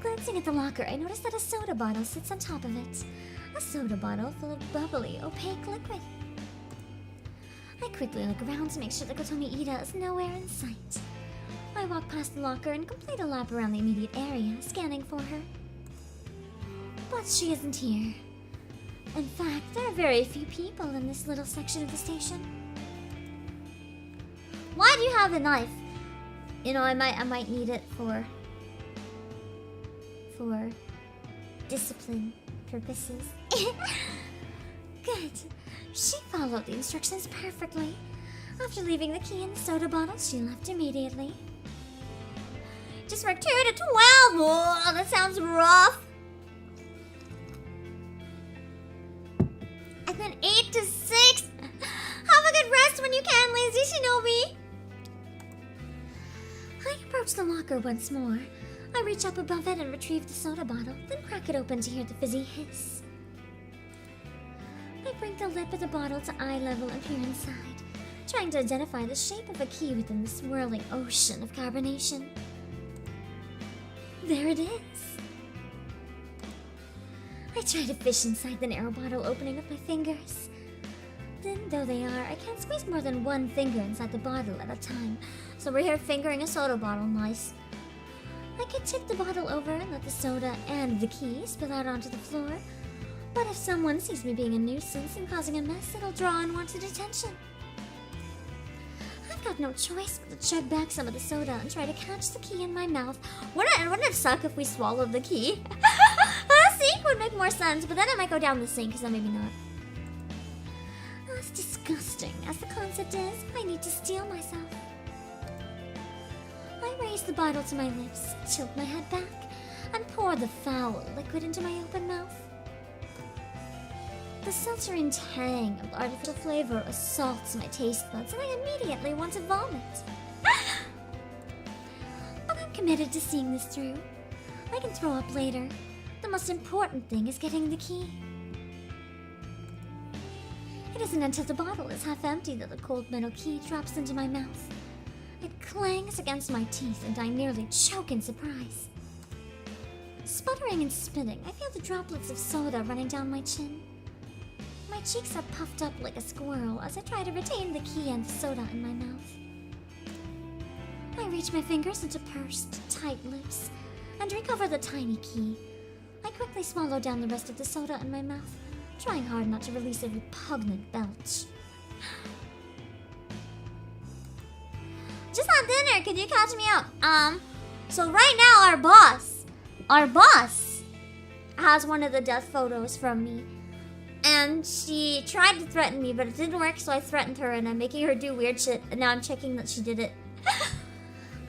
Glancing at the locker, I noticed that a soda bottle sits on top of it. A soda bottle full of bubbly, opaque liquid. I quickly look around to make sure that Kotomi Ida is nowhere in sight. I walk past the locker and complete a lap around the immediate area, scanning for her. But she isn't here. In fact, there are very few people in this little section of the station. Why do you have a knife? You know, I might need it for discipline. purposes. Good. She followed the instructions perfectly. After leaving the key in the soda bottle, she left immediately. Just worked 2 to 12! Oh, that sounds rough! And then 8 to 6! Have a good rest when you can, lazy shinobi! I approach the locker once more. I reach up above it and retrieve the soda bottle, then crack it open to hear the fizzy hiss. I bring the lip of the bottle to eye level and peer inside, trying to identify the shape of a key within the swirling ocean of carbonation. There it is. I try to fish inside the narrow bottle opening with my fingers. Thin though they are, I can't squeeze more than one finger inside the bottle at a time, so we're here fingering a soda bottle, nice. I could tip the bottle over and let the soda and the key spill out onto the floor, but if someone sees me being a nuisance and causing a mess, it'll draw unwanted attention. I've got no choice but to chug back some of the soda and try to catch the key in my mouth. Wouldn't it suck if we swallowed the key? A sink would make more sense, but then it might go down the sink, so maybe not. As disgusting as the concept is, I need to steel myself. I raise the bottle to my lips, tilt my head back, and pour the foul liquid into my open mouth. The sultry tang of the artificial flavor assaults my taste buds, and I immediately want to vomit. But I'm committed to seeing this through. I can throw up later. The most important thing is getting the key. It isn't until the bottle is half empty that the cold metal key drops into my mouth. It clangs against my teeth and I nearly choke in surprise. Sputtering and spitting, I feel the droplets of soda running down my chin. My cheeks are puffed up like a squirrel as I try to retain the key and the soda in my mouth. I reach my fingers into pursed, tight lips and recover the tiny key. I quickly swallow down the rest of the soda in my mouth, trying hard not to release a repugnant belch. Just on dinner, could you catch me up? So right now our boss has one of the death photos from me. And she tried to threaten me, but it didn't work, so I threatened her and I'm making her do weird shit, and now I'm checking that she did it.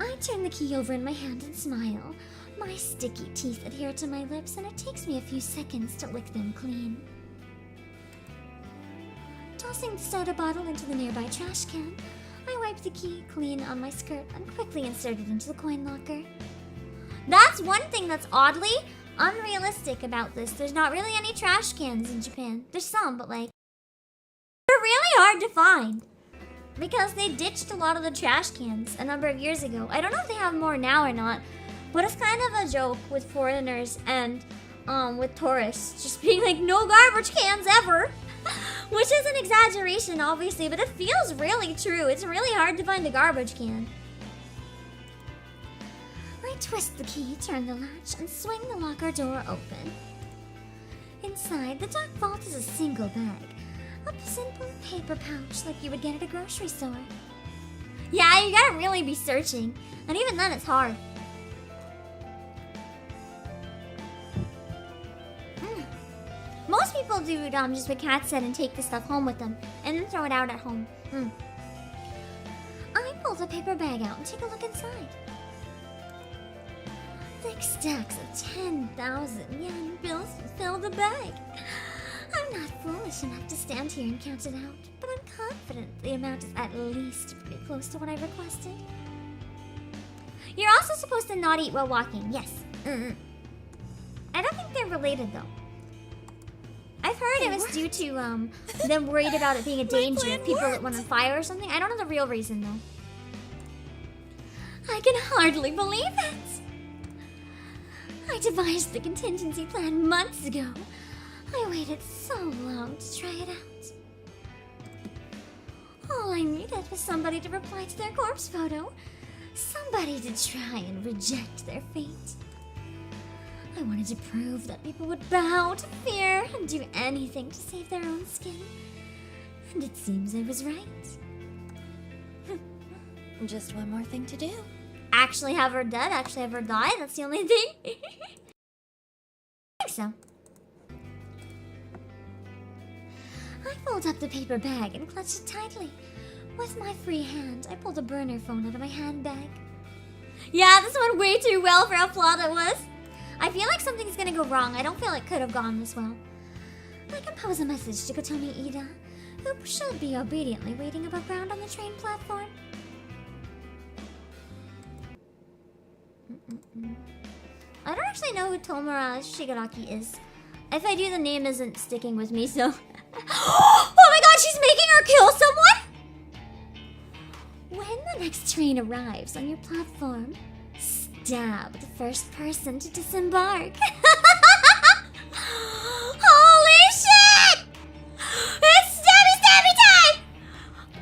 I turn the key over in my hand and smile. My sticky teeth adhere to my lips, and it takes me a few seconds to lick them clean. Tossing the soda bottle into the nearby trash can, I wipe the key clean on my skirt and quickly insert it into the coin locker. That's one thing that's oddly unrealistic about this. There's not really any trash cans in Japan. There's some, but like, they're really hard to find because they ditched a lot of the trash cans a number of years ago. I don't know if they have more now or not, but it's kind of a joke with foreigners and with tourists just being like, no garbage cans ever. Which is an exaggeration, obviously, but it feels really true. It's really hard to find a garbage can. I twist the key, turn the latch, and swing the locker door open. Inside, the dark vault is a single bag. A simple paper pouch like you would get at a grocery store. Yeah, you gotta really be searching. And even then, it's hard. Most people do just what Kat said and take the stuff home with them, and then throw it out at home. I pull the paper bag out and take a look inside. Thick stacks of 10,000 yen bills fill the bag. I'm not foolish enough to stand here and count it out, but I'm confident the amount is at least pretty close to what I requested. You're also supposed to not eat while walking, yes. I don't think they're related though. I've heard it was due to them worried about it being a danger if people lit one on fire or something. I don't know the real reason though. I can hardly believe it. I devised the contingency plan months ago. I waited so long to try it out. All I needed was somebody to reply to their corpse photo. Somebody to try and reject their fate. I wanted to prove that people would bow to fear and do anything to save their own skin. And it seems I was right. Just one more thing to do. Actually have her dead, actually have her die, that's the only thing. I think so. I fold up the paper bag and clutch it tightly. With my free hand, I pull the burner phone out of my handbag. Yeah, this went way too well for how flawed it was. I feel like something's gonna go wrong. I don't feel it could have gone this well. I compose a message to Kotomi Ida, who should be obediently waiting above ground on the train platform. I don't actually know who Tomura Shigaraki is. If I do, the name isn't sticking with me, so... Oh my god, she's making her kill someone?! When the next train arrives on your platform, stab the first person to disembark. Holy shit! It's stabby time!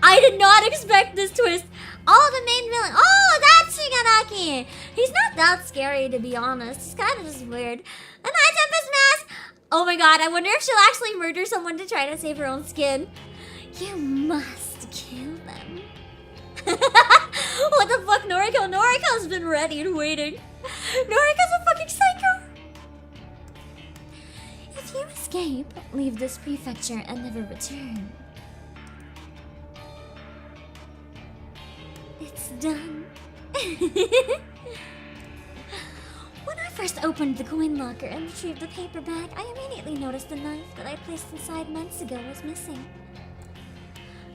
I did not expect this twist. Oh, the main villain. Oh, that's Shigaraki. He's not that scary, to be honest. He's kind of just weird. And High Tempest Mask. Oh my god, I wonder if she'll actually murder someone to try to save her own skin. You must kill them. What the fuck, Noriko? Noriko's been ready and waiting. Noriko's a fucking psycho. If you escape, leave this prefecture and never return. It's done. When I first opened the coin locker and retrieved the paper bag, I immediately noticed the knife that I placed inside months ago was missing.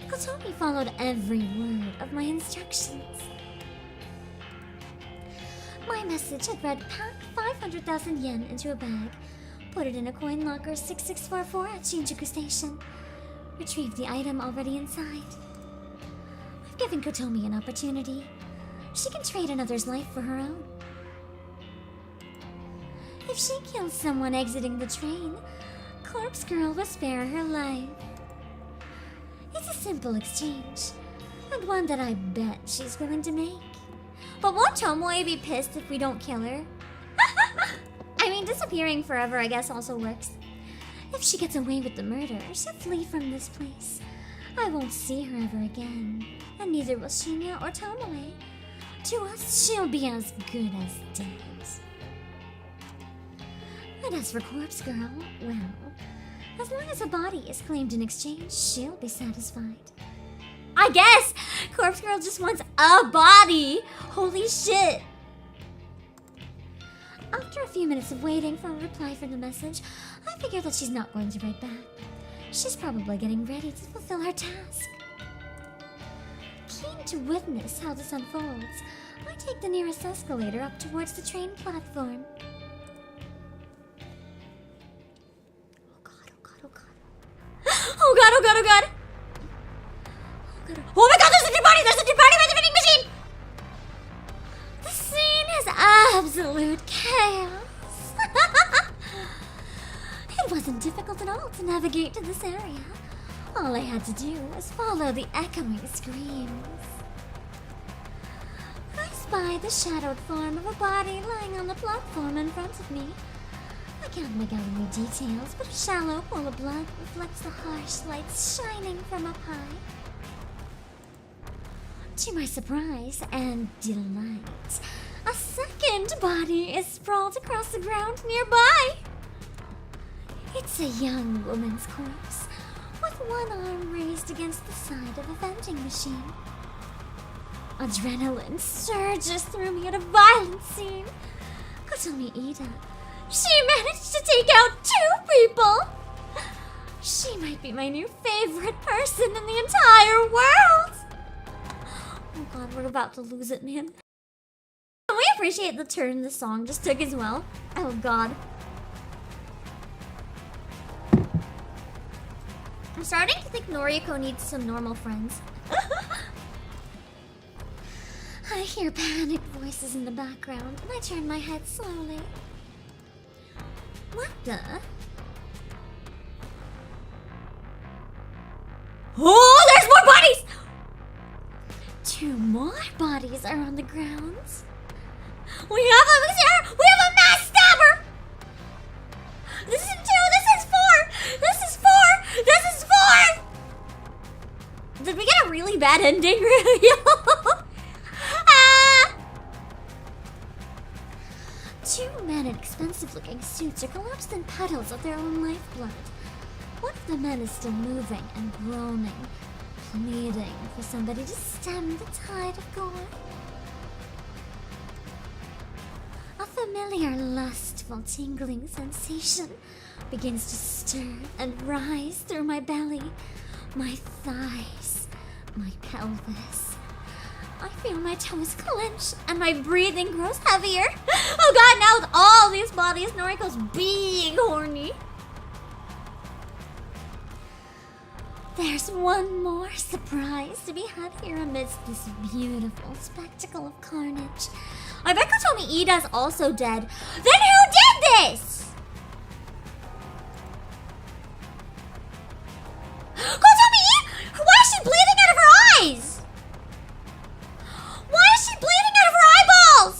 Kotomi followed every word of my instructions. My message had read, pack 500,000 yen into a bag, put it in a coin locker 6644 at Shinjuku Station, retrieve the item already inside. I've given Kotomi an opportunity. She can trade another's life for her own. If she kills someone exiting the train, Corpse Girl will spare her life. It's a simple exchange, and one that I bet she's willing to make. But won't Tomoe be pissed if we don't kill her? I mean, disappearing forever I guess also works. If she gets away with the murder, she'll flee from this place. I won't see her ever again, and neither will Shinya or Tomoe. To us, she'll be as good as dead. And as for Corpse Girl, well, as long as a body is claimed in exchange, she'll be satisfied. I guess! Corpse Girl just wants a body! Holy shit! After a few minutes of waiting for a reply from the message, I figure that she's not going to write back. She's probably getting ready to fulfill her task. Keen to witness how this unfolds, I take the nearest escalator up towards the train platform. Oh god, oh god, oh god! Oh god, oh my god, there's a new body! There's a new body by the vending machine! The scene is absolute chaos! It wasn't difficult at all to navigate to this area. All I had to do was follow the echoing screams. I spy the shadowed form of a body lying on the platform in front of me. I can't make out any details, but a shallow pool of blood reflects the harsh lights shining from up high. To my surprise and delight, a second body is sprawled across the ground nearby. It's a young woman's corpse, with one arm raised against the side of a vending machine. Adrenaline surges through me at a violent scene. Kotomi Ida. She managed to take out 2 people! She might be my new favorite person in the entire world! Oh god, we're about to lose it, man. Can we appreciate the turn the song just took as well? Oh god. I'm starting to think Noriko needs some normal friends. I hear panicked voices in the background, and I turn my head slowly. What the? Oh, there's more bodies! 2 more bodies are on the grounds. We have a mass stabber! This isn't 2, this is 4! This is 4! This is 4! Did we get a really bad ending? Ah! 2 men in expensive-looking suits are collapsed in puddles of their own lifeblood. One of The men is still moving and groaning, pleading for somebody to stem the tide of gore. A familiar, lustful, tingling sensation begins to stir and rise through my belly, my thighs, my pelvis. I feel my toes clench and my breathing grows heavier. Oh god, now with all these bodies, Noriko's being horny. There's one more surprise to be had here amidst this beautiful spectacle of carnage. I bet Kotomi Iida's also dead. Then who did this? Kotomi Ida? Why is she bleeding out of her eyes? Why is she bleeding out of her eyeballs?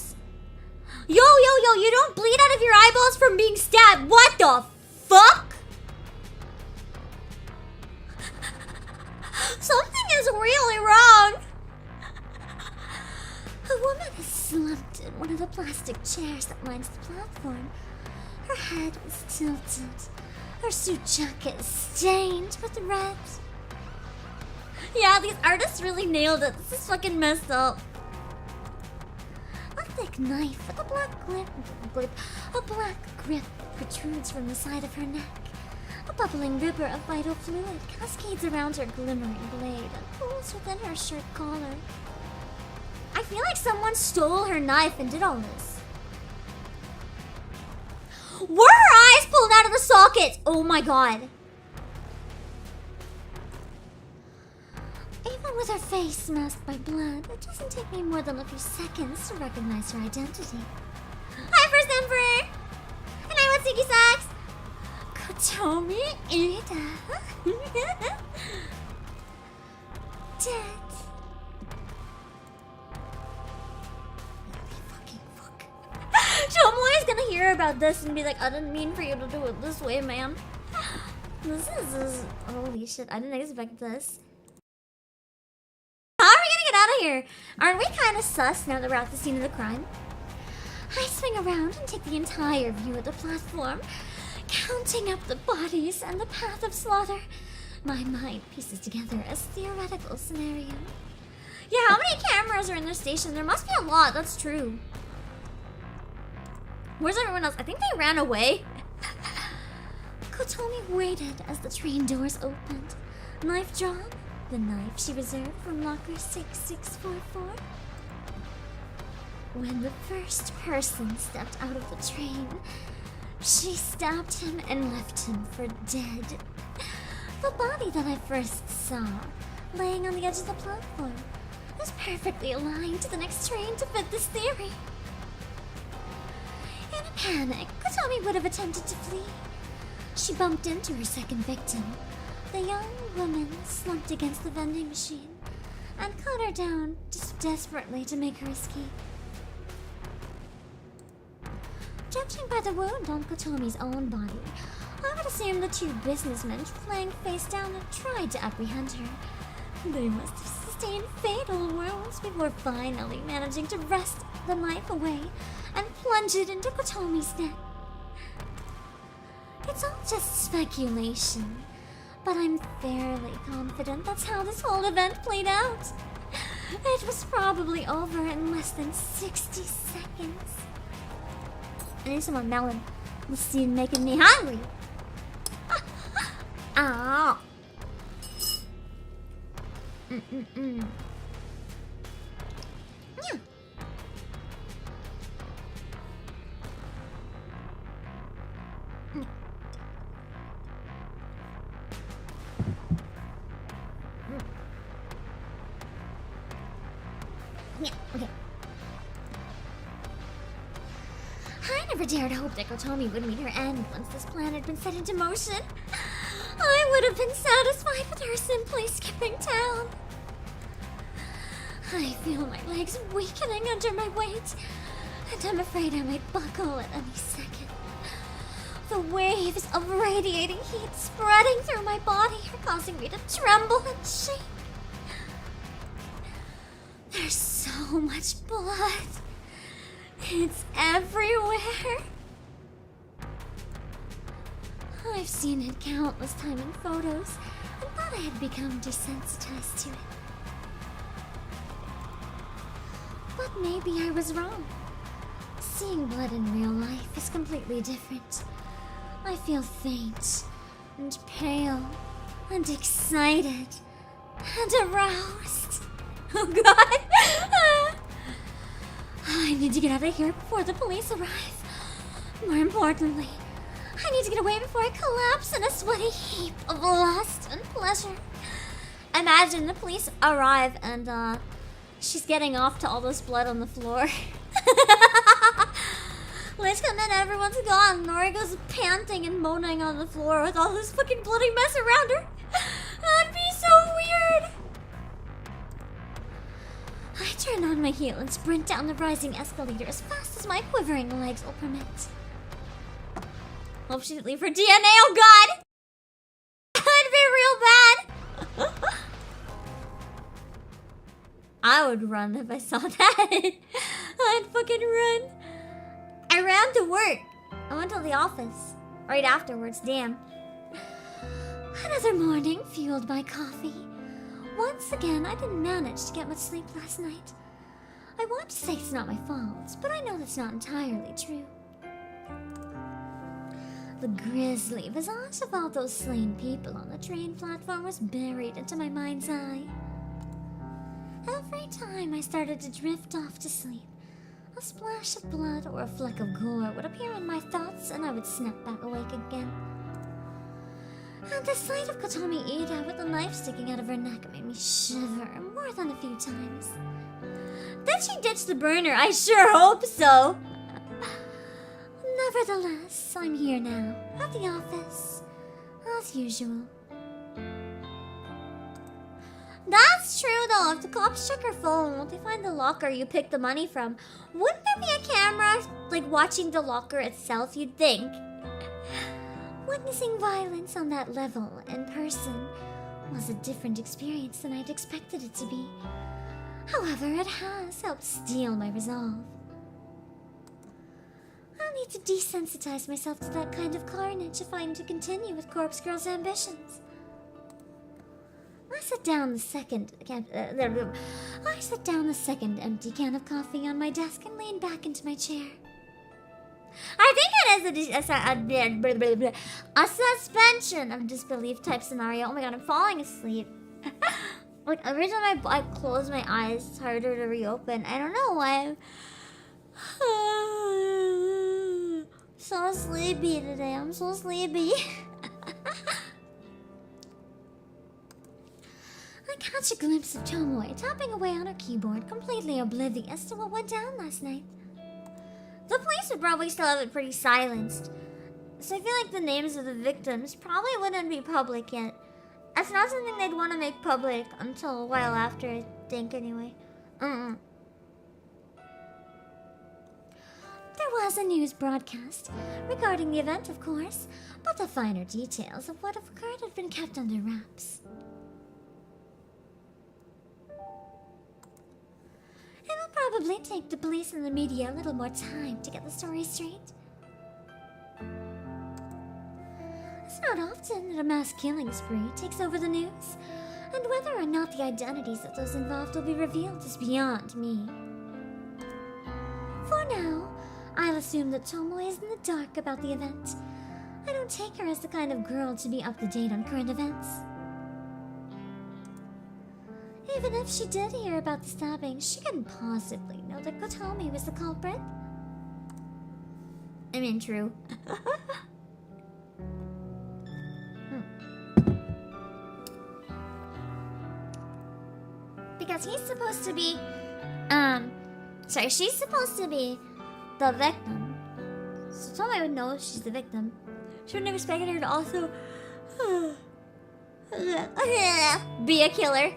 Yo, you don't bleed out of your eyeballs from being stabbed. What the fuck? Something is really wrong. A woman is slumped in one of the plastic chairs that lines the platform. Her head is tilted. Her suit jacket is stained with red. Yeah, these artists really nailed it. This is fucking messed up. A thick knife with a black grip protrudes from the side of her neck. A bubbling river of vital fluid cascades around her glimmering blade and pools within her shirt collar. I feel like someone stole her knife and did all this. Were her eyes pulled out of the sockets? Oh my god. Even with her face masked by blood, it doesn't take me more than a few seconds to recognize her identity. Hi, First Emperor! And I'm Tsuki Socks! Kotomi Ida. Dead. Tomoe is gonna hear about this and be like, I didn't mean for you to do it this way, man. This is holy shit, I didn't expect this. How are we gonna get out of here? Aren't we kinda sus now that we're at the scene of the crime? I swing around and take the entire view of the platform, counting up the bodies and the path of slaughter. My mind pieces together a theoretical scenario. Yeah, how many cameras are in their station? There must be a lot, that's true. Where's everyone else? I think they ran away. Kotomi waited as the train doors opened. Knife drawn, the knife she reserved from locker 6644. When the first person stepped out of the train, she stabbed him and left him for dead. The body that I first saw, laying on the edge of the platform, is perfectly aligned to the next train to fit this theory. In a panic, Kotomi would have attempted to flee. She bumped into her second victim, the young woman slumped against the vending machine, and cut her down just desperately to make her escape. Judging by the wound on Kotomi's own body, I would assume the two businessmen lying face down had tried to apprehend her. They must have sustained fatal wounds before finally managing to wrest the knife away and plunge it into Kotomi's neck. It's all just speculation, but I'm fairly confident that's how this whole event played out. It was probably over in less than 60 seconds. I need some more melon. This scene making me hungry. Ow. Yeah. Yeah, okay. I never dared hope that Kotomi would meet her end once this plan had been set into motion. I would have been satisfied with her simply skipping town. I feel my legs weakening under my weight, and I'm afraid I might buckle at any second. The waves of radiating heat spreading through my body are causing me to tremble and shake. There's so much blood. It's everywhere. I've seen it countless times in photos and thought I had become desensitized to it. But maybe I was wrong. Seeing blood in real life is completely different. I feel faint and pale and excited and aroused. Oh god! I need to get out of here before the police arrive. More importantly, I need to get away before I collapse in a sweaty heap of lust and pleasure. Imagine the police arrive and she's getting off to all this blood on the floor. Let's come in, everyone's gone. Norigo's panting and moaning on the floor with all this fucking bloody mess around her. That'd be so weird. I turn on my heel and sprint down the rising escalator as fast as my quivering legs will permit. Hope she didn't leave her DNA, oh god! That'd be real bad! I would run if I saw that. I'd fucking run. I ran to work. I went to the office. Right afterwards, damn. Another morning fueled by coffee. Once again, I didn't manage to get much sleep last night. I want to say it's not my fault, but I know that's not entirely true. The grisly visage of all those slain people on the train platform was buried into my mind's eye. Every time I started to drift off to sleep, a splash of blood or a fleck of gore would appear in my thoughts and I would snap back awake again. And the sight of Kotomi Ida with a knife sticking out of her neck made me shiver more than a few times. Did she ditch the burner? I sure hope so! Nevertheless, I'm here now, at the office, as usual. That's true though, if the cops check her phone, won't they find the locker you picked the money from? Wouldn't there be a camera, like, watching the locker itself, you'd think? Witnessing violence on that level, in person, was a different experience than I'd expected it to be. However, it has helped steel my resolve. I'll need to desensitize myself to that kind of carnage if I'm to continue with Corpse Girl's ambitions. I set down the second empty can of coffee on my desk and leaned back into my chair. I think it is a suspension of disbelief type scenario. Oh my god, I'm falling asleep. Like, every time I close my eyes, it's harder to reopen. I don't know why. I'm so sleepy today. I'm so sleepy. I catch a glimpse of Tomoe tapping away on her keyboard, completely oblivious to what went down last night. The police would probably still have it pretty silenced, so I feel like the names of the victims probably wouldn't be public yet. That's not something they'd want to make public until a while after, I think, anyway. There was a news broadcast regarding the event, of course, but the finer details of what occurred had been kept under wraps. It will probably take the police and the media a little more time to get the story straight. It's not often that a mass killing spree takes over the news, and whether or not the identities of those involved will be revealed is beyond me. For now, I'll assume that Tomoe is in the dark about the event. I don't take her as the kind of girl to be up to date on current events. Even if she did hear about the stabbing, she couldn't possibly know that Kotomi was the culprit. I mean, true. Because he's supposed to be, she's supposed to be the victim. So Tomoe would know she's the victim. She wouldn't have expected her to also be a killer.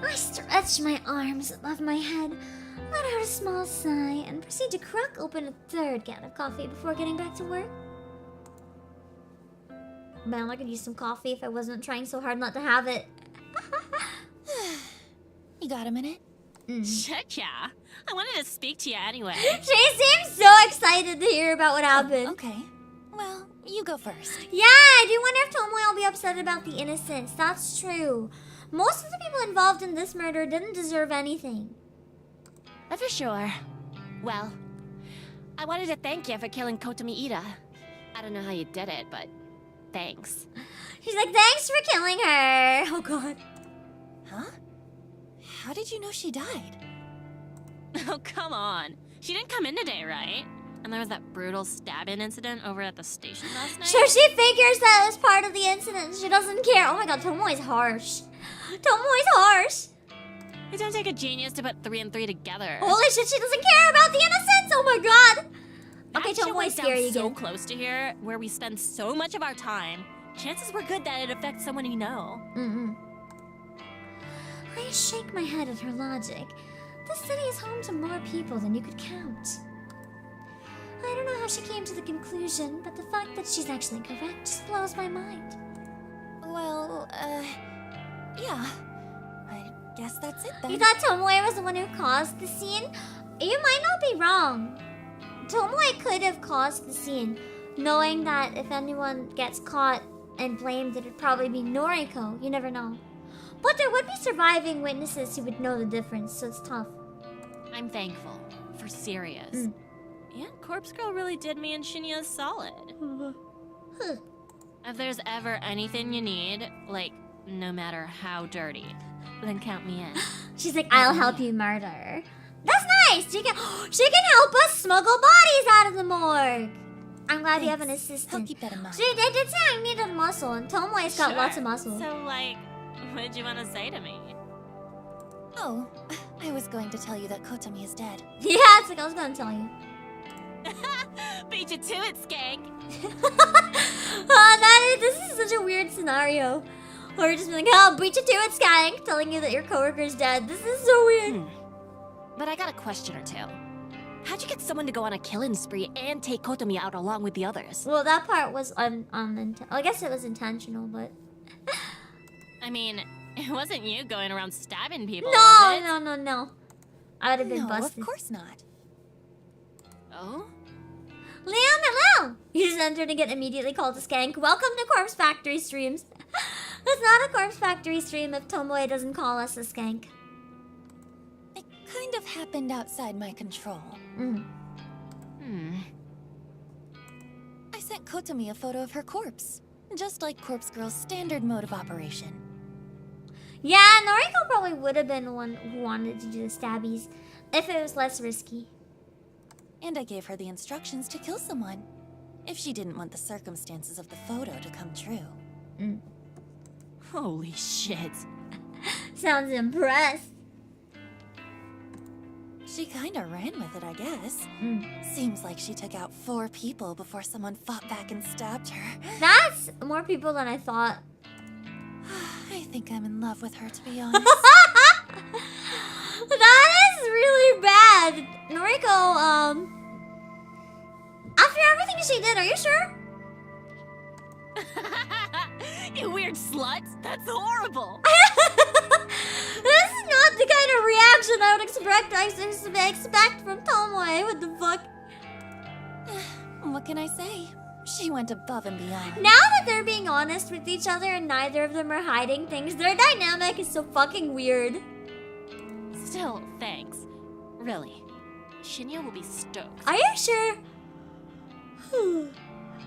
I stretch my arms above my head, let out a small sigh, and proceed to crack open a third can of coffee before getting back to work. Man, I could use some coffee if I wasn't trying so hard not to have it. You got a minute? Shit, yeah. I wanted to speak to you anyway. She seems so excited to hear about what happened. Okay. Well, you go first. Yeah, I do wonder if Tomoe will be upset about the innocence. That's true. Most of the people involved in this murder didn't deserve anything. For sure. Well, I wanted to thank you for killing Kotomi Ida. I don't know how you did it, but thanks. She's like, thanks for killing her. Oh god. Huh? How did you know she died? Oh, come on. She didn't come in today, right? And there was that brutal stabbing incident over at the station last night. So she figures that it was part of the incident. She doesn't care. Oh my god, Tomoe's harsh. Tomoe's harsh. It don't take a genius to put 3 and 3 together. Holy shit, she doesn't care about the innocence. Oh my god. Okay, That shit Tomoe's went down scary so again. close to here, where we spend so much of our time. Chances were good that it affects someone you know. I shake my head at her logic. This city is home to more people than you could count. I don't know how she came to the conclusion, but the fact that she's actually correct just blows my mind. Well, yeah. I guess that's it then. You thought Tomoe was the one who caused the scene? You might not be wrong. Tomoe could have caused the scene, knowing that if anyone gets caught and blamed, it'd probably be Noriko. You never know. But there would be surviving witnesses who would know the difference, so it's tough. I'm thankful. For serious. Yeah, Corpse Girl really did me and Shinya solid. If there's ever anything you need, like, no matter how dirty, then count me in. She's like, I'll help you murder. That's nice! She can help us smuggle bodies out of the morgue! I'm glad you have an I'll assistant. keep that in mind. They did say I needed muscle, and Tomoe's got lots of muscle. So, like, what'd you want to say to me? Oh, I was going to tell you that Kotomi is dead. Yeah, it's like I was gonna tell you. Beat you to it, skank! This is such a weird scenario. Or you're just being like, oh, beat you to it, Skank, telling you that your coworker's dead. This is so weird. But I got a question or two. How'd you get someone to go on a killing spree and take Kotomi out along with the others? Well, that part was I guess it was intentional, but... I mean, it wasn't you going around stabbing people, No. I would have been No, busted. of course not. Oh? Hello! You just entered and get immediately called a Skank. Welcome to Corpse Factory streams. It's not a Corpse Factory stream if Tomoe doesn't call us a Skank. It kind of happened outside my control. I sent Kotomi a photo of her corpse, just like Corpse Girl's standard mode of operation. Yeah, Noriko probably would have been the one who wanted to do the stabbies if it was less risky. And I gave her the instructions to kill someone, if she didn't want the circumstances of the photo to come true. Holy shit. Sounds impressed. She kinda ran with it, I guess. Seems like she took out 4 people before someone fought back and stabbed her. That's more people than I thought. I think I'm in love with her, to be honest. That is really bad. Noriko, after everything she did, are you sure? You weird sluts! That's horrible! This is not the kind of reaction I would expect from Tomoe. What the fuck? What can I say? She went above and beyond. Now that they're being honest with each other and neither of them are hiding things, their dynamic is so fucking weird. Still, thanks. Really. Shinya will be stoked. Are you sure?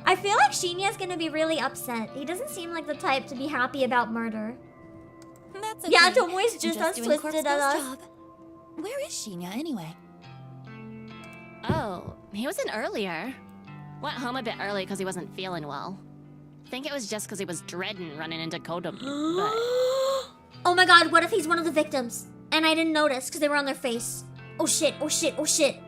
I feel like Shinya's gonna be really upset. He doesn't seem like the type to be happy about murder. That's okay. Yeah, Tomoe's just as doing twisted Corpse as Girl's us. job. Where is Shinya anyway? Oh, he was in earlier. Went home a bit early because he wasn't feeling well. Think it was just because he was dreading running into Kotomi, but... Oh my god, what if he's one of the victims? And I didn't notice because they were on their face. Oh shit, oh shit, oh shit.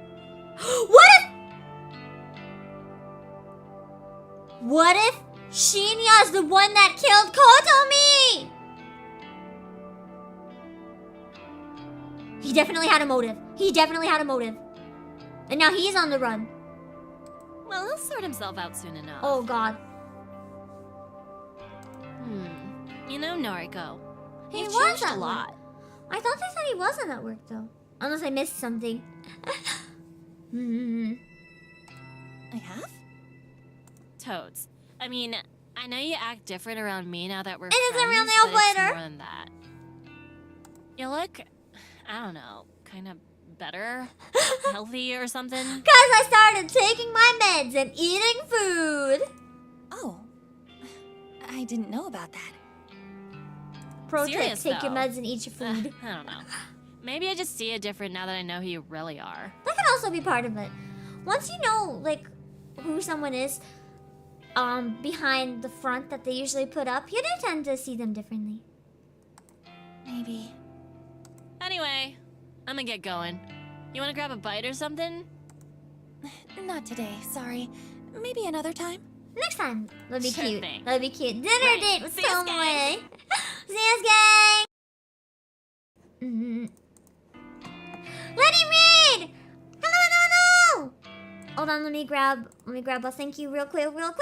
What if Shinya's the one that killed Kotomi? He definitely had a motive. And now he's on the run. Well, he'll sort himself out soon enough. Oh god. You know, Noriko, He you've was changed at a lot. I thought they said he wasn't at work though. Unless I missed something. I have? Toads. I mean, I know you act different around me now that we're It is a friends, real nail but it's biter. more than that. You look, I don't know, kind of better, healthy or something. Cause I started taking my meds and eating food. Oh. I didn't know about that. Pro tip, Serious, take your though. meds and eat your food. I don't know. Maybe I just see it different now that I know who you really are. That can also be part of it. Once you know, like, who someone is, behind the front that they usually put up, you do tend to see them differently. Maybe. Anyway, I'm gonna get going. You wanna grab a bite or something? Not today, sorry. Maybe another time. Next time, that'd be Sure cute. thing. That'd be cute. Dinner Right. date with See us, Tomoe. gang. See us, gang. Let him read. Hello, hello, hello. Hold on, let me grab a thank you real quick. Alberta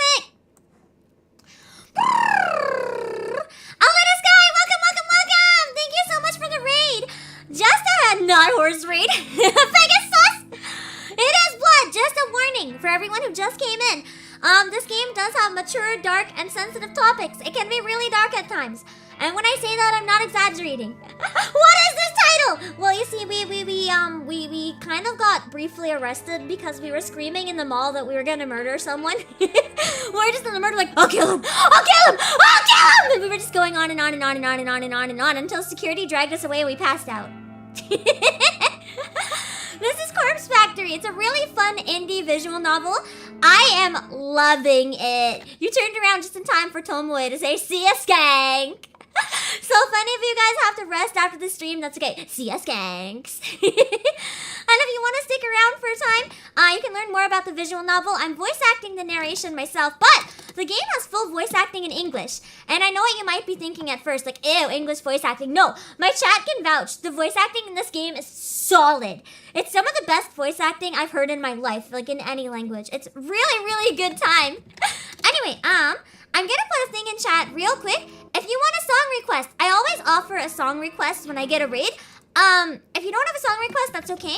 Sky, welcome. Thank you so much for the raid. Just a not horse raid. Pegasus. It is blood. Just a warning for everyone who just came in. This game does have mature, dark, and sensitive topics. It can be really dark at times. And when I say that, I'm not exaggerating. What is this title? Well, you see, we kind of got briefly arrested because we were screaming in the mall that we were gonna murder someone. We were just in the murder like, I'll kill him! And we were just going on and on and on and on and on and on and on until security dragged us away and we passed out. This is Corpse Factory. It's a really fun indie visual novel. I am loving it. You turned around just in time for Tomoe to say, see ya, skank. So if any of you guys have to rest after the stream, that's okay. See ya, skanks. And if you want to stick around for a time, you can learn more about the visual novel. I'm voice acting the narration myself, but the game has full voice acting in English. And I know what you might be thinking at first, like, ew, English voice acting. No, my chat can vouch. The voice acting in this game is solid. It's some of the best voice acting I've heard in my life, like in any language. It's really, really good time. Anyway, I'm gonna put a thing in chat real quick. If you want a song request, I always offer a song request when I get a raid. If you don't have a song request, that's okay.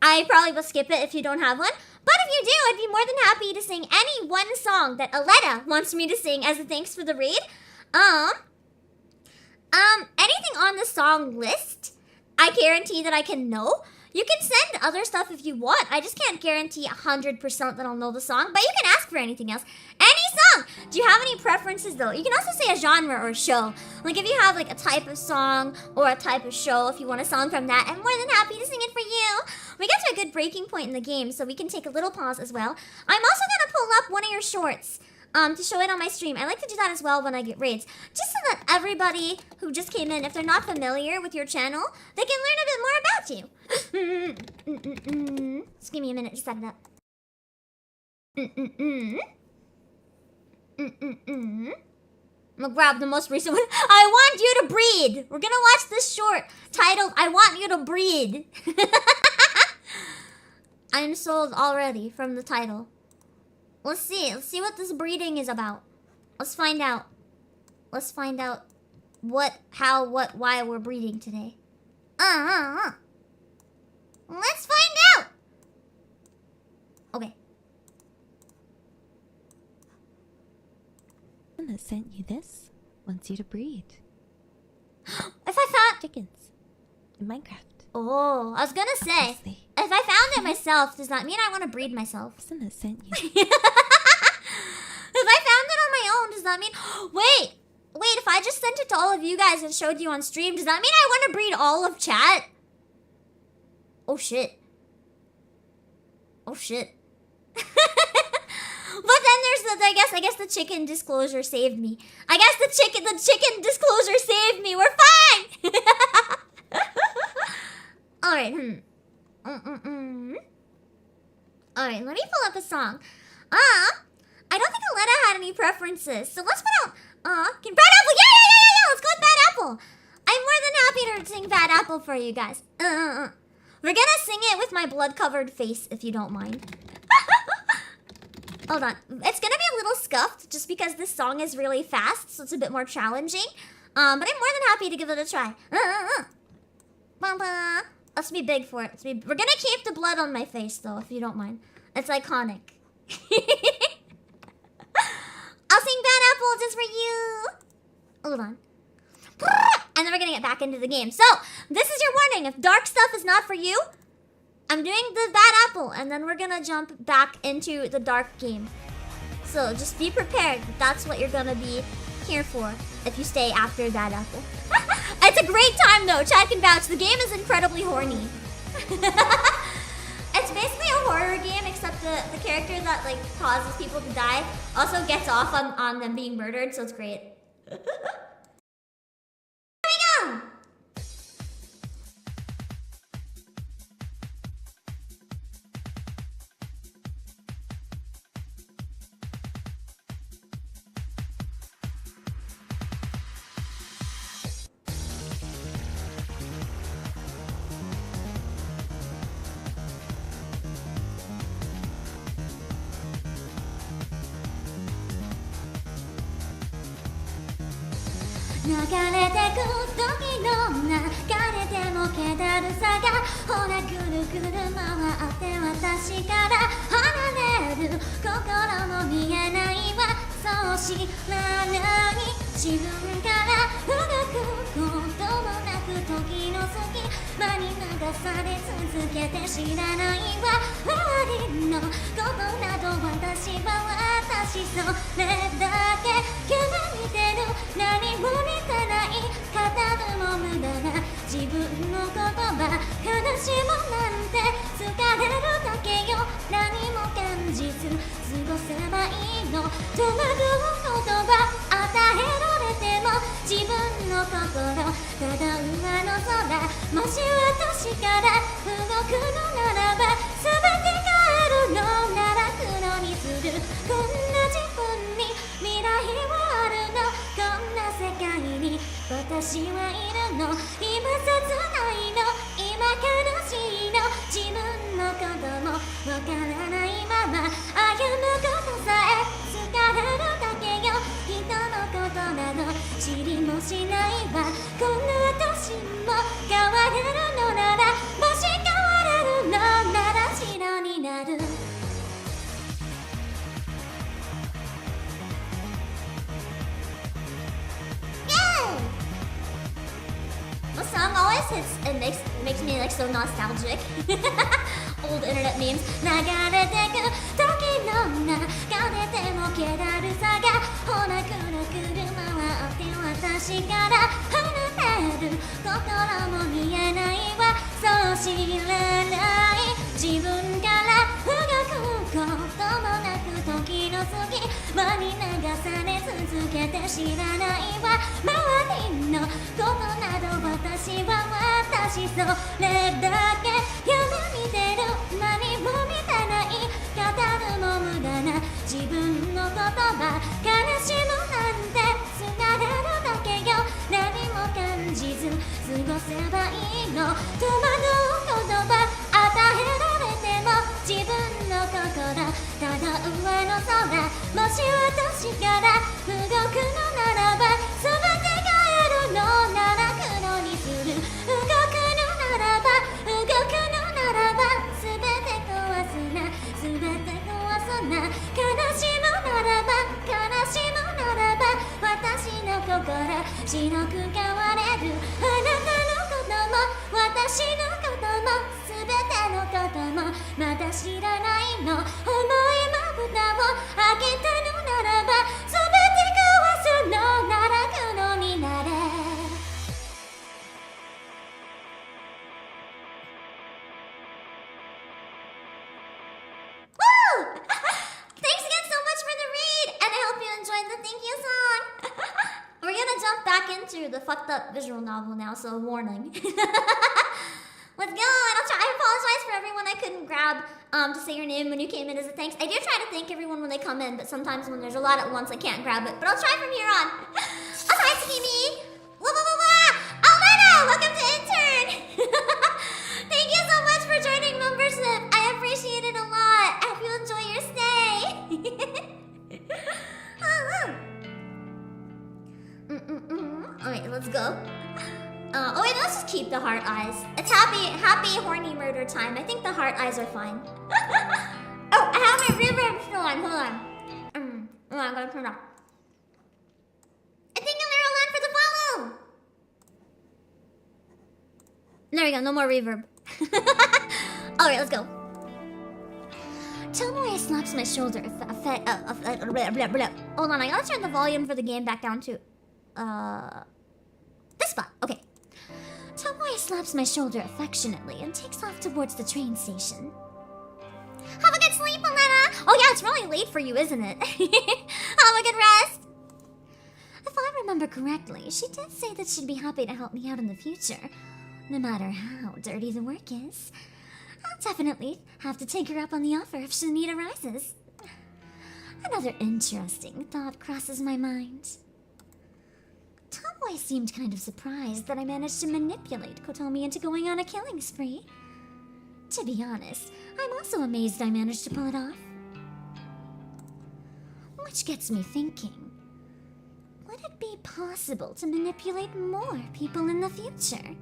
I probably will skip it if you don't have one. But if you do, I'd be more than happy to sing any one song that Aletta wants me to sing as a thanks for the raid. Anything on the song list, I guarantee that I can know. You can send other stuff if you want. I just can't guarantee 100% that I'll know the song, but you can ask for anything else. Any song! Do you have any preferences, though? You can also say a genre or a show. Like, if you have, like, a type of song or a type of show, if you want a song from that, I'm more than happy to sing it for you. We get to a good breaking point in the game, so we can take a little pause as well. I'm also gonna pull up one of your shorts to show it on my stream. I like to do that as well when I get raids, just so that everybody who just came in, if they're not familiar with your channel, they can learn a bit more about you. Just give me a minute to set it up. I'm gonna grab the most recent one. I want you to breed. We're gonna watch this short titled I Want You to Breed. I'm sold already from the title. Let's see what this breeding is about. Let's find out. Let's find out what, how, what, why we're breeding today. Let's find out. Okay. That sent you this wants you to breed If I found chickens in Minecraft. Oh, I was gonna say, Honestly. if I found it myself, does that mean I want to breed myself? Person that sent you. If I found it on my own, does that mean... Wait, if I just sent it to all of you guys and showed you on stream, does that mean I want to breed all of chat? Oh, shit. Oh, shit. But then there's the... I guess the chicken disclosure saved me. I guess the chicken disclosure saved me. We're fine! Alright, Alright, let me pull up a song. I don't think Aletta had any preferences, so let's put out... Bad Apple! Yeah! Let's go with Bad Apple! I'm more than happy to sing Bad Apple for you guys. We're gonna sing it with my blood-covered face, if you don't mind. Hold on. It's gonna be a little scuffed, just because this song is really fast, so it's a bit more challenging. But I'm more than happy to give it a try. Let's be big for it. We're gonna keep the blood on my face though, if you don't mind. It's iconic. I'll sing Bad Apple just for you. Hold on. And then we're gonna get back into the game. So, this is your warning. If dark stuff is not for you, I'm doing the Bad Apple, and then we're gonna jump back into the dark game. So, just be prepared. That's what you're gonna be here for if you stay after Bad Apple. It's a great time though. Chad can vouch. The game is incredibly horny. It's basically a horror game, except the character that like causes people to die also gets off on them being murdered, so it's great. Here we go! 流れてく時の流れても気だるさがほらくるくる回って私から離れる心も見えないわそう知らない自分から動くこともなく時の隙間に流され続けて知らないわ終わりのことなど私は私それだけ夢見てる何も見てない語るも無駄な自分の言葉悲しむなんて疲れるだけよ何も感じず過ごせばいいの戸惑う言葉与えられても自分の心ただ上の空もし私から動くのならば全て変えるのなら黒にするこんな自分に未来はあるのこんな世界に私はいるの今切ないの今悲しいの自分のこともわからないまま歩むことさえ疲れるだけよ人のことなど知りもしないわこんな私も変われるのならもし変われるのなら白になるThe song always hits and makes me like so nostalgic. Old internet memes. 流れてく時の流れても気だるさがほらくるくる回って私から離れる心も見えないわそう知らない自分から動くこともなく時の隙間に流され続けて知らないわ周りのことなど私は私それだけ夢見てる何も見てない語るも無駄な自分の言葉悲しむなんて疲れるだけよ何も感じず過ごせばいいの戸惑う言葉与えられても自分の心ただ上の空もし私から動くのならば全て変えるのなら黒にする動くのならば動くのならば全て壊すな全て壊すな悲しむならば悲しむならば私の心白く変われるあなたのことも私のことも全てのこともまだ知らないの重いまぶたを開けたのならば全て壊すのなら黒になれThanks again so much for the read, and I hope you enjoyed the thank you song. We're gonna jump back into the fucked up visual novel now, so warning. Let's go, and I apologize for everyone I couldn't grab to say your name when you came in as a thanks. I do try to thank everyone when they come in, but sometimes when there's a lot at once, I can't grab it. But I'll try from here on. Oh, hi, Tsukimi! Alena, welcome to Intern! Thank you so much for joining membership. I appreciate it a lot. I hope you enjoy your stay. Alright, let's go. Oh wait, let's just keep the heart eyes. It's happy, horny murder time. I think the heart eyes are fine. Oh, I have my reverb still on. Hold on. I'm gonna turn it off. I think I'm gonna land for the follow. There we go. No more reverb. All right, let's go. Tomoe slaps my shoulder. Hold on, I gotta turn the volume for the game back down to this spot. Okay. Tomoe slaps my shoulder affectionately and takes off towards the train station. Have a good sleep, Alena! Oh yeah, it's really late for you, isn't it? Have a good rest! If I remember correctly, she did say that she'd be happy to help me out in the future. No matter how dirty the work is. I'll definitely have to take her up on the offer if the need arises. Another interesting thought crosses my mind. Tomoe seemed kind of surprised that I managed to manipulate Kotomi into going on a killing spree. To be honest, I'm also amazed I managed to pull it off. Which gets me thinking, would it be possible to manipulate more people in the future?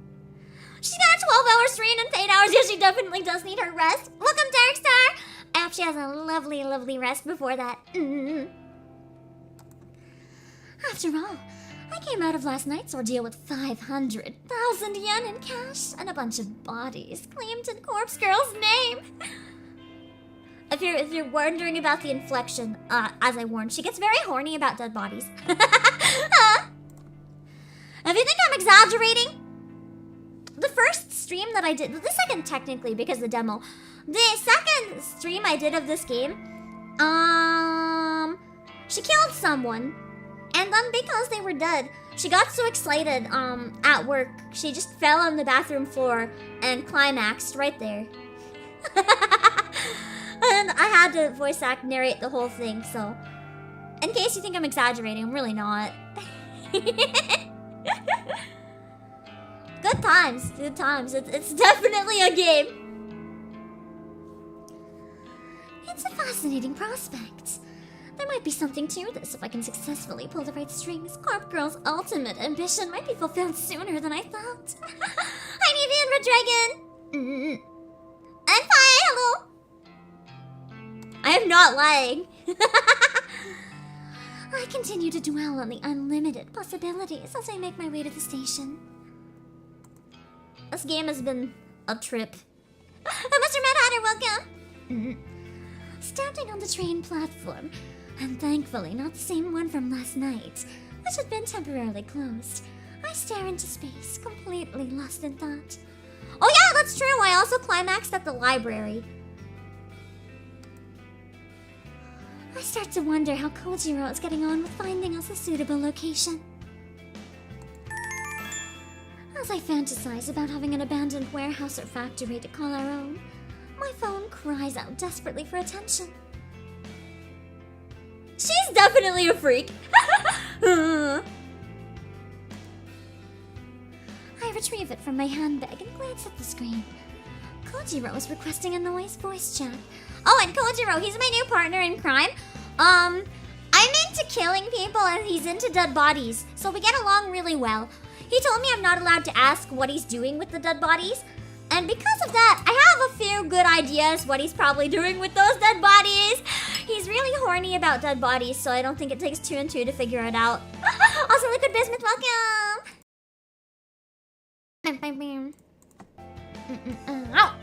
She's got a 12-hour strain and 8 hours. Yeah, she definitely does need her rest. Welcome, Darkstar. I hope she has a lovely, lovely rest before that. After all, I came out of last night's ordeal with 500,000 yen in cash and a bunch of bodies claimed in Corpse Girl's name. If you're wondering about the inflection, as I warned, she gets very horny about dead bodies. If you think I'm exaggerating, the first stream that I did, the second technically because the demo, the second stream I did of this game, she killed someone, and then because they were dead, she got so excited at work, she just fell on the bathroom floor and climaxed right there. And I had to voice act narrate the whole thing, so in case you think I'm exaggerating, I'm really not. Good times, good times. It's definitely a game. It's a fascinating prospect. There might be something to this if I can successfully pull the right strings. Corp Girl's ultimate ambition might be fulfilled sooner than I thought. Hi, Navy and Red Dragon. I'm fine, hello. I am not lying. I continue to dwell on the unlimited possibilities as I make my way to the station. This game has been a trip. Mr. Mad Hatter, welcome! Standing on the train platform, and thankfully not the same one from last night, which had been temporarily closed, I stare into space, completely lost in thought. Oh yeah, that's true! I also climaxed at the library. I start to wonder how Kojiro is getting on with finding us a suitable location. As I fantasize about having an abandoned warehouse or factory to call our own, my phone cries out desperately for attention. She's definitely a freak. I retrieve it from my handbag and glance at the screen. Kojiro is requesting a noise voice chat. Oh, and Kojiro, he's my new partner in crime. I'm into killing people and he's into dead bodies, so we get along really well. He told me I'm not allowed to ask what he's doing with the dead bodies. And because of that, I have a few good ideas what he's probably doing with those dead bodies. He's really horny about dead bodies, so I don't think it takes 2 and 2 to figure it out. Also, Liquid Bismuth, welcome! Ow!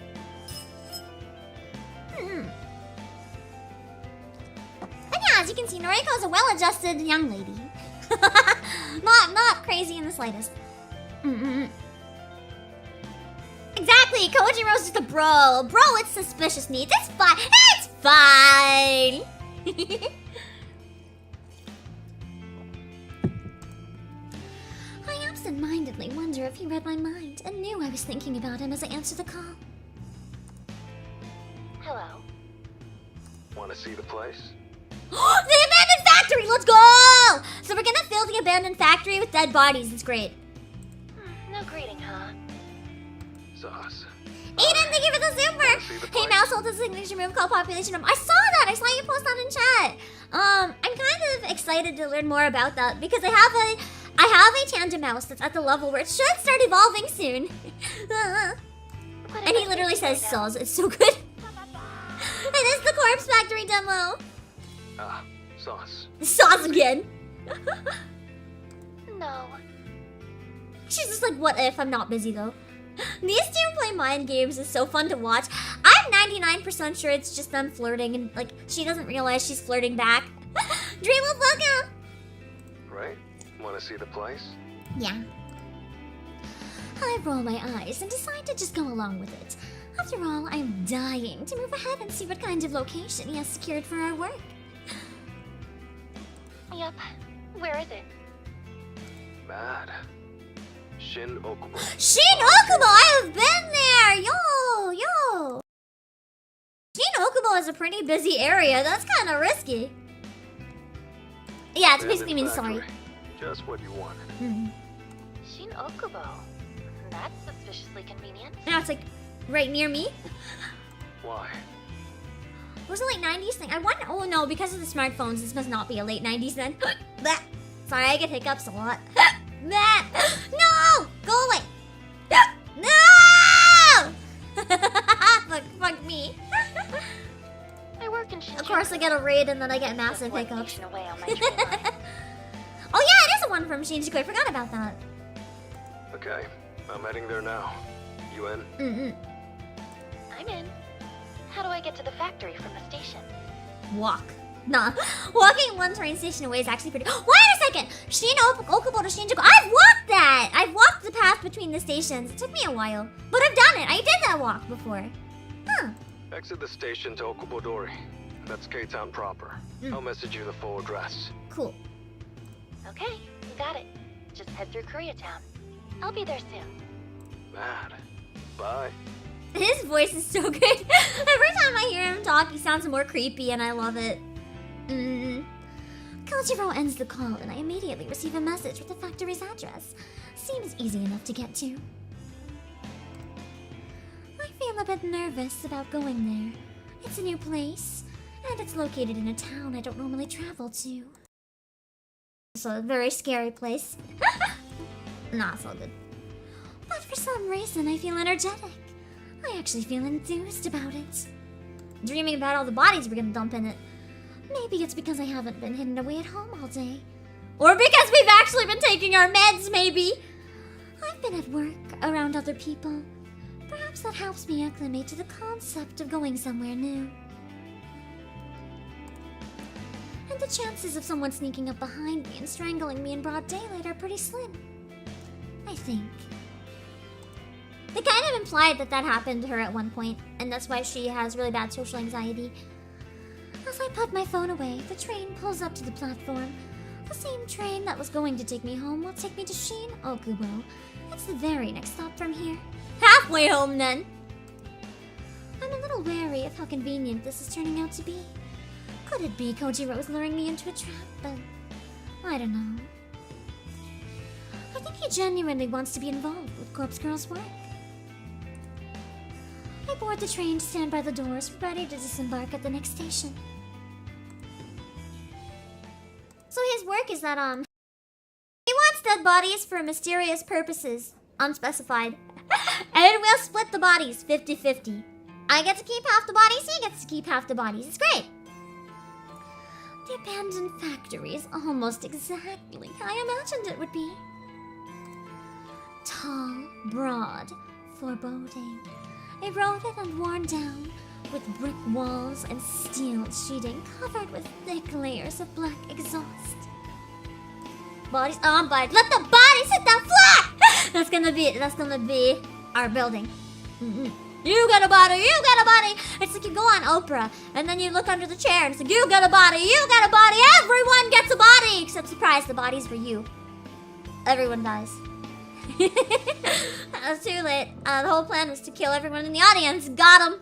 But yeah, as you can see, Noriko is a well-adjusted young lady. Not crazy in the slightest. Exactly, Kojiro's just a bro. Bro with suspicious needs. It's fine. It's fine. I absent-mindedly wonder if he read my mind and knew I was thinking about him as I answered the call. Hello. Want to see the place? The abandoned factory! Let's go! So we're gonna fill the abandoned factory with dead bodies. It's great. No greeting, huh? Sauce. Aiden, thank you for the super! Hey, Mouse holds a signature move called Population of... I saw that! I saw you post that in chat! I'm kind of excited to learn more about that because I have I have a tandem mouse that's at the level where it should start evolving soon. And he literally says sauce. It's so good. It is the Corpse Factory demo. Ah, sauce. Sauce again. No. She's just like, what if I'm not busy though? These two play mind games is so fun to watch. I'm 99% sure it's just them flirting and like she doesn't realize she's flirting back. Dream of welcome. Right? Want to see the place? Yeah. I roll my eyes and decide to just go along with it. After all, I'm dying to move ahead and see what kind of location he has secured for our work. Yep. Where is it? Mad. Shin Okubo. Shin Okubo! I have been there! Yo! Shin Okubo is a pretty busy area. That's kind of risky. Yeah, it's basically means sorry. Just what you wanted. Shin Okubo. That's suspiciously convenient. Now it's like right near me. Why? Was it late 90s thing? I wonder. Oh no, because of the smartphones, this must not be a late 90s then. Bleh. Sorry, I get hiccups a lot. Bleh. No! Go away! No! fuck me. I work in Shinjuku. Of course, I get a raid and then I get massive One hiccups. station away on my train line. Oh yeah, it is a one from Shinjuku. I forgot about that. Okay, I'm heading there now. You in? I'm in. How do I get to the factory from the station? Walk. Nah. Walking one train station away is actually pretty. Wait a second! Okubo to Shinjuku. I've walked that! I've walked the path between the stations. It took me a while. But I've done it. I did that walk before. Huh. Exit the station to Okubodori. That's K-Town proper. I'll message you the full address. Cool. Okay, you got it. Just head through Koreatown. I'll be there soon. Mad. Bye. His voice is so good. Every time I hear him talk, he sounds more creepy and I love it. Kojiro ends the call and I immediately receive a message with the factory's address. Seems easy enough to get to. I feel a bit nervous about going there. It's a new place, and it's located in a town I don't normally travel to. It's a very scary place. Nah, it's all good. But for some reason, I feel energetic. I actually feel enthused about it. Dreaming about all the bodies we're gonna dump in it. Maybe it's because I haven't been hidden away at home all day. Or because we've actually been taking our meds, maybe. I've been at work, around other people. Perhaps that helps me acclimate to the concept of going somewhere new. And the chances of someone sneaking up behind me and strangling me in broad daylight are pretty slim. I think. They kind of implied that happened to her at one point, and that's why she has really bad social anxiety. As I put my phone away, the train pulls up to the platform. The same train that was going to take me home will take me to Shin Okubo. It's the very next stop from here. Halfway home, then. I'm a little wary of how convenient this is turning out to be. Could it be Kojiro's luring me into a trap? But I don't know. I think he genuinely wants to be involved with Corpse Girl's work. I board the train to stand by the doors, ready to disembark at the next station. So his work is that, he wants dead bodies for mysterious purposes, unspecified. And we'll split the bodies 50-50. I get to keep half the bodies, he gets to keep half the bodies. It's great. The abandoned factory is almost exactly how I imagined it would be. Tall, broad, foreboding. Eroded and worn down, with brick walls and steel sheeting covered with thick layers of black exhaust. Bodies on bodies. Let the bodies hit the floor! That's gonna be our building. You got a body, you got a body! It's like you go on Oprah, and then you look under the chair, and it's like, you got a body, you got a body! Everyone gets a body! Except, surprise, the body's for you. Everyone dies. That's too late. The whole plan was to kill everyone in the audience. Got him!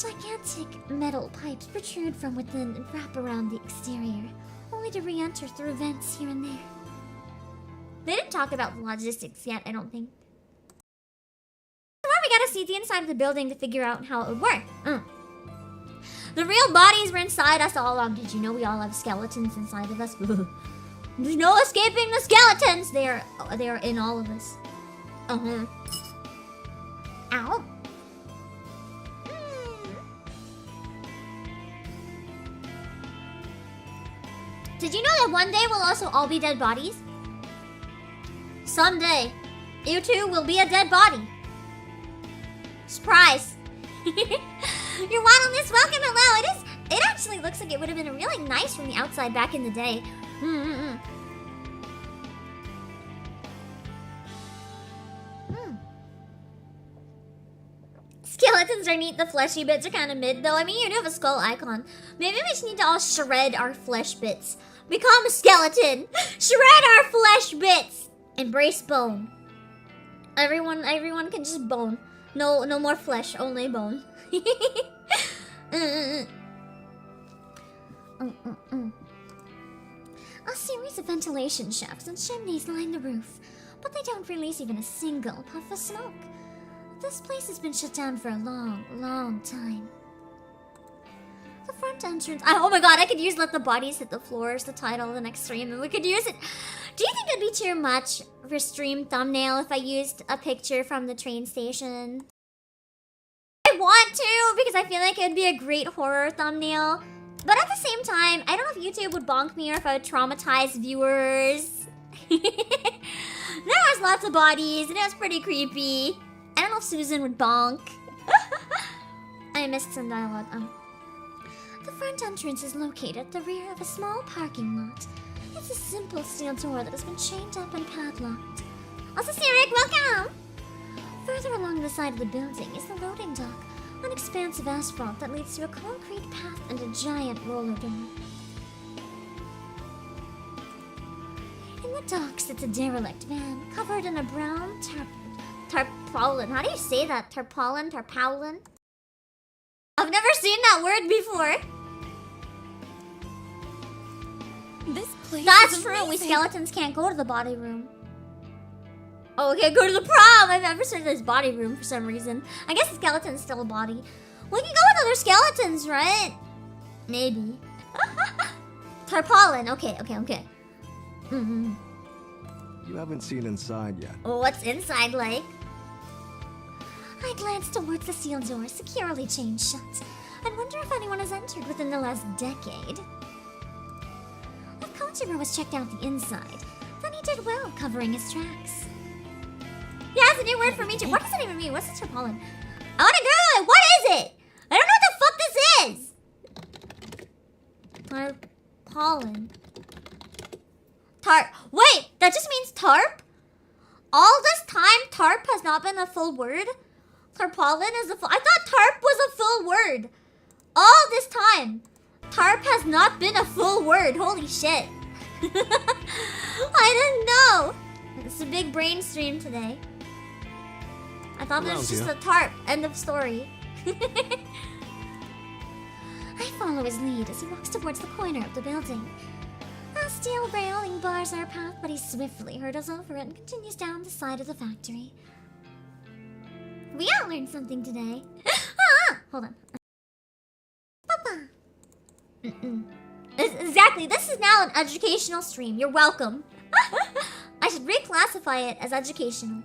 Gigantic metal pipes protrude from within and wrap around the exterior, only to re-enter through vents here and there. They didn't talk about the logistics yet, I don't think. Well, we gotta see the inside of the building to figure out how it would work. The real bodies were inside us all along. Did you know we all have skeletons inside of us? There's no escaping the skeletons. They are in all of us. Ow. Did you know that one day we'll also all be dead bodies? Someday, you too will be a dead body. Surprise! You're wildness, welcome, hello. It actually looks like it would have been really nice from the outside back in the day. Skeletons are neat, the fleshy bits are kind of mid though. I mean, you do have a skull icon. Maybe we just need to all shred our flesh bits. Become a skeleton! Shred our flesh bits! Embrace bone. Everyone can just bone. No more flesh, only bone. A series of ventilation shafts and chimneys line the roof, but they don't release even a single puff of smoke. This place has been shut down for a long time. The front entrance... oh my god, I could use Let the Bodies Hit the Floor as the title of the next stream, and we could use it... Do you think it'd be too much for stream thumbnail if I used a picture from the train station? I want to, because I feel like it'd be a great horror thumbnail. But at the same time, I don't know if YouTube would bonk me or if I would traumatize viewers. There was lots of bodies, and it was pretty creepy. I don't know if Susan would bonk. I missed some dialogue. The front entrance is located at the rear of a small parking lot. It's a simple steel door that has been chained up and padlocked. Also, Sirik, welcome! Further along the side of the building is the loading dock, an expansive asphalt that leads to a concrete path and a giant roller door. In the dock sits a derelict van covered in a brown tarpaulin. How do you say that? Tarpaulin? Tarpaulin? I've never seen that word before. This place That's is true. We amazing. skeletons can't go to the body room. Oh, we can't go to the prom. I've never seen this body room for some reason. I guess the skeleton's still a body. We can go with other skeletons, right? Maybe. Tarpaulin. Okay. You haven't seen inside yet. Oh, what's inside like? I glanced towards the sealed door, securely chained shut, and wonder if anyone has entered within the last decade. If Vtuber was checked out the inside, then he did well covering his tracks. Yeah, that's a new word for me too. What does it even mean? What's a tarpaulin? I wanna Google it! What is it? I don't know what the fuck this is! Tarpaulin. Wait, that just means tarp? All this time, tarp has not been a full word? Tarpaulin is a full... I thought tarp was a full word. All this time, tarp has not been a full word. Holy shit. I didn't know. It's a big brain stream today. I thought it was just a tarp. End of story. I follow his lead as he walks towards the corner of the building. A steel railing bars our path, but he swiftly hurdles over it and continues down the side of the factory. We all learned something today. Hold on. Papa. Exactly, this is now an educational stream. You're welcome. I should reclassify it as educational.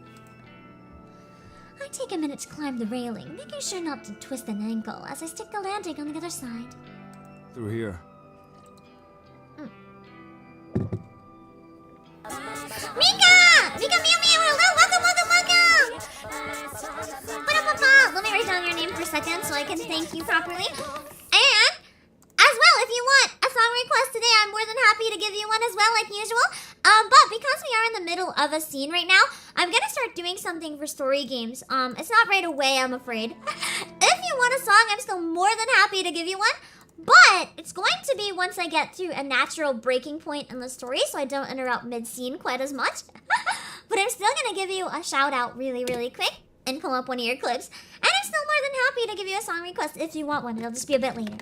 I take a minute to climb the railing, making sure not to twist an ankle as I stick the landing on the other side. Through here. Mika! Mika Mew Mew! Hello! Welcome! Let me write down your name for a second so I can thank you properly. And, as well, if you want a song request today, I'm more than happy to give you one as well, like usual. But because we are in the middle of a scene right now, I'm gonna start doing something for story games. It's not right away, I'm afraid. If you want a song, I'm still more than happy to give you one. But it's going to be once I get to a natural breaking point in the story, so I don't interrupt mid-scene quite as much. But I'm still gonna give you a shout out really, really quick and pull up one of your clips. And I'm still more than happy to give you a song request if you want one. It'll just be a bit later.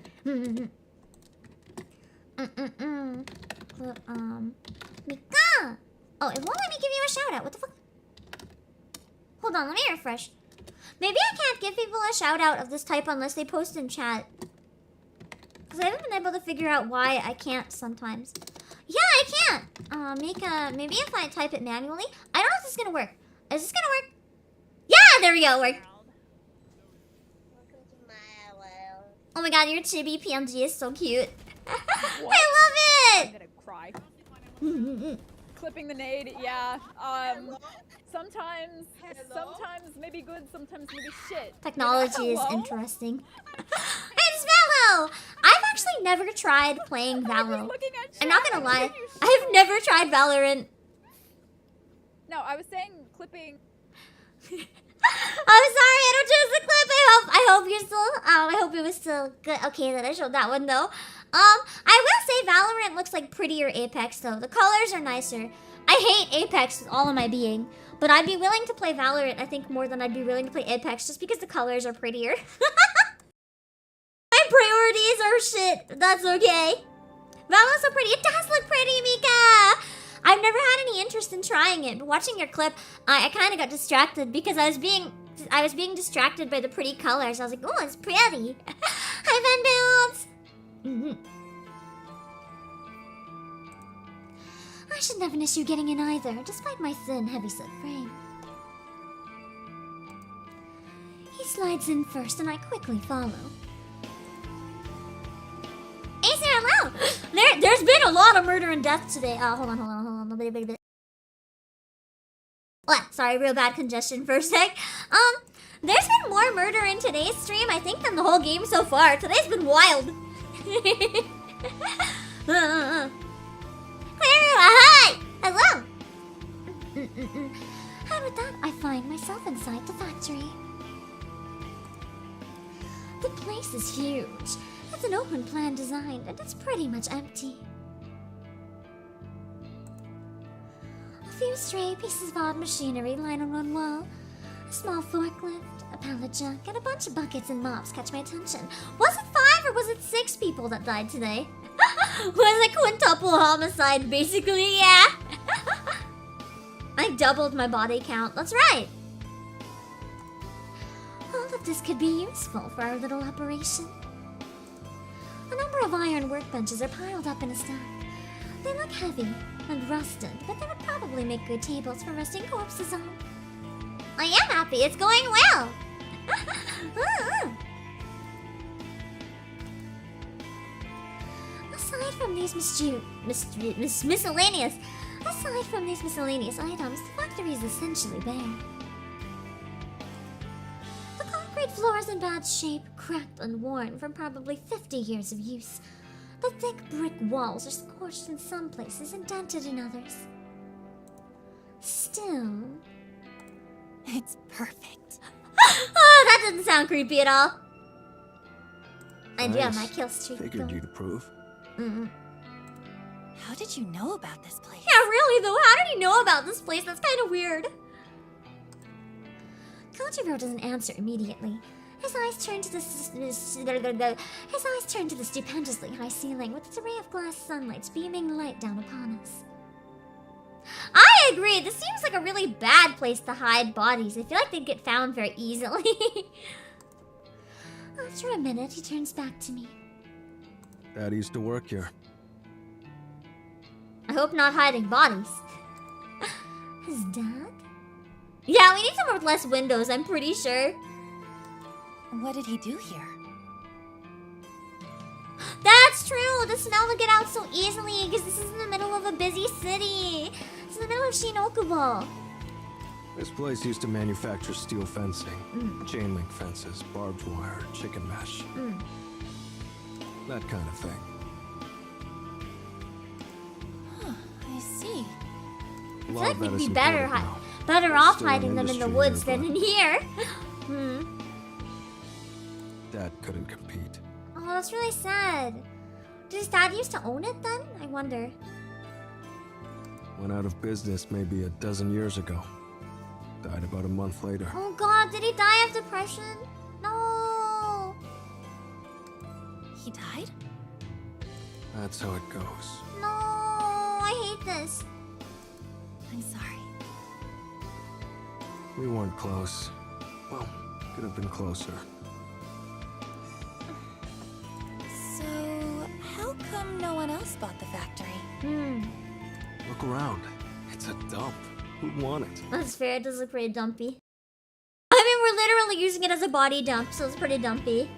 Mika! Oh, it won't let me give you a shout out. What the fuck? Hold on, let me refresh. Maybe I can't give people a shout out of this type unless they post in chat. Because I haven't been able to figure out why I can't sometimes. Yeah, I can't. Maybe if I type it manually. I don't know if this is gonna work. Is this gonna work? Yeah, there we go. It worked. Oh my god, your chibi PNG is so cute. I love I'm it. gonna cry. Clipping the nade, yeah. Sometimes maybe good, sometimes maybe shit. Technology is Hello? interesting. It's Valo! I've actually never tried playing Valo. Looking at I'm not chat, gonna lie. you shit. I've never tried Valorant. No, I was saying clipping. I'm sorry, I don't choose the clip. I hope you're still. I hope it was still good. Okay, that I showed that one though. I will say Valorant looks like prettier Apex though. The colors are nicer. I hate Apex with all of my being, but I'd be willing to play Valorant. I think more than I'd be willing to play Apex just because the colors are prettier. My priorities are shit. That's okay. Valo's so pretty. It does look pretty, Mika. I've never had any interest in trying it, but watching your clip, I kind of got distracted because I was being distracted by the pretty colors. I was like, oh, it's pretty. Hi, Van Builds. I shouldn't have an issue getting in either, despite my thin, heavy-set frame. He slides in first, and I quickly follow. Is there allowed? There's been a lot of murder and death today. Hold on. What? Sorry, real bad congestion for a sec. There's been more murder in today's stream, I think, than the whole game so far. Today's been wild. Hi! Hello! How with that, I find myself inside the factory. The place is huge. It's an open plan design, and it's pretty much empty. A few stray pieces of odd machinery line on one wall. A small forklift, a pallet jack, and a bunch of buckets and mops catch my attention. Was it 5 or was it 6 people that died today? Was a quintuple homicide, basically, yeah. I doubled my body count, that's right. All of this could be useful for our little operation. A number of iron workbenches are piled up in a stack. They look heavy and rusted, but they would probably make good tables for resting corpses on. I am happy, it's going well. Aside from these miscellaneous items, the factory is essentially bare. The concrete floor is in bad shape, cracked and worn from probably 50 years of use. The thick brick walls are scorched in some places and dented in others. Still... It's perfect. Oh, that didn't sound creepy at all. I do have my Nice. kill streak Figured going. you'd approve. How did you know about this place? Yeah, really though, how did he know about this place? That's kind of weird. Kojiro doesn't answer immediately. His eyes turn to the stupendously high ceiling with its array of glass sunlights beaming light down upon us. I agree, this seems like a really bad place to hide bodies. I feel like they'd get found very easily. After a minute, he turns back to me. Dad used to work here. I hope not hiding bodies. His dad? Yeah, we need somewhere with less windows, I'm pretty sure. What did he do here? That's true! The smell will get out so easily because this is in the middle of a busy city. It's in the middle of Shinokubo. This place used to manufacture steel fencing, chain link fences, barbed wire, chicken mesh. That kind of thing. I see. A I lot feel like of that we'd be is better, imported now. better There's off still an hiding them in the industry woods here, than but- in here. Dad couldn't compete. Oh, that's really sad. Did his dad used to own it then? I wonder. Went out of business maybe a dozen years ago. Died about a month later. Oh god, did he die of depression? No. He died? That's how it goes. No, I hate this. I'm sorry. We weren't close. Well, could have been closer. So, how come no one else bought the factory? Look around. It's a dump. Who'd want it? That's fair, it does look pretty dumpy. I mean, we're literally using it as a body dump, so it's pretty dumpy.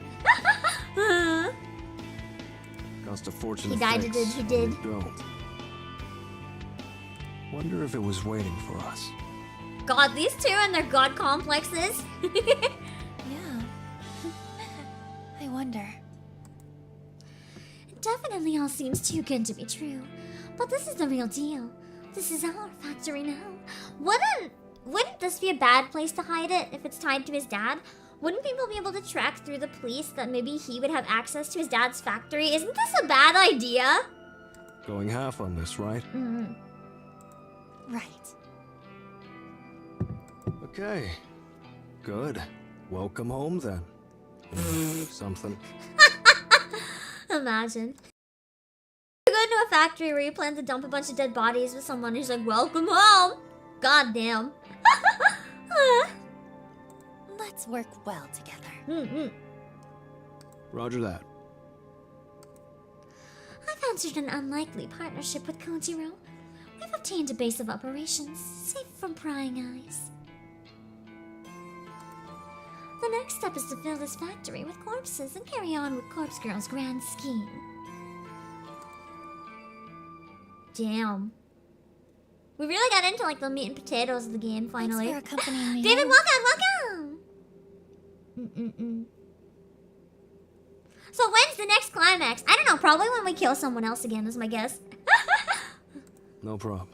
Cost a fortune He to died, fix, he and did. we don't. Wonder if it was waiting for us. God, these two and their god complexes. Yeah. I wonder. It definitely all seems too good to be true. But this is the real deal. This is our factory now. Wouldn't this be a bad place to hide it if it's tied to his dad? Wouldn't people be able to track through the police that maybe he would have access to his dad's factory? Isn't this a bad idea? Going half on this, right? Right. Okay. Good. Welcome home then. Something. Imagine. You go into a factory where you plan to dump a bunch of dead bodies with someone who's like, welcome home! God damn. Let's work well together. Roger that. I've entered an unlikely partnership with Kojiro. We've obtained a base of operations, safe from prying eyes. The next step is to fill this factory with corpses and carry on with Corpse Girl's grand scheme. Damn. We really got into like the meat and potatoes of the game finally. Thanks for accompanying me. David, welcome! So when's the next climax? I don't know, probably when we kill someone else again is my guess. No problem.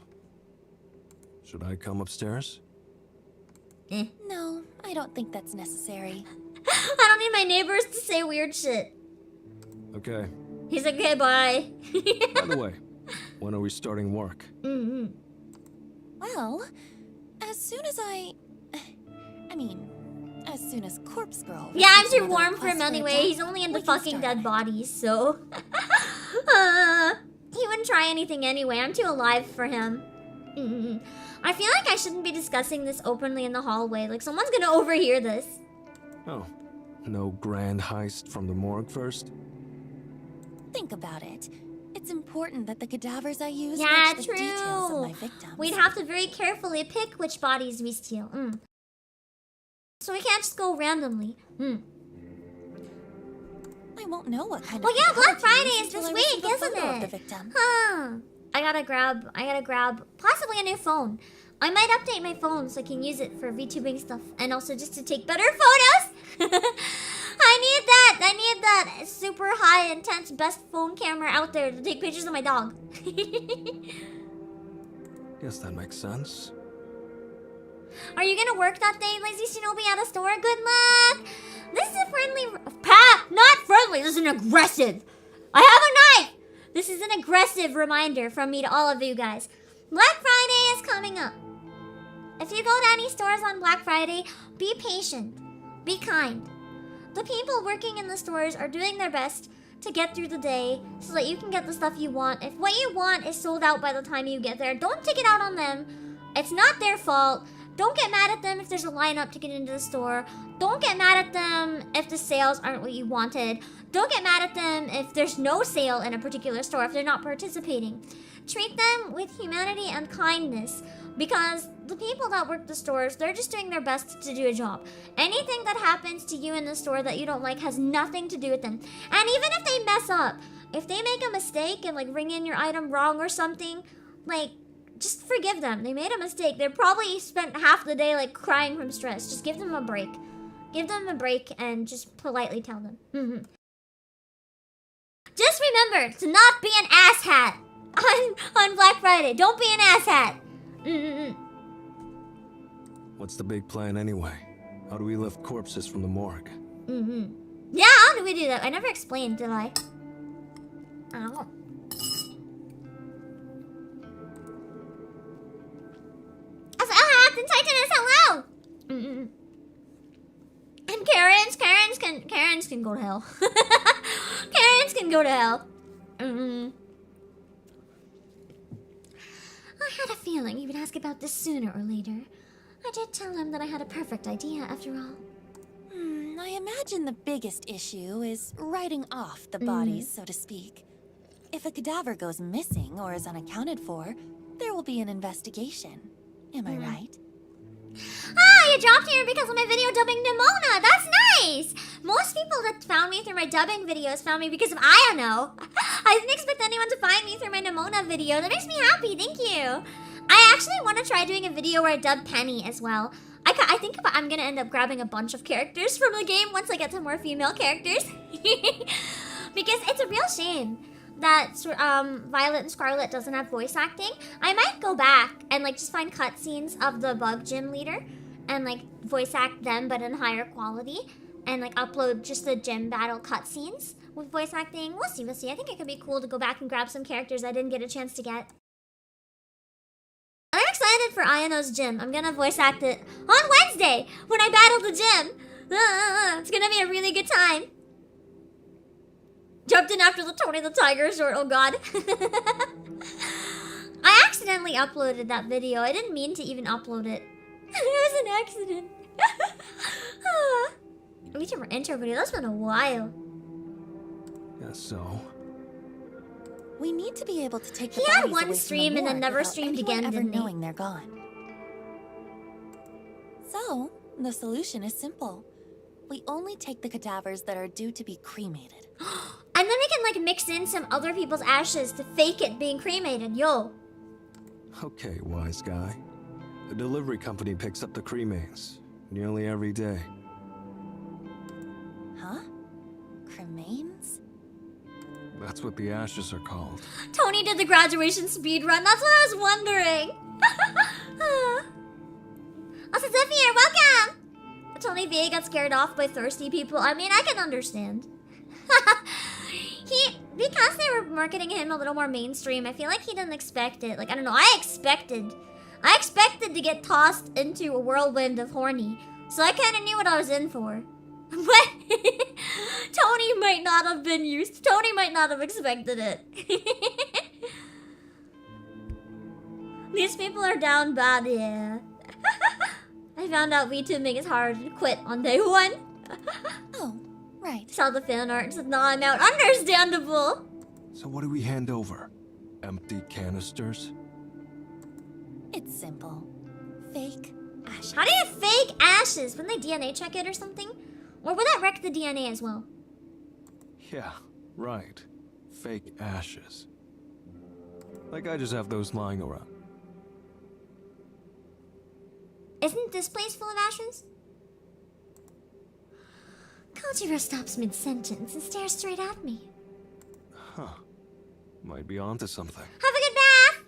Should I come upstairs? No, I don't think that's necessary. I don't need my neighbors to say weird shit. Okay. He's like, okay, bye. By the way, when are we starting work? Well, as soon as as soon as Corpse Girl. Yeah, I'm receives too another warm for request him a anyway. death, He's only into we can fucking start dead it. bodies, so... he wouldn't try anything anyway. I'm too alive for him. I feel like I shouldn't be discussing this openly in the hallway. Like, someone's gonna overhear this. Oh. No grand heist from the morgue first? Think about it. It's important that the cadavers I use Yeah, match the details of true. my victims. We'd have to very carefully pick which bodies we steal. So we can't just go randomly. I won't know what kind Well, of yeah, Black cadaver to Friday use is until this I week, receive a isn't photo of it? the victim. Huh. I gotta grab possibly a new phone. I might update my phone so I can use it for VTubing stuff and also just to take better photos. I need that super high intense best phone camera out there to take pictures of my dog. Guess that makes sense. Are you gonna work that day, Lazy Shinobi, at a store? Good luck! This is a friendly... not friendly, this is an aggressive. I have a knife! This is an aggressive reminder from me to all of you guys. Black Friday is coming up. If you go to any stores on Black Friday, be patient. Be kind. The people working in the stores are doing their best to get through the day so that you can get the stuff you want. If what you want is sold out by the time you get there, don't take it out on them. It's not their fault. Don't get mad at them if there's a lineup to get into the store. Don't get mad at them if the sales aren't what you wanted. Don't get mad at them if there's no sale in a particular store, if they're not participating. Treat them with humanity and kindness, because the people that work the stores, they're just doing their best to do a job. Anything that happens to you in the store that you don't like has nothing to do with them. And even if they mess up, if they make a mistake and like ring in your item wrong or something, like, just forgive them. They made a mistake. They probably spent half the day like crying from stress. Just give them a break. Give them a break and just politely tell them. Just remember to not be an asshat on Black Friday. Don't be an asshat. What's the big plan anyway? How do we lift corpses from the morgue? Yeah, how do we do that? I never explained, did I? I don't know. Titanus, hello! And Karens can go to hell. Karens can go to hell. I had a feeling he would ask about this sooner or later. I did tell him that I had a perfect idea after all. I imagine the biggest issue is writing off the bodies, so to speak. If a cadaver goes missing or is unaccounted for, there will be an investigation. Am I right? Ah, you dropped here because of my video dubbing Nimona. That's nice. Most people that found me through my dubbing videos found me because of Ayano. I didn't expect anyone to find me through my Nimona video. That makes me happy. Thank you. I actually want to try doing a video where I dub Penny as well. I think I'm gonna end up grabbing a bunch of characters from the game once I get some more female characters. Because it's a real shame that Violet and Scarlet doesn't have voice acting. I might go back and like just find cutscenes of the bug gym leader and like voice act them but in higher quality and like upload just the gym battle cutscenes with voice acting. We'll see. I think it could be cool to go back and grab some characters I didn't get a chance to get. I'm excited for Ayano's gym. I'm gonna voice act it on Wednesday when I battle the gym. It's gonna be a really good time. Jumped in after the Tony the Tiger short, oh god. I accidentally uploaded that video. I didn't mean to even upload it. It was an accident. VTuber intro video, that's been a while. Guess so. We need to be able to take the He had bodies one away from stream the and then morgue never without streamed anyone again, ever didn't he? knowing they're gone. So, the solution is simple. We only take the cadavers that are due to be cremated. And then we can like mix in some other people's ashes to fake it being cremated, yo. Okay, wise guy. The delivery company picks up the cremains nearly every day. Huh? Cremains? That's what the ashes are called. Tony did the graduation speed run. That's what I was wondering. Also, Zephyr, welcome. Tony V got scared off by thirsty people. I mean, I can understand. Because they were marketing him a little more mainstream, I feel like he didn't expect it. Like, I don't know, I expected to get tossed into a whirlwind of horny. So I kind of knew what I was in for. But Tony might not have been used. Tony might not have expected it. These people are down bad, yeah. I found out VTubing is hard to quit on day one. Oh, right. Saw the fan art and said, nah, I'm out. Understandable. So what do we hand over? Empty canisters? It's simple. Fake ashes. How do you fake ashes? Wouldn't they DNA check it or something? Or would that wreck the DNA as well? Yeah, right. Fake ashes. Like I just have those lying around. Isn't this place full of ashes? Kojiro stops mid-sentence and stares straight at me. Huh. Might be onto something. Have a good bath!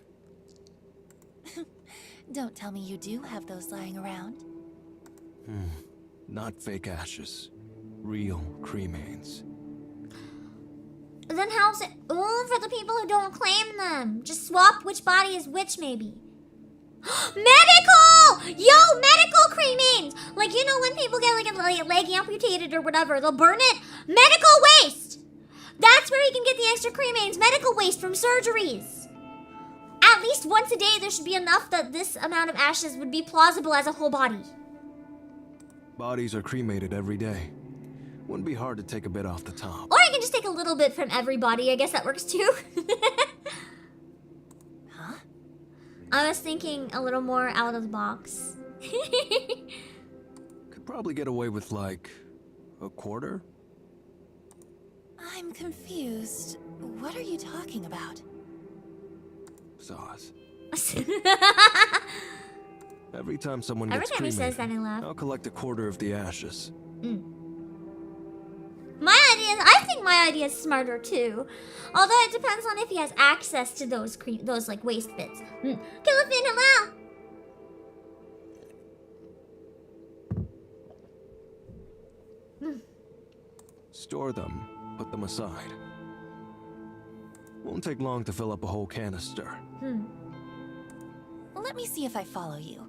Don't tell me you do have those lying around. Not fake ashes. Real cremains. Then how's it? Oh, for the people who don't claim them. Just swap which body is which, maybe. Medical! Yo, medical cremains! Like, you know when people get like a leg amputated or whatever, they'll burn it? Medical waste! That's where you can get the extra cremains. Medical waste from surgeries. At least once a day there should be enough that this amount of ashes would be plausible as a whole body. Bodies are cremated every day. Wouldn't be hard to take a bit off the top. Or you can just take a little bit from every body. I guess that works too. Huh? I was thinking a little more out of the box. Could probably get away with like a quarter? I'm confused. What are you talking about? Sauce. Every time someone Every gets time he cremated, says that, I laugh. I'll collect a quarter of the ashes. My idea, I think my idea is smarter too. Although it depends on if he has access to those like waste bits. Killafin, hello! Store them, put them aside. Won't take long to fill up a whole canister. Let me see if I follow you.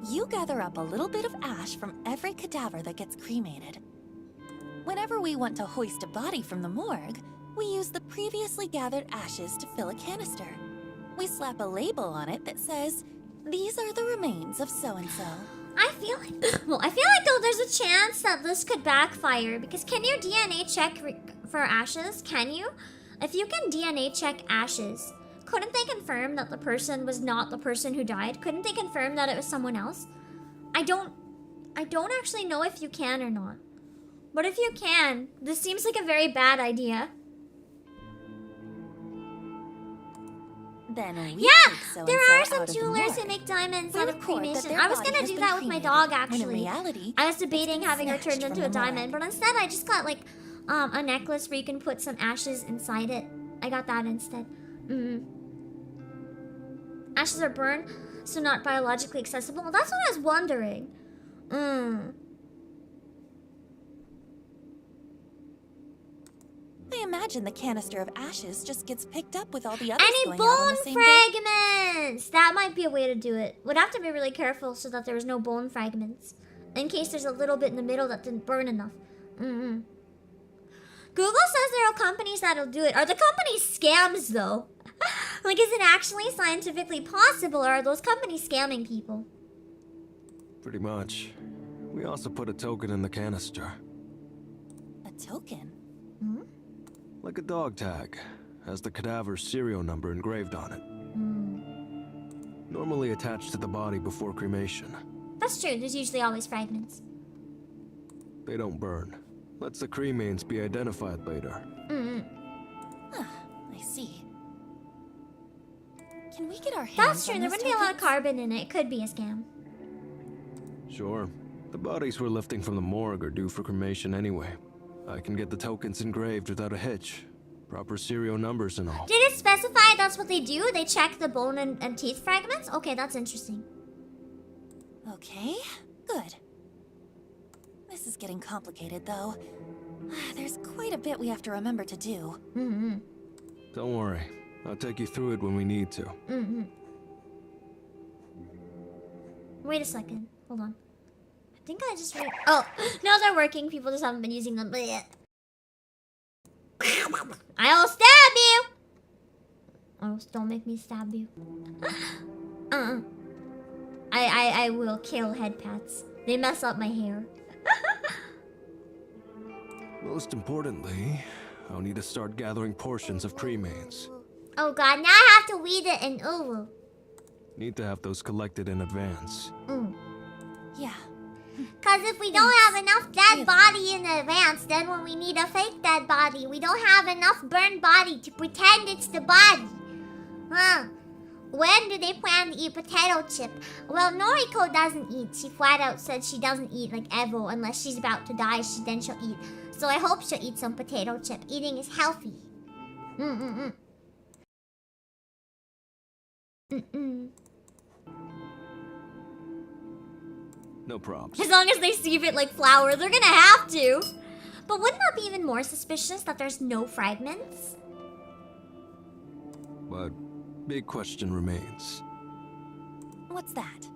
You gather up a little bit of ash from every cadaver that gets cremated. Whenever we want to hoist a body from the morgue, we use the previously gathered ashes to fill a canister. We slap a label on it that says, "These are the remains of so-and-so." I feel like though there's a chance that this could backfire because can you DNA check for ashes? Can you? If you can DNA check ashes, couldn't they confirm that the person was not the person who died? Couldn't they confirm that it was someone else? I don't actually know if you can or not. But if you can, this seems like a very bad idea. Then we Yeah, take so-and-so there are out some of the jewelers who morgue. make diamonds We out of record that cremation. their I was body gonna has do been that with my cremated, dog when in actually. reality, I was it's debating been having her snatched turned into from a the morgue. diamond, but instead I just got like a necklace where you can put some ashes inside it. I got that instead. Ashes are burned, so not biologically accessible. Well, that's what I was wondering. I imagine the canister of ashes just gets picked up with all the others Any going out on bone the same day. fragments! That might be a way to do it. Would have to be really careful so that there was no bone fragments. In case there's a little bit in the middle that didn't burn enough. Google says there are companies that'll do it. Are the companies scams though? Like, is it actually scientifically possible, or are those companies scamming people? Pretty much. We also put a token in the canister. A token? Like a dog tag. Has the cadaver's serial number engraved on it. Normally attached to the body before cremation. That's true, there's usually always fragments. They don't burn. Lets the cremains be identified later. I see. Can we get our hands That's true, on there these wouldn't be a lot of tokens? carbon in it. It could be a scam. Sure. The bodies we're lifting from the morgue are due for cremation anyway. I can get the tokens engraved without a hitch. Proper serial numbers and all. Did it specify that's what they do? They check the bone and teeth fragments? Okay, that's interesting. Okay, good. This is getting complicated, though. There's quite a bit we have to remember to do. Don't worry. I'll take you through it when we need to. Wait a second. Hold on. I think I just Oh, no, they're working. People just haven't been using them. Blech. I'll stab you! Oh, don't make me stab you. I will kill head pats. They mess up my hair. Most importantly, I'll need to start gathering portions of cremains. Oh god, now I have to weed it in ooh. Need to have those collected in advance. Yeah. Cause if we don't have enough dead body in advance, then when we need a fake dead body, we don't have enough burned body to pretend it's the body. When do they plan to eat potato chip? Well, Noriko doesn't eat. She flat out said she doesn't eat like Evo unless she's about to die. Then she'll eat. So I hope she'll eat some potato chip. Eating is healthy. No props. As long as they sieve it like flour, they're gonna have to. But wouldn't that be even more suspicious that there's no fragments? But big question remains. What's that?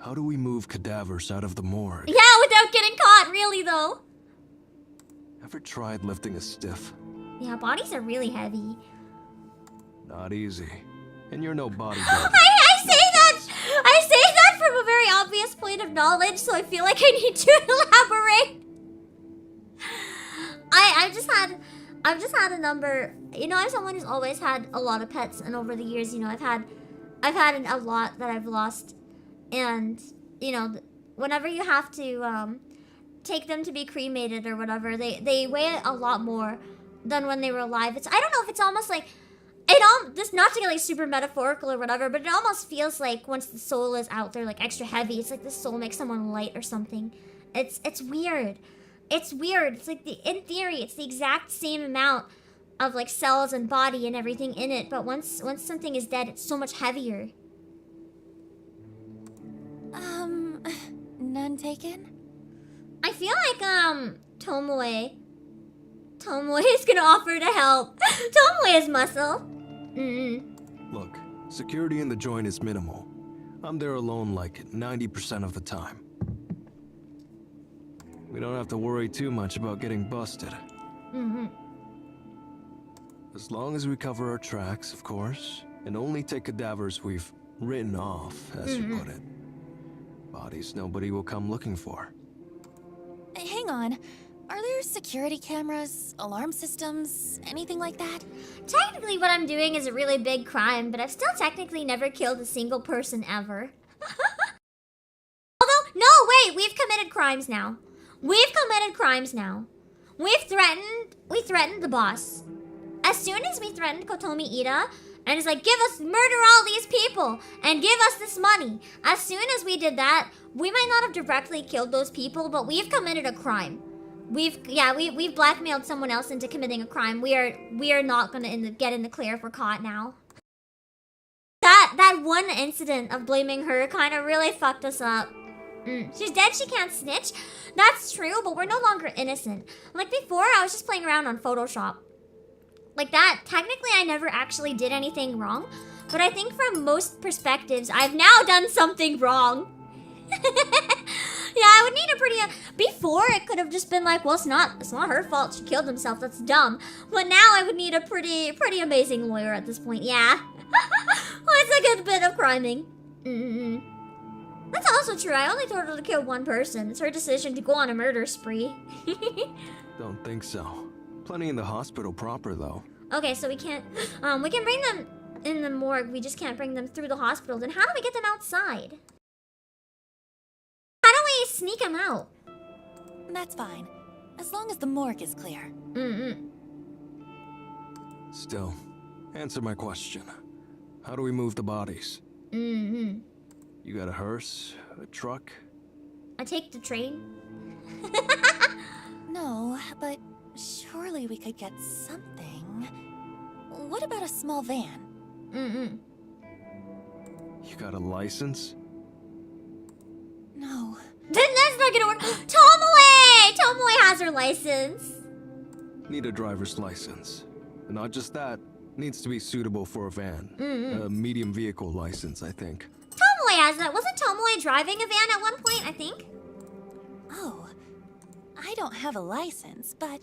How do we move cadavers out of the morgue? Yeah, without getting caught, really though. Ever tried lifting a stiff? Yeah, bodies are really heavy. Not easy. And you're no bodybuilder. I say that from a very obvious point of knowledge, so I feel like I need to elaborate. I've just had a number. You know, I'm someone who's always had a lot of pets, and over the years, you know, I've had a lot that I've lost, and you know, whenever you have to take them to be cremated or whatever, they weigh a lot more than when they were alive. I don't know if it's almost like this, not to get like super metaphorical or whatever, but it almost feels like once the soul is out there, like extra heavy. It's like the soul makes someone light or something. It's weird. It's weird. It's like in theory, it's the exact same amount of like cells and body and everything in it, but once something is dead, it's so much heavier. None taken? I feel like Tomoe is gonna offer to help. Tomoe is muscle. Look, security in the joint is minimal. I'm there alone like 90% of the time. We don't have to worry too much about getting busted. As long as we cover our tracks, of course, and only take cadavers we've written off, as you put it. Bodies nobody will come looking for. Hang on. Are there security cameras, alarm systems, anything like that? Technically, what I'm doing is a really big crime, but I've still technically never killed a single person ever. Although, no, wait, we've committed crimes now. We've committed crimes now. We threatened the boss. As soon as we threatened Kotomi Ida, and it's like, murder all these people, and give us this money. As soon as we did that, we might not have directly killed those people, but we've committed a crime. We've blackmailed someone else into committing a crime. We are not gonna get in the clear if we're caught now. That one incident of blaming her kind of really fucked us up. She's dead, she can't snitch. That's true, but we're no longer innocent. Like before, I was just playing around on Photoshop. Like that, technically I never actually did anything wrong. But I think from most perspectives, I've now done something wrong. Yeah, I would need a pretty... before, it could have just been like, well, it's not her fault. She killed herself. That's dumb. But now I would need a pretty amazing lawyer at this point. Yeah. Well, it's a good bit of criming. That's also true. I only told her to kill one person. It's her decision to go on a murder spree. Don't think so. Plenty in the hospital proper, though. Okay, so we can't... we can bring them in the morgue. We just can't bring them through the hospital. Then how do we get them outside? How do we sneak them out? That's fine. As long as the morgue is clear. Still, answer my question. How do we move the bodies? You got a hearse? A truck? I take the train. No, but surely we could get something. What about a small van? You got a license? No. Then that's not gonna work. Tomoe! Tomoe has her license. Need a driver's license. And not just that, needs to be suitable for a van. A medium vehicle license, I think. Tomoe has that. Wasn't Tomoe driving a van at one point, I think? Oh. I don't have a license, but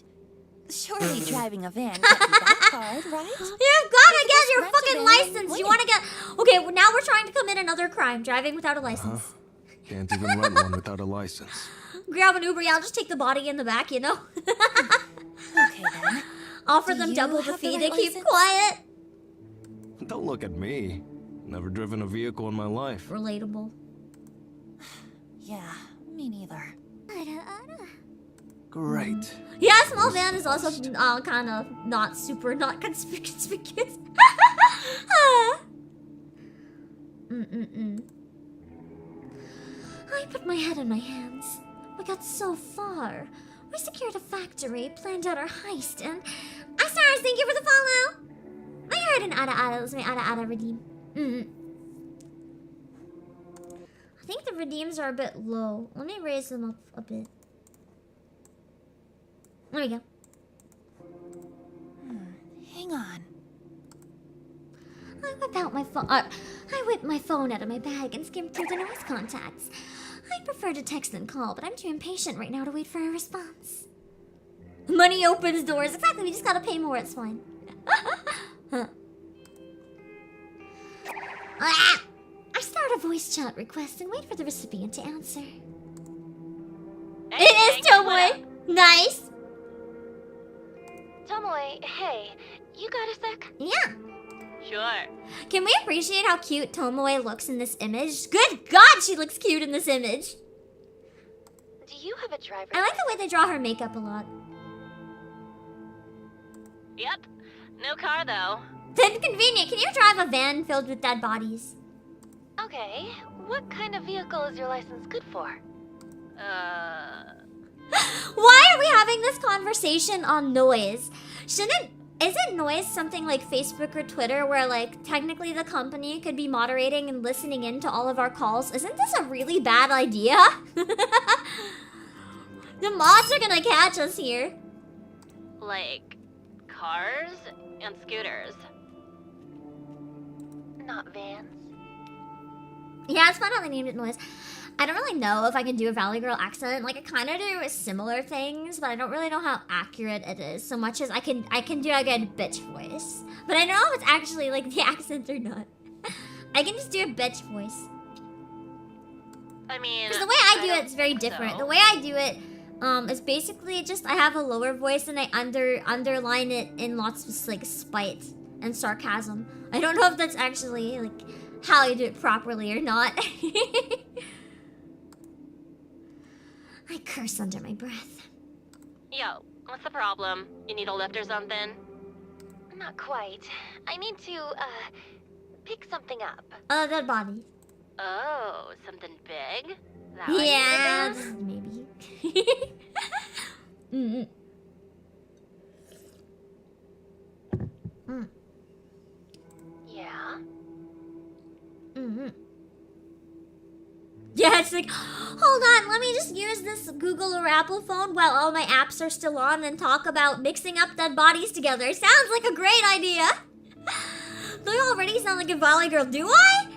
surely driving a van can't be that hard, right? You've gotta get your rent a fucking van license. and You win wanna get... Okay, well, now we're trying to commit another crime. Driving without a license. Can't even rent one without a license. Grab an Uber, yeah, I'll just take the body in the back, you know? Okay then. Offer Do them you double the have the fee right to keep license? quiet. Don't look at me. Never driven a vehicle in my life. Relatable. Yeah, me neither. Great. Yeah, small van is also kind of not conspicuous. I put my head in my hands. We got so far. We secured a factory, planned out our heist, and... Stars, thank you for the follow! I heard an Ada. Let's make Ada redeem. I think the redeems are a bit low. Let me raise them up a bit. There we go. Hang on. I whip out my phone. I whip my phone out of my bag and skim through the noise contacts. I prefer to text than call, but I'm too impatient right now to wait for a response. Money opens doors. Exactly, we just gotta pay more. It's fine. I start a voice chat request and wait for the recipient to answer. It is Tomoe. Nice. Tomoe, hey, you got a sec? Yeah. Sure. Can we appreciate how cute Tomoe looks in this image? Good God, she looks cute in this image. Do you have a driver? I like the way they draw her makeup a lot. Yep. No car, though. Then convenient. Can you drive a van filled with dead bodies? Okay, what kind of vehicle is your license good for? Why are we having this conversation on noise? Isn't noise something like Facebook or Twitter where, like, technically the company could be moderating and listening in to all of our calls? Isn't this a really bad idea? The mods are gonna catch us here. Like, cars and scooters. Not vans. Yeah, it's fun how they named it noise. I don't really know if I can do a Valley Girl accent. Like, I kind of do similar things, but I don't really know how accurate it is. So much as I can do a good bitch voice. But I don't know if it's actually, like, the accent or not. I can just do a bitch voice. I mean... Because the way I do don't it's very think different. so. The way I do it, It's basically just I have a lower voice and I underline it in lots of like spite and sarcasm. I don't know if that's actually like how you do it properly or not. I curse under my breath. Yo, what's the problem? You need a lift or something? Not quite. I need to, pick something up. Dead body. Oh, something big? That what you Yeah, need to do? maybe. Mm-mm. Mm. Yeah? Mm-hmm. Yeah, it's like, hold on, let me just use this Google or Apple phone while all my apps are still on and talk about mixing up dead bodies together. Sounds like a great idea. Do I already sound like a Valley girl? Do I?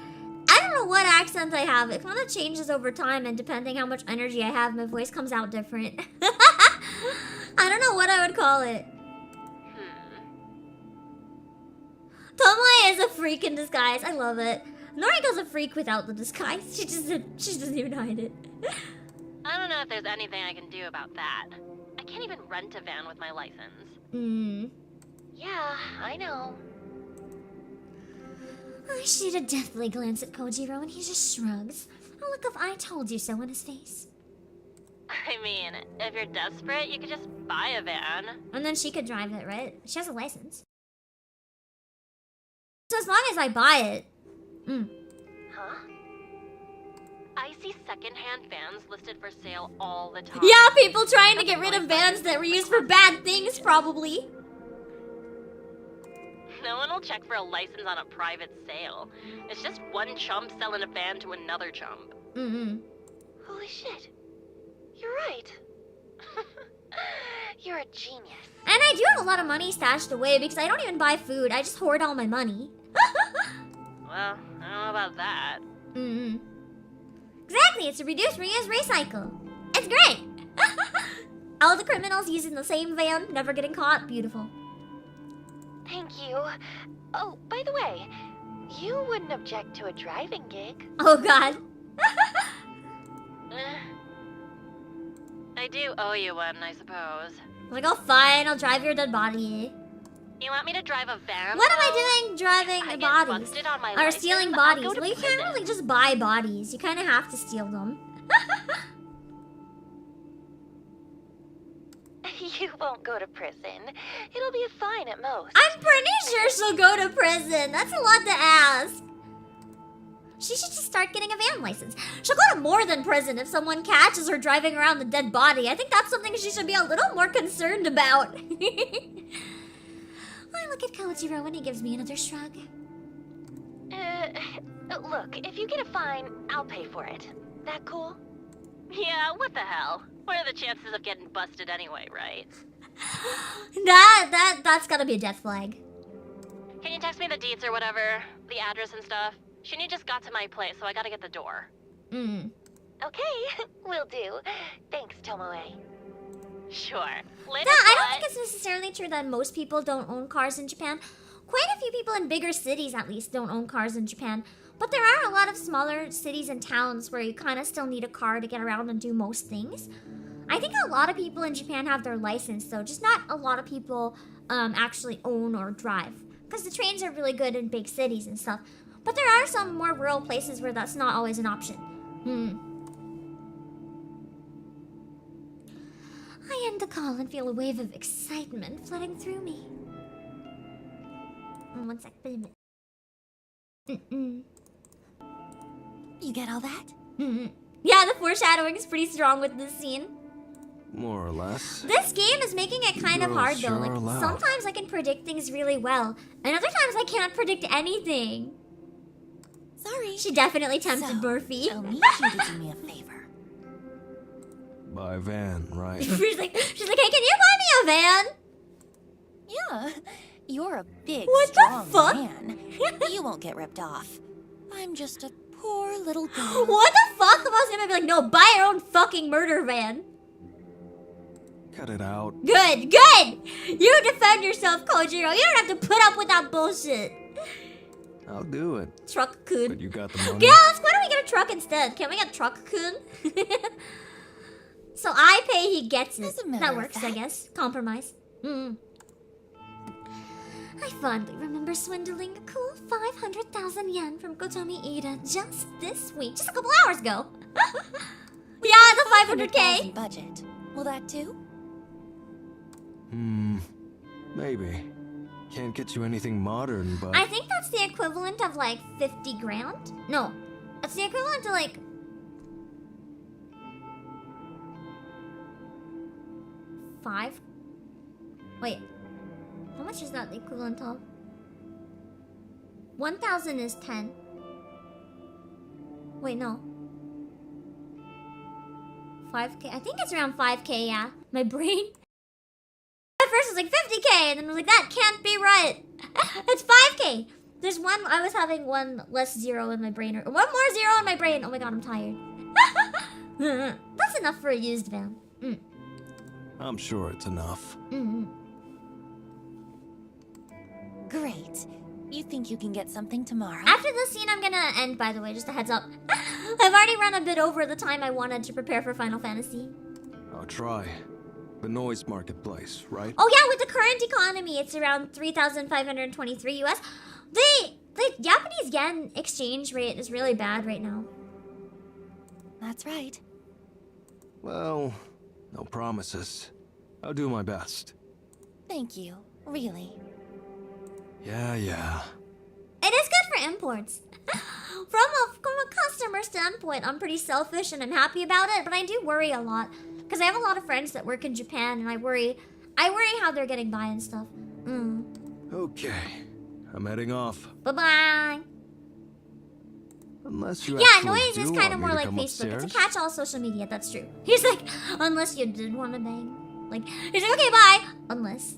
I don't know what accent I have. It kind of changes over time, and depending how much energy I have, my voice comes out different. I don't know what I would call it. Tomoe is a freak in disguise. I love it. Noriko's a freak without the disguise. She doesn't even hide it. I don't know if there's anything I can do about that. I can't even rent a van with my license. Yeah, I know. I shoot a deathly glance at Kojiro and he just shrugs. A look of I told you so on his face. I mean, if you're desperate, you could just buy a van. And then she could drive it, right? She has a license. So as long as I buy it. Huh? I see secondhand vans listed for sale all the time. Yeah, people trying to get rid of vans that were used for bad things, probably. No one will check for a license on a private sale. It's just one chump selling a van to another chump. Holy shit. You're right. You're a genius. And I do have a lot of money stashed away because I don't even buy food. I just hoard all my money. Well, I don't know about that. Exactly, it's a reduce, reuse, recycle. It's great. All the criminals using the same van, never getting caught. Beautiful. Thank you. Oh, by the way, you wouldn't object to a driving gig. Oh god. I do owe you one, I suppose. Like, oh fine, I'll drive your dead body. You want me to drive a van? What am I doing driving I the get bodies? busted on my Or license, stealing I'll bodies. go to Well, you can't prison. really just buy bodies. You kind of have to steal them. You won't go to prison. It'll be a fine at most. I'm pretty sure she'll go to prison. That's a lot to ask. She should just start getting a van license. She'll go to more than prison if someone catches her driving around the dead body. I think that's something she should be a little more concerned about. I look at Kojiro when he gives me another shrug. Look, if you get a fine, I'll pay for it. That cool? Yeah, what the hell? What are the chances of getting busted anyway, right? That's gotta be a death flag. Can you text me the deets or whatever? The address and stuff? Shinny just got to my place, so I gotta get the door. Okay, will do. Thanks, Tomoe. Sure. Later, Yeah, I don't bud. think it's necessarily true that most people don't own cars in Japan. Quite a few people in bigger cities, at least, don't own cars in Japan. But there are a lot of smaller cities and towns where you kind of still need a car to get around and do most things. I think a lot of people in Japan have their license, though. Just not a lot of people actually own or drive. Because the trains are really good in big cities and stuff. But there are some more rural places where that's not always an option. I end the call and feel a wave of excitement flooding through me. 1 sec, wait a minute. You get all that? Yeah, the foreshadowing is pretty strong with this scene. More or less. This game is making it kind of Girls hard though. sure Like are loud. sometimes I can predict things really well, and other times I can't predict anything. Sorry. She definitely tempted So, Murphy. I'll need you to do me a favor. By van, right? she's like, hey, can you buy me a van? Yeah, you're a big, What the strong fuck? man. You won't get ripped off. I'm just a poor little girl. What the fuck? If I was gonna be like, no, buy your own fucking murder van. Cut it out. Good, good! You defend yourself, Kojiro. You don't have to put up with that bullshit. I'll do it. But Truck-kun. you got the money? Yeah, why don't we get a truck instead? Can we get Truck-kun? So I pay, he gets it. As a matter That of works, I fact. guess. Compromise. I fondly remember swindling a cool 500,000 yen from Kotomi Ida just this week, just a couple hours ago. Yeah, the 500K. budget. Will that do? Maybe. Can't get you anything modern, but... I think that's the equivalent of like 50 grand. No, that's the equivalent to like... Five? Wait, how much is that the equivalent of? 1,000 is 10. Wait, no. 5K? I think it's around 5K, yeah. My brain... At first it was like 50K, and then I was like, that can't be right. It's 5K. There's one, I was having one less zero in my brain, or one more zero in my brain. Oh my god, I'm tired. That's enough for a used van. I'm sure it's enough. Great. You think you can get something tomorrow? After this scene, I'm gonna end, by the way, just a heads up. I've already run a bit over the time I wanted to prepare for Final Fantasy. I'll try. The noise marketplace, right? Oh yeah, with the current economy, it's around 3,523 US. The Japanese yen exchange rate is really bad right now. That's right. Well, no promises. I'll do my best. Thank you. Really. Yeah. It is good for imports. From a customer standpoint, I'm pretty selfish and I'm happy about it, but I do worry a lot. Because I have a lot of friends that work in Japan and I worry how they're getting by and stuff. Okay. I'm heading off. Bye-bye. Unless you Yeah, actually noise do is want kind of me more to like come Facebook. upstairs. It's a catch-all social media, that's true. He's like, unless you did want to bang. Like, he's like, okay, bye. Unless.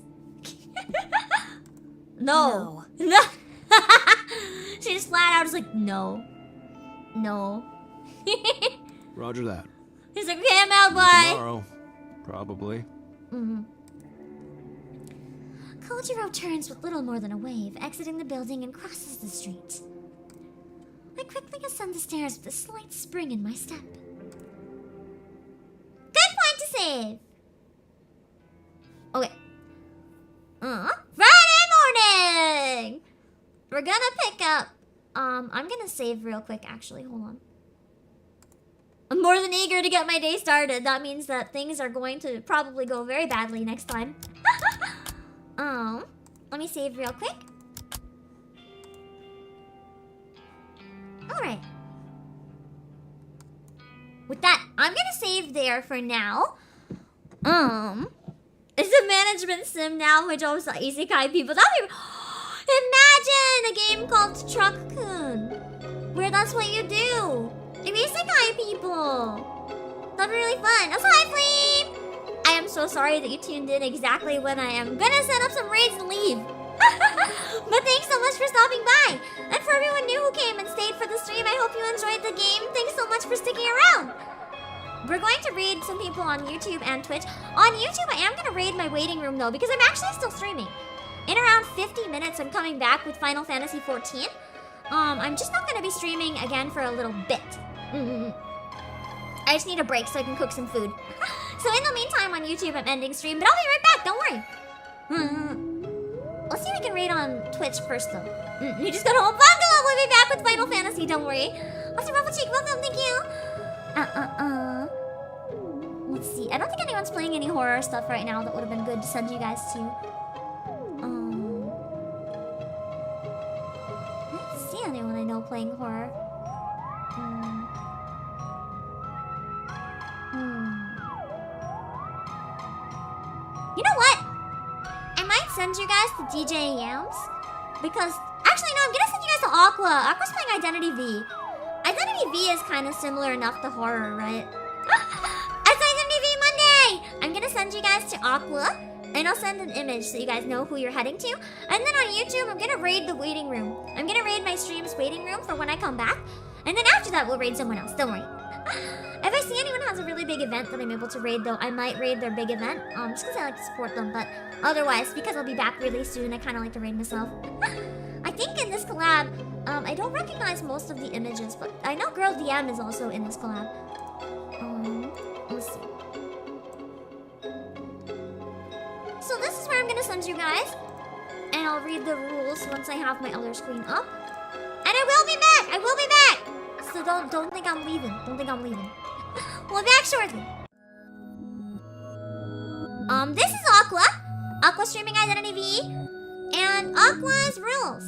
No. No. She just flat out is like, no. No. Roger that. He's like, okay, I'm out, bye. Tomorrow. Probably. Kojiro turns with little more than a wave, exiting the building and crosses the street. I quickly ascend the stairs with a slight spring in my step. Good point to save! Okay. Friday morning! We're gonna pick up... I'm gonna save real quick, actually. Hold on. I'm more than eager to get my day started. That means that things are going to probably go very badly next time. Let me save real quick. Alright. With that, I'm gonna save there for now. It's a management sim now, which also isekai people. That'd be... Imagine a game called Truck-kun, where that's what you do. Isekai people. That'd be really fun. Also, hi, Fleep! I am so sorry that you tuned in exactly when I am gonna set up some raids and leave. But thanks so much for stopping by. And for everyone new who came and stayed for the stream, I hope you enjoyed the game. Thanks so much for sticking around. We're going to raid some people on YouTube and Twitch. On YouTube, I am gonna raid my waiting room though, because I'm actually still streaming. In around 50 minutes, I'm coming back with Final Fantasy 14. I'm just not gonna be streaming again for a little bit. I just need a break so I can cook some food. So in the meantime on YouTube I'm ending stream, but I'll be right back, don't worry. Let's see if we can raid on Twitch first though. You just got home. Bungalow, we'll be back with Final Fantasy, don't worry. Let's see, Ruffle Cheek, welcome, thank you. Let's see, I don't think anyone's playing any horror stuff right now that would have been good to send you guys to. I don't see anyone I know playing horror. You know what? I might send you guys to DJ Yams. Because, actually no, I'm gonna send you guys to Aqua. Aqua's playing Identity V. Identity V is kind of similar enough to horror, right? It's Identity V Monday! I'm gonna send you guys to Aqua. And I'll send an image so you guys know who you're heading to. And then on YouTube, I'm gonna raid the waiting room. I'm gonna raid my stream's waiting room for when I come back. And then after that, we'll raid someone else, don't worry. If I see anyone has a really big event that I'm able to raid, though, I might raid their big event. Just because I like to support them, but otherwise, because I'll be back really soon, I kind of like to raid myself. I think in this collab, I don't recognize most of the images, but I know Girl DM is also in this collab. Let's see. challenge you guys. And I'll read the rules once I have my other screen up. And I will be back! I will be back! So don't think I'm leaving. Don't think I'm leaving. We'll be back shortly. This is Aqua. Aqua Streaming Identity V. And Aqua's rules.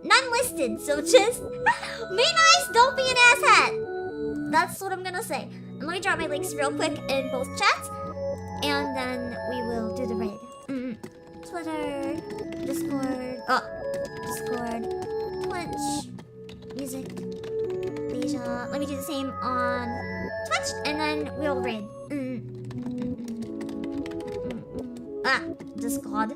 None listed, so just be nice, don't be an asshat. That's what I'm gonna say. And let me drop my links real quick in both chats. And then we will do the raid. Twitter, Discord, Twitch, music, Playasia. Let me do the same on Twitch, and then we'll raid. Discord.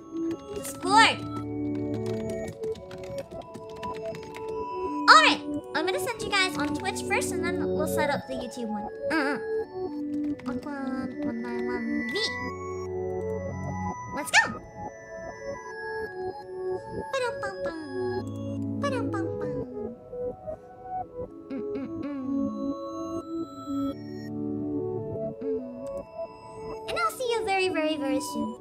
Alright, I'm gonna send you guys on Twitch first, and then we'll set up the YouTube one. 191V. Let's go! And I'll see you very, very, very soon.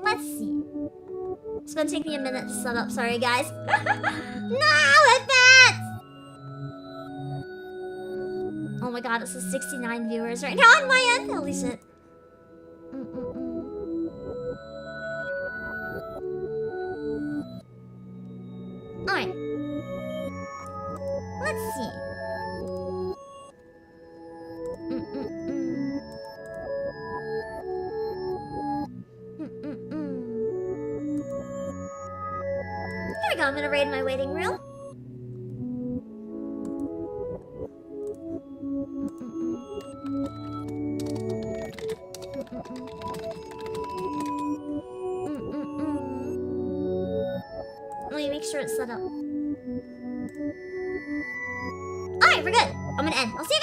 Let's see. It's gonna take me a minute to set up. Sorry, guys. No, advance! Oh my god, this is 69 viewers right now on my end. Holy shit. Alright. Let's see. Here we go, I'm gonna raid my waiting room. Let me make sure it's set up. Alright, we're good. I'm gonna end. I'll see you